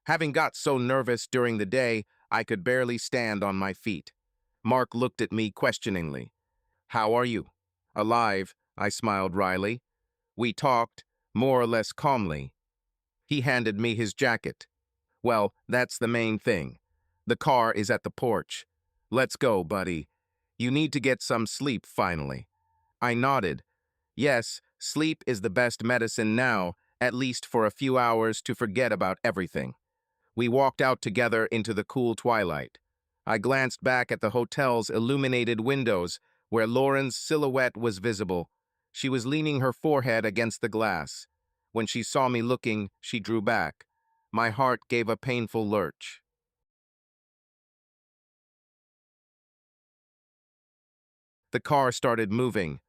Speaker 1: Having got so nervous during the day, I could barely stand on my feet. Mark looked at me questioningly. How are you? Alive, I smiled wryly. We talked, more or less calmly. He handed me his jacket. Well, that's the main thing. The car is at the porch. Let's go, buddy. You need to get some sleep finally. I nodded. Yes, sleep is the best medicine now, at least for a few hours to forget about everything. We walked out together into the cool twilight. I glanced back at the hotel's illuminated windows, where Lauren's silhouette was visible. She was leaning her forehead against the glass. When she saw me looking, she drew back. My heart gave a painful lurch. The car started moving.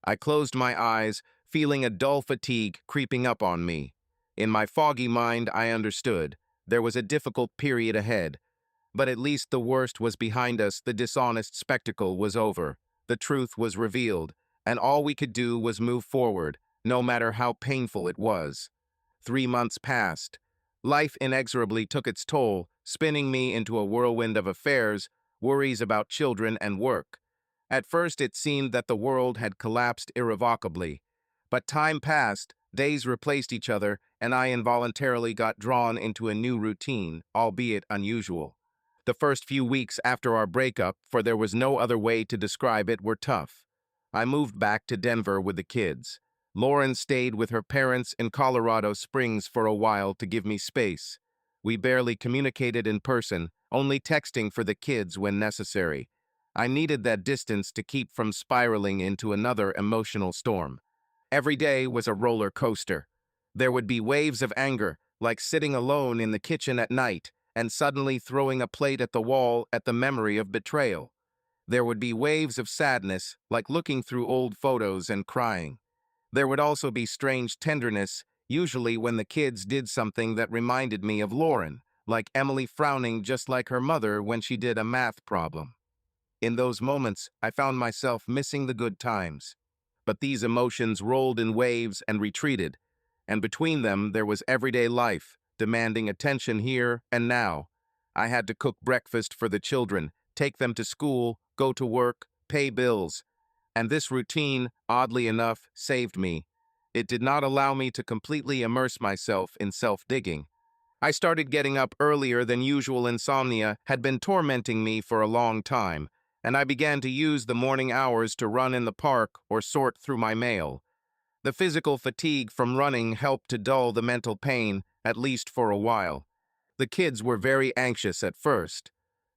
Speaker 1: I closed my eyes, feeling a dull fatigue creeping up on me. In my foggy mind, I understood. There was a difficult period ahead. But at least the worst was behind us. The dishonest spectacle was over. The truth was revealed, and all we could do was move forward, no matter how painful it was. 3 months passed. Life inexorably took its toll, spinning me into a whirlwind of affairs, worries about children and work. At first it seemed that the world had collapsed irrevocably. But time passed, days replaced each other, and I involuntarily got drawn into a new routine, albeit unusual. The first few weeks after our breakup, for there was no other way to describe it, were tough. I moved back to Denver with the kids. Lauren stayed with her parents in Colorado Springs for a while to give me space. We barely communicated in person, only texting for the kids when necessary. I needed that distance to keep from spiraling into another emotional storm. Every day was a roller coaster. There would be waves of anger, like sitting alone in the kitchen at night and suddenly throwing a plate at the wall at the memory of betrayal. There would be waves of sadness, like looking through old photos and crying. There would also be strange tenderness, usually when the kids did something that reminded me of Lauren, like Emily frowning just like her mother when she did a math problem. In those moments, I found myself missing the good times. But these emotions rolled in waves and retreated, and between them there was everyday life, demanding attention here and now. I had to cook breakfast for the children, take them to school, go to work, pay bills. And this routine, oddly enough, saved me. It did not allow me to completely immerse myself in self-digging. I started getting up earlier than usual. Insomnia had been tormenting me for a long time, and I began to use the morning hours to run in the park or sort through my mail. The physical fatigue from running helped to dull the mental pain, at least for a while. The kids were very anxious at first.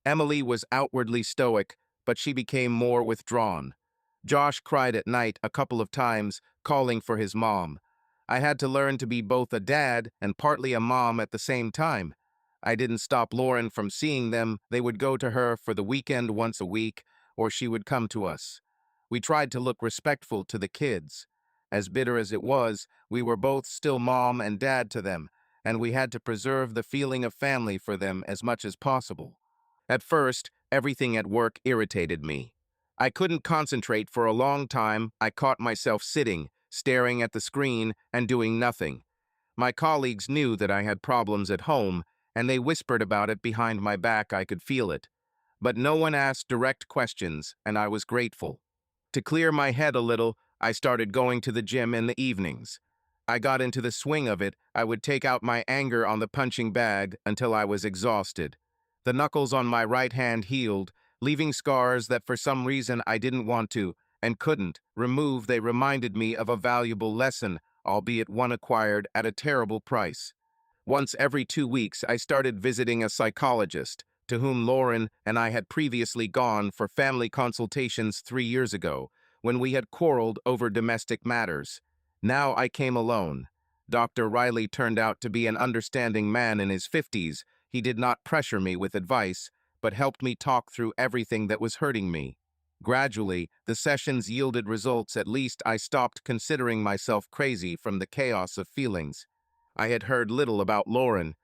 Speaker 1: Emily was outwardly stoic, but she became more withdrawn. Josh cried at night a couple of times, calling for his mom. I had to learn to be both a dad and partly a mom at the same time. I didn't stop Lauren from seeing them. They would go to her for the weekend once a week, or she would come to us. We tried to look respectful to the kids. As bitter as it was, we were both still mom and dad to them, and we had to preserve the feeling of family for them as much as possible. At first, everything at work irritated me. I couldn't concentrate for a long time. I caught myself sitting, staring at the screen, and doing nothing. My colleagues knew that I had problems at home, and they whispered about it behind my back. I could feel it. But no one asked direct questions, and I was grateful. To clear my head a little, I started going to the gym in the evenings. I got into the swing of it. I would take out my anger on the punching bag until I was exhausted. The knuckles on my right hand healed, leaving scars that for some reason I didn't want to and couldn't remove. They reminded me of a valuable lesson, albeit one acquired at a terrible price. Once every 2 weeks, I started visiting a psychologist, to whom Lauren and I had previously gone for family consultations 3 years ago, when we had quarreled over domestic matters. Now I came alone. Dr. Riley turned out to be an understanding man in his 50s. He did not pressure me with advice, but helped me talk through everything that was hurting me. Gradually, the sessions yielded results. At least I stopped considering myself crazy from the chaos of feelings. I had heard little about Lauren.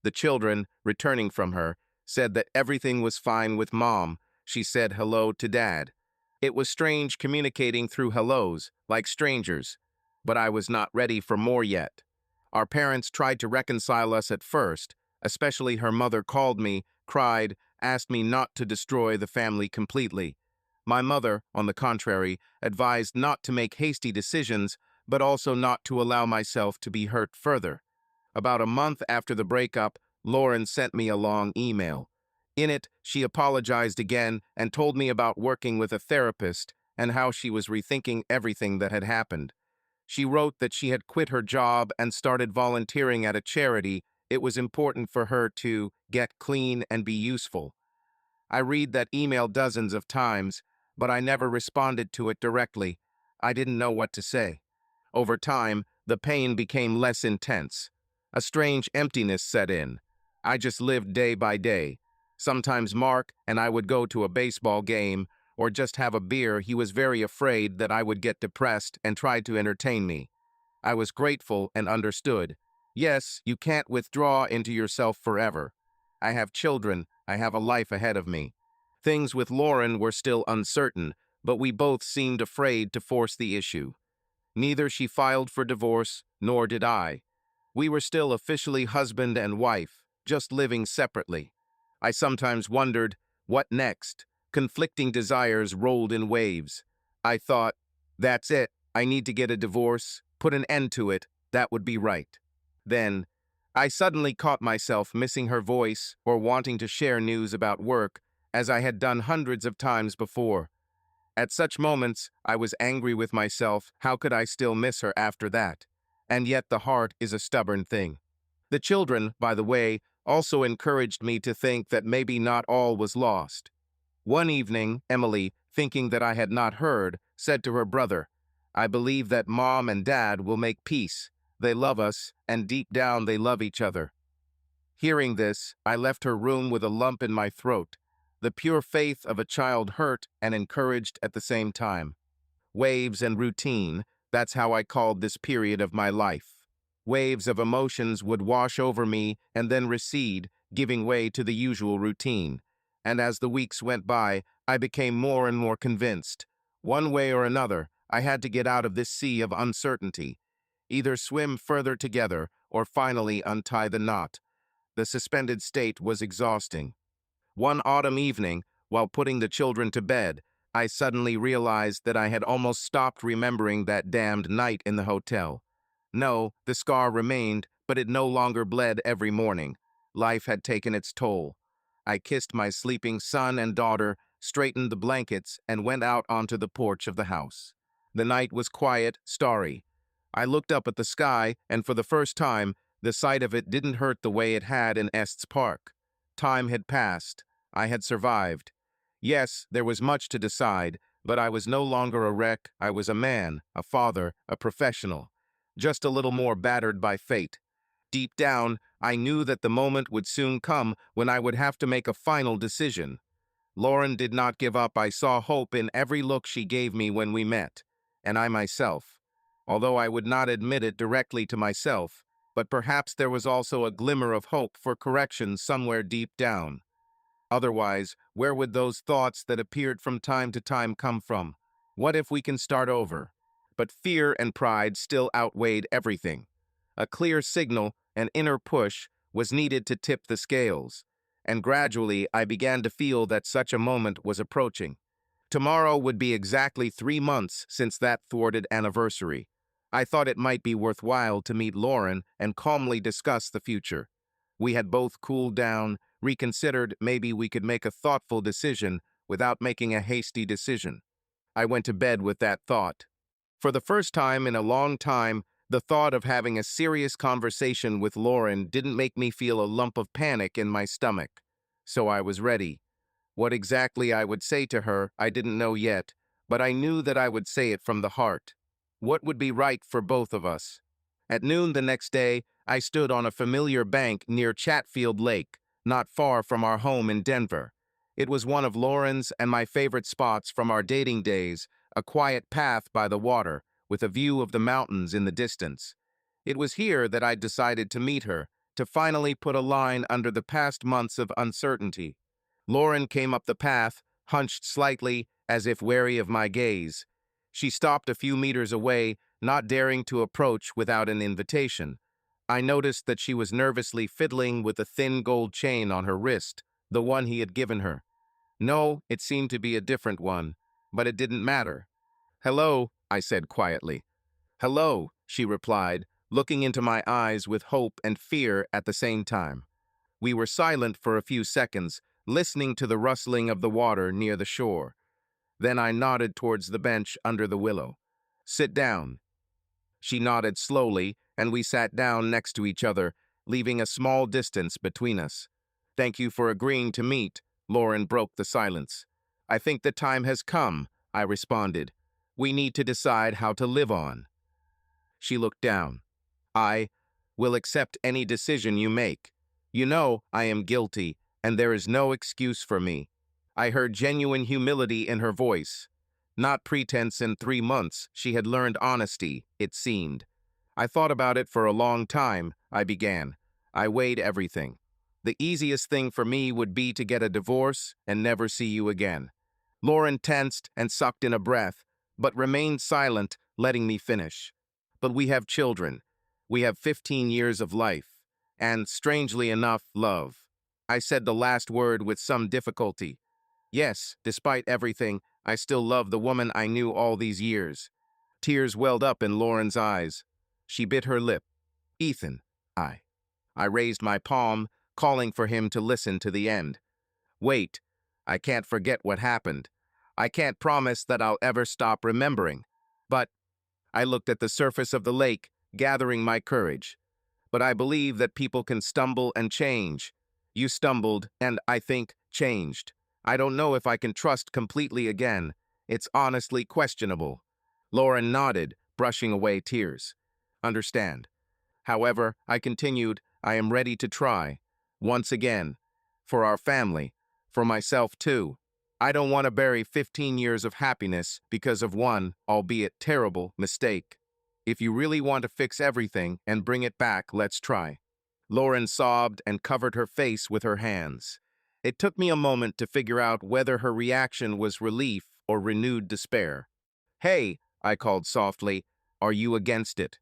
Speaker 1: The children, returning from her, said that everything was fine with Mom. She said hello to Dad. It was strange communicating through hellos, like strangers, but I was not ready for more yet. Our parents tried to reconcile us at first, especially her mother. Called me, cried, asked me not to destroy the family completely. My mother, on the contrary, advised not to make hasty decisions, but also not to allow myself to be hurt further. About a month after the breakup, Lauren sent me a long email. In it, she apologized again and told me about working with a therapist and how she was rethinking everything that had happened. She wrote that she had quit her job and started volunteering at a charity. It was important for her to get clean and be useful. I read that email dozens of times, but I never responded to it directly. I didn't know what to say. Over time, the pain became less intense. A strange emptiness set in. I just lived day by day. Sometimes Mark and I would go to a baseball game or just have a beer. He was very afraid that I would get depressed and tried to entertain me. I was grateful and understood. Yes, you can't withdraw into yourself forever. I have children. I have a life ahead of me. Things with Lauren were still uncertain, but we both seemed afraid to force the issue. Neither she filed for divorce, nor did I. We were still officially husband and wife, just living separately. I sometimes wondered, what next? Conflicting desires rolled in waves. I thought, that's it, I need to get a divorce, put an end to it, that would be right. Then, I suddenly caught myself missing her voice or wanting to share news about work, as I had done hundreds of times before. At such moments, I was angry with myself. How could I still miss her after that? And yet the heart is a stubborn thing. The children, by the way, also encouraged me to think that maybe not all was lost. One evening, Emily, thinking that I had not heard, said to her brother, "I believe that Mom and Dad will make peace. They love us, and deep down they love each other." Hearing this, I left her room with a lump in my throat, the pure faith of a child hurt and encouraged at the same time. Waves and routine, that's how I called this period of my life. Waves of emotions would wash over me and then recede, giving way to the usual routine. And as the weeks went by, I became more and more convinced. One way or another, I had to get out of this sea of uncertainty. Either swim further together or finally untie the knot. The suspended state was exhausting. One autumn evening, while putting the children to bed, I suddenly realized that I had almost stopped remembering that damned night in the hotel. No, the scar remained, but it no longer bled every morning. Life had taken its toll. I kissed my sleeping son and daughter, straightened the blankets, and went out onto the porch of the house. The night was quiet, starry. I looked up at the sky, and for the first time, the sight of it didn't hurt the way it had in Estes Park. Time had passed. I had survived. Yes, there was much to decide, but I was no longer a wreck. I was a man, a father, a professional, just a little more battered by fate. Deep down, I knew that the moment would soon come when I would have to make a final decision. Lauren did not give up. I saw hope in every look she gave me when we met, and I myself. Although I would not admit it directly to myself, but perhaps there was also a glimmer of hope for correction somewhere deep down. Otherwise, where would those thoughts that appeared from time to time come from? What if we can start over? But fear and pride still outweighed everything. A clear signal, an inner push, was needed to tip the scales, and gradually I began to feel that such a moment was approaching. Tomorrow would be exactly 3 months since that thwarted anniversary. I thought it might be worthwhile to meet Lauren and calmly discuss the future. We had both cooled down, reconsidered maybe we could make a thoughtful decision without making a hasty decision. I went to bed with that thought. For the first time in a long time, the thought of having a serious conversation with Lauren didn't make me feel a lump of panic in my stomach. So I was ready. What exactly I would say to her, I didn't know yet, but I knew that I would say it from the heart. What would be right for both of us? At noon the next day, I stood on a familiar bank near Chatfield Lake, not far from our home in Denver. It was one of Lauren's and my favorite spots from our dating days, a quiet path by the water, with a view of the mountains in the distance. It was here that I decided to meet her, to finally put a line under the past months of uncertainty. Lauren came up the path, hunched slightly, as if wary of my gaze. She stopped a few meters away, not daring to approach without an invitation. I noticed that she was nervously fiddling with a thin gold chain on her wrist, the one he had given her. No, it seemed to be a different one, but it didn't matter. "Hello," I said quietly. "Hello," she replied, looking into my eyes with hope and fear at the same time. We were silent for a few seconds, listening to the rustling of the water near the shore. Then I nodded towards the bench under the willow. "Sit down." She nodded slowly, and we sat down next to each other, leaving a small distance between us. "Thank you for agreeing to meet," Lauren broke the silence. "I think the time has come," I responded. "We need to decide how to live on." She looked down. "I will accept any decision you make. You know I am guilty, and there is no excuse for me." I heard genuine humility in her voice. Not pretense. In 3 months, she had learned honesty, it seemed. "I thought about it for a long time," I began. I weighed everything. "The easiest thing for me would be to get a divorce and never see you again." Lauren tensed and sucked in a breath, but remained silent, letting me finish. "But we have children. We have 15 years of life. And, strangely enough, love." I said the last word with some difficulty. Yes, despite everything, I still love the woman I knew all these years. Tears welled up in Lauren's eyes. She bit her lip. "Ethan," I raised my palm, calling for him to listen to the end. "Wait, I can't forget what happened. I can't promise that I'll ever stop remembering. But," I looked at the surface of the lake, gathering my courage. but I believe that people can stumble and change. You stumbled and, I think, changed. I don't know if I can trust completely again. It's honestly questionable. Lauren nodded, brushing away tears. Understand. However, I continued, I am ready to try. Once again. For our family. For myself, too. I don't want to bury 15 years of happiness because of one, albeit terrible, mistake. If you really want to fix everything and bring it back, let's try. Lauren sobbed and covered her face with her hands. It took me a moment to figure out whether her reaction was relief or renewed despair. Hey, I called softly, are you against it?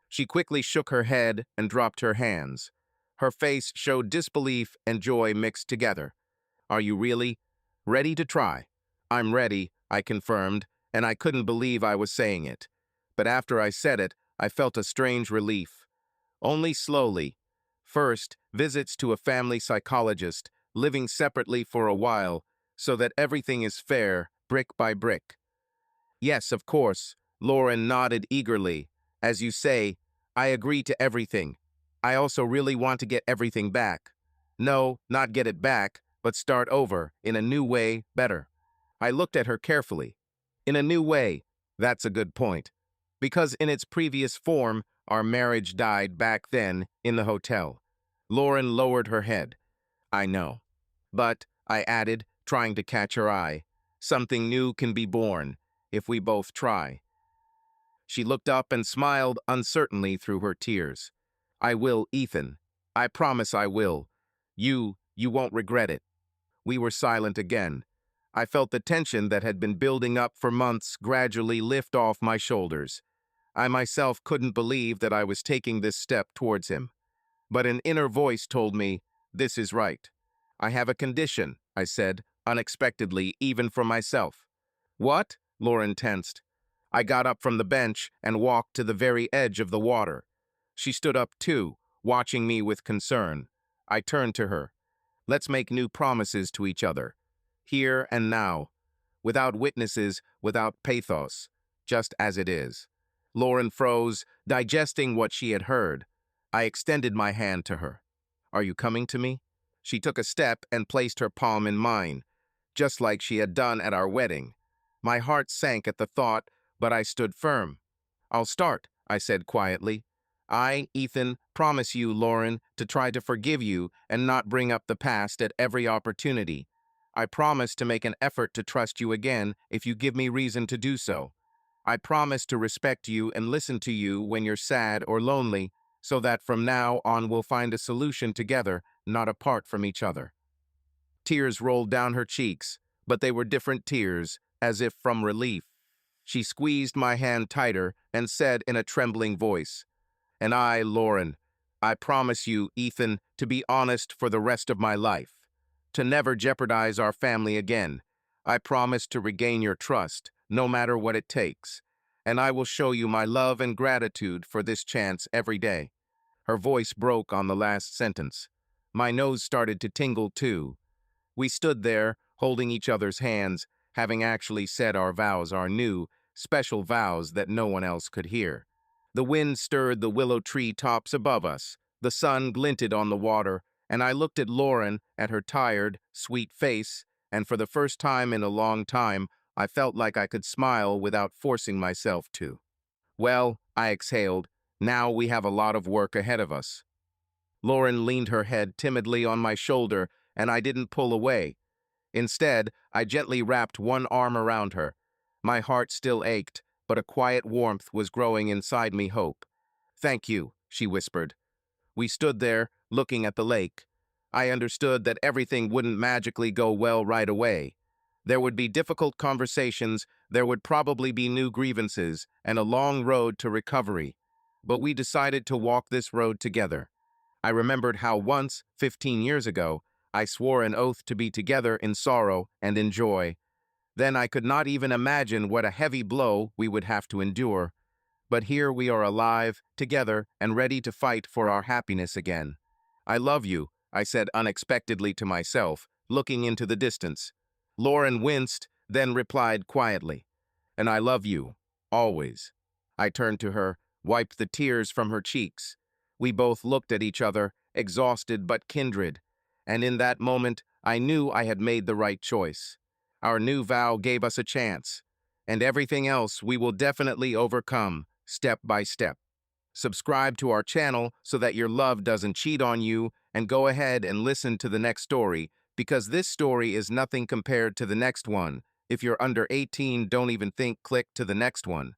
Speaker 1: She quickly shook her head and dropped her hands. Her face showed disbelief and joy mixed together. Are you really ready to try? I'm ready, I confirmed, and I couldn't believe I was saying it. But after I said it, I felt a strange relief. Only slowly. First, visits to a family psychologist, living separately for a while, so that everything is fair, brick by brick. Yes, of course, Lauren nodded eagerly. As you say, I agree to everything. I also really want to get everything back. No, not get it back, but start over, in a new way, better. I looked at her carefully. In a new way, that's a good point. Because in its previous form, our marriage died back then, in the hotel. Lauren lowered her head. I know. But, I added, trying to catch her eye, something new can be born, if we both try. She looked up and smiled uncertainly through her tears. I will, Ethan. I promise I will. You won't regret it. We were silent again. I felt the tension that had been building up for months gradually lift off my shoulders. I myself couldn't believe that I was taking this step towards him. But an inner voice told me, this is right. I have a condition, I said, unexpectedly, even for myself. What? Lauren tensed. I got up from the bench and walked to the very edge of the water. She stood up too, watching me with concern. I turned to her. Let's make new promises to each other. Here and now. Without witnesses, without pathos. Just as it is. Lauren froze, digesting what she had heard. I extended my hand to her. Are you coming to me? She took a step and placed her palm in mine, just like she had done at our wedding. My heart sank at the thought, but I stood firm. I'll start, I said quietly. I, Ethan, promise you, Lauren, to try to forgive you and not bring up the past at every opportunity. I promise to make an effort to trust you again if you give me reason to do so. I promise to respect you and listen to you when you're sad or lonely, so that from now on we'll find a solution together, not apart from each other. Tears rolled down her cheeks, but they were different tears, as if from relief. She squeezed my hand tighter and said in a trembling voice, And I, Lauren, I promise you, Ethan, to be honest for the rest of my life, to never jeopardize our family again. I promise to regain your trust, no matter what it takes, and I will show you my love and gratitude for this chance every day. Her voice broke on the last sentence. My nose started to tingle too. We stood there, holding each other's hands, having actually said our vows, our new, special vows that no one else could hear. The wind stirred the willow tree tops above us. The sun glinted on the water, and I looked at Lauren, at her tired, sweet face, and for the first time in a long time, I felt like I could smile without forcing myself to. Well, I exhaled, now we have a lot of work ahead of us. Lauren leaned her head timidly on my shoulder, and I didn't pull away. Instead, I gently wrapped one arm around her. My heart still ached, but a quiet warmth was growing inside me hope. Thank you, she whispered. We stood there, looking at the lake. I understood that everything wouldn't magically go well right away. There would be difficult conversations, there would probably be new grievances, and a long road to recovery. But we decided to walk this road together. I remembered how once, 15 years ago, I swore an oath to be together in sorrow and in joy. Then I could not even imagine what a heavy blow we would have to endure. But here we are alive, together, and ready to fight for our happiness again. I love you, I said unexpectedly to myself, looking into the distance. Lauren winced, then replied quietly, And I love you, always. I turned to her, wiped the tears from her cheeks. We both looked at each other, exhausted but kindred. And in that moment, I knew I had made the right choice. Our new vow gave us a chance. And everything else we will definitely overcome, step by step. Subscribe to our channel so that your love doesn't cheat on you, and go ahead and listen to the next story, because this story is nothing compared to the next one. If you're under 18, don't even click to the next one.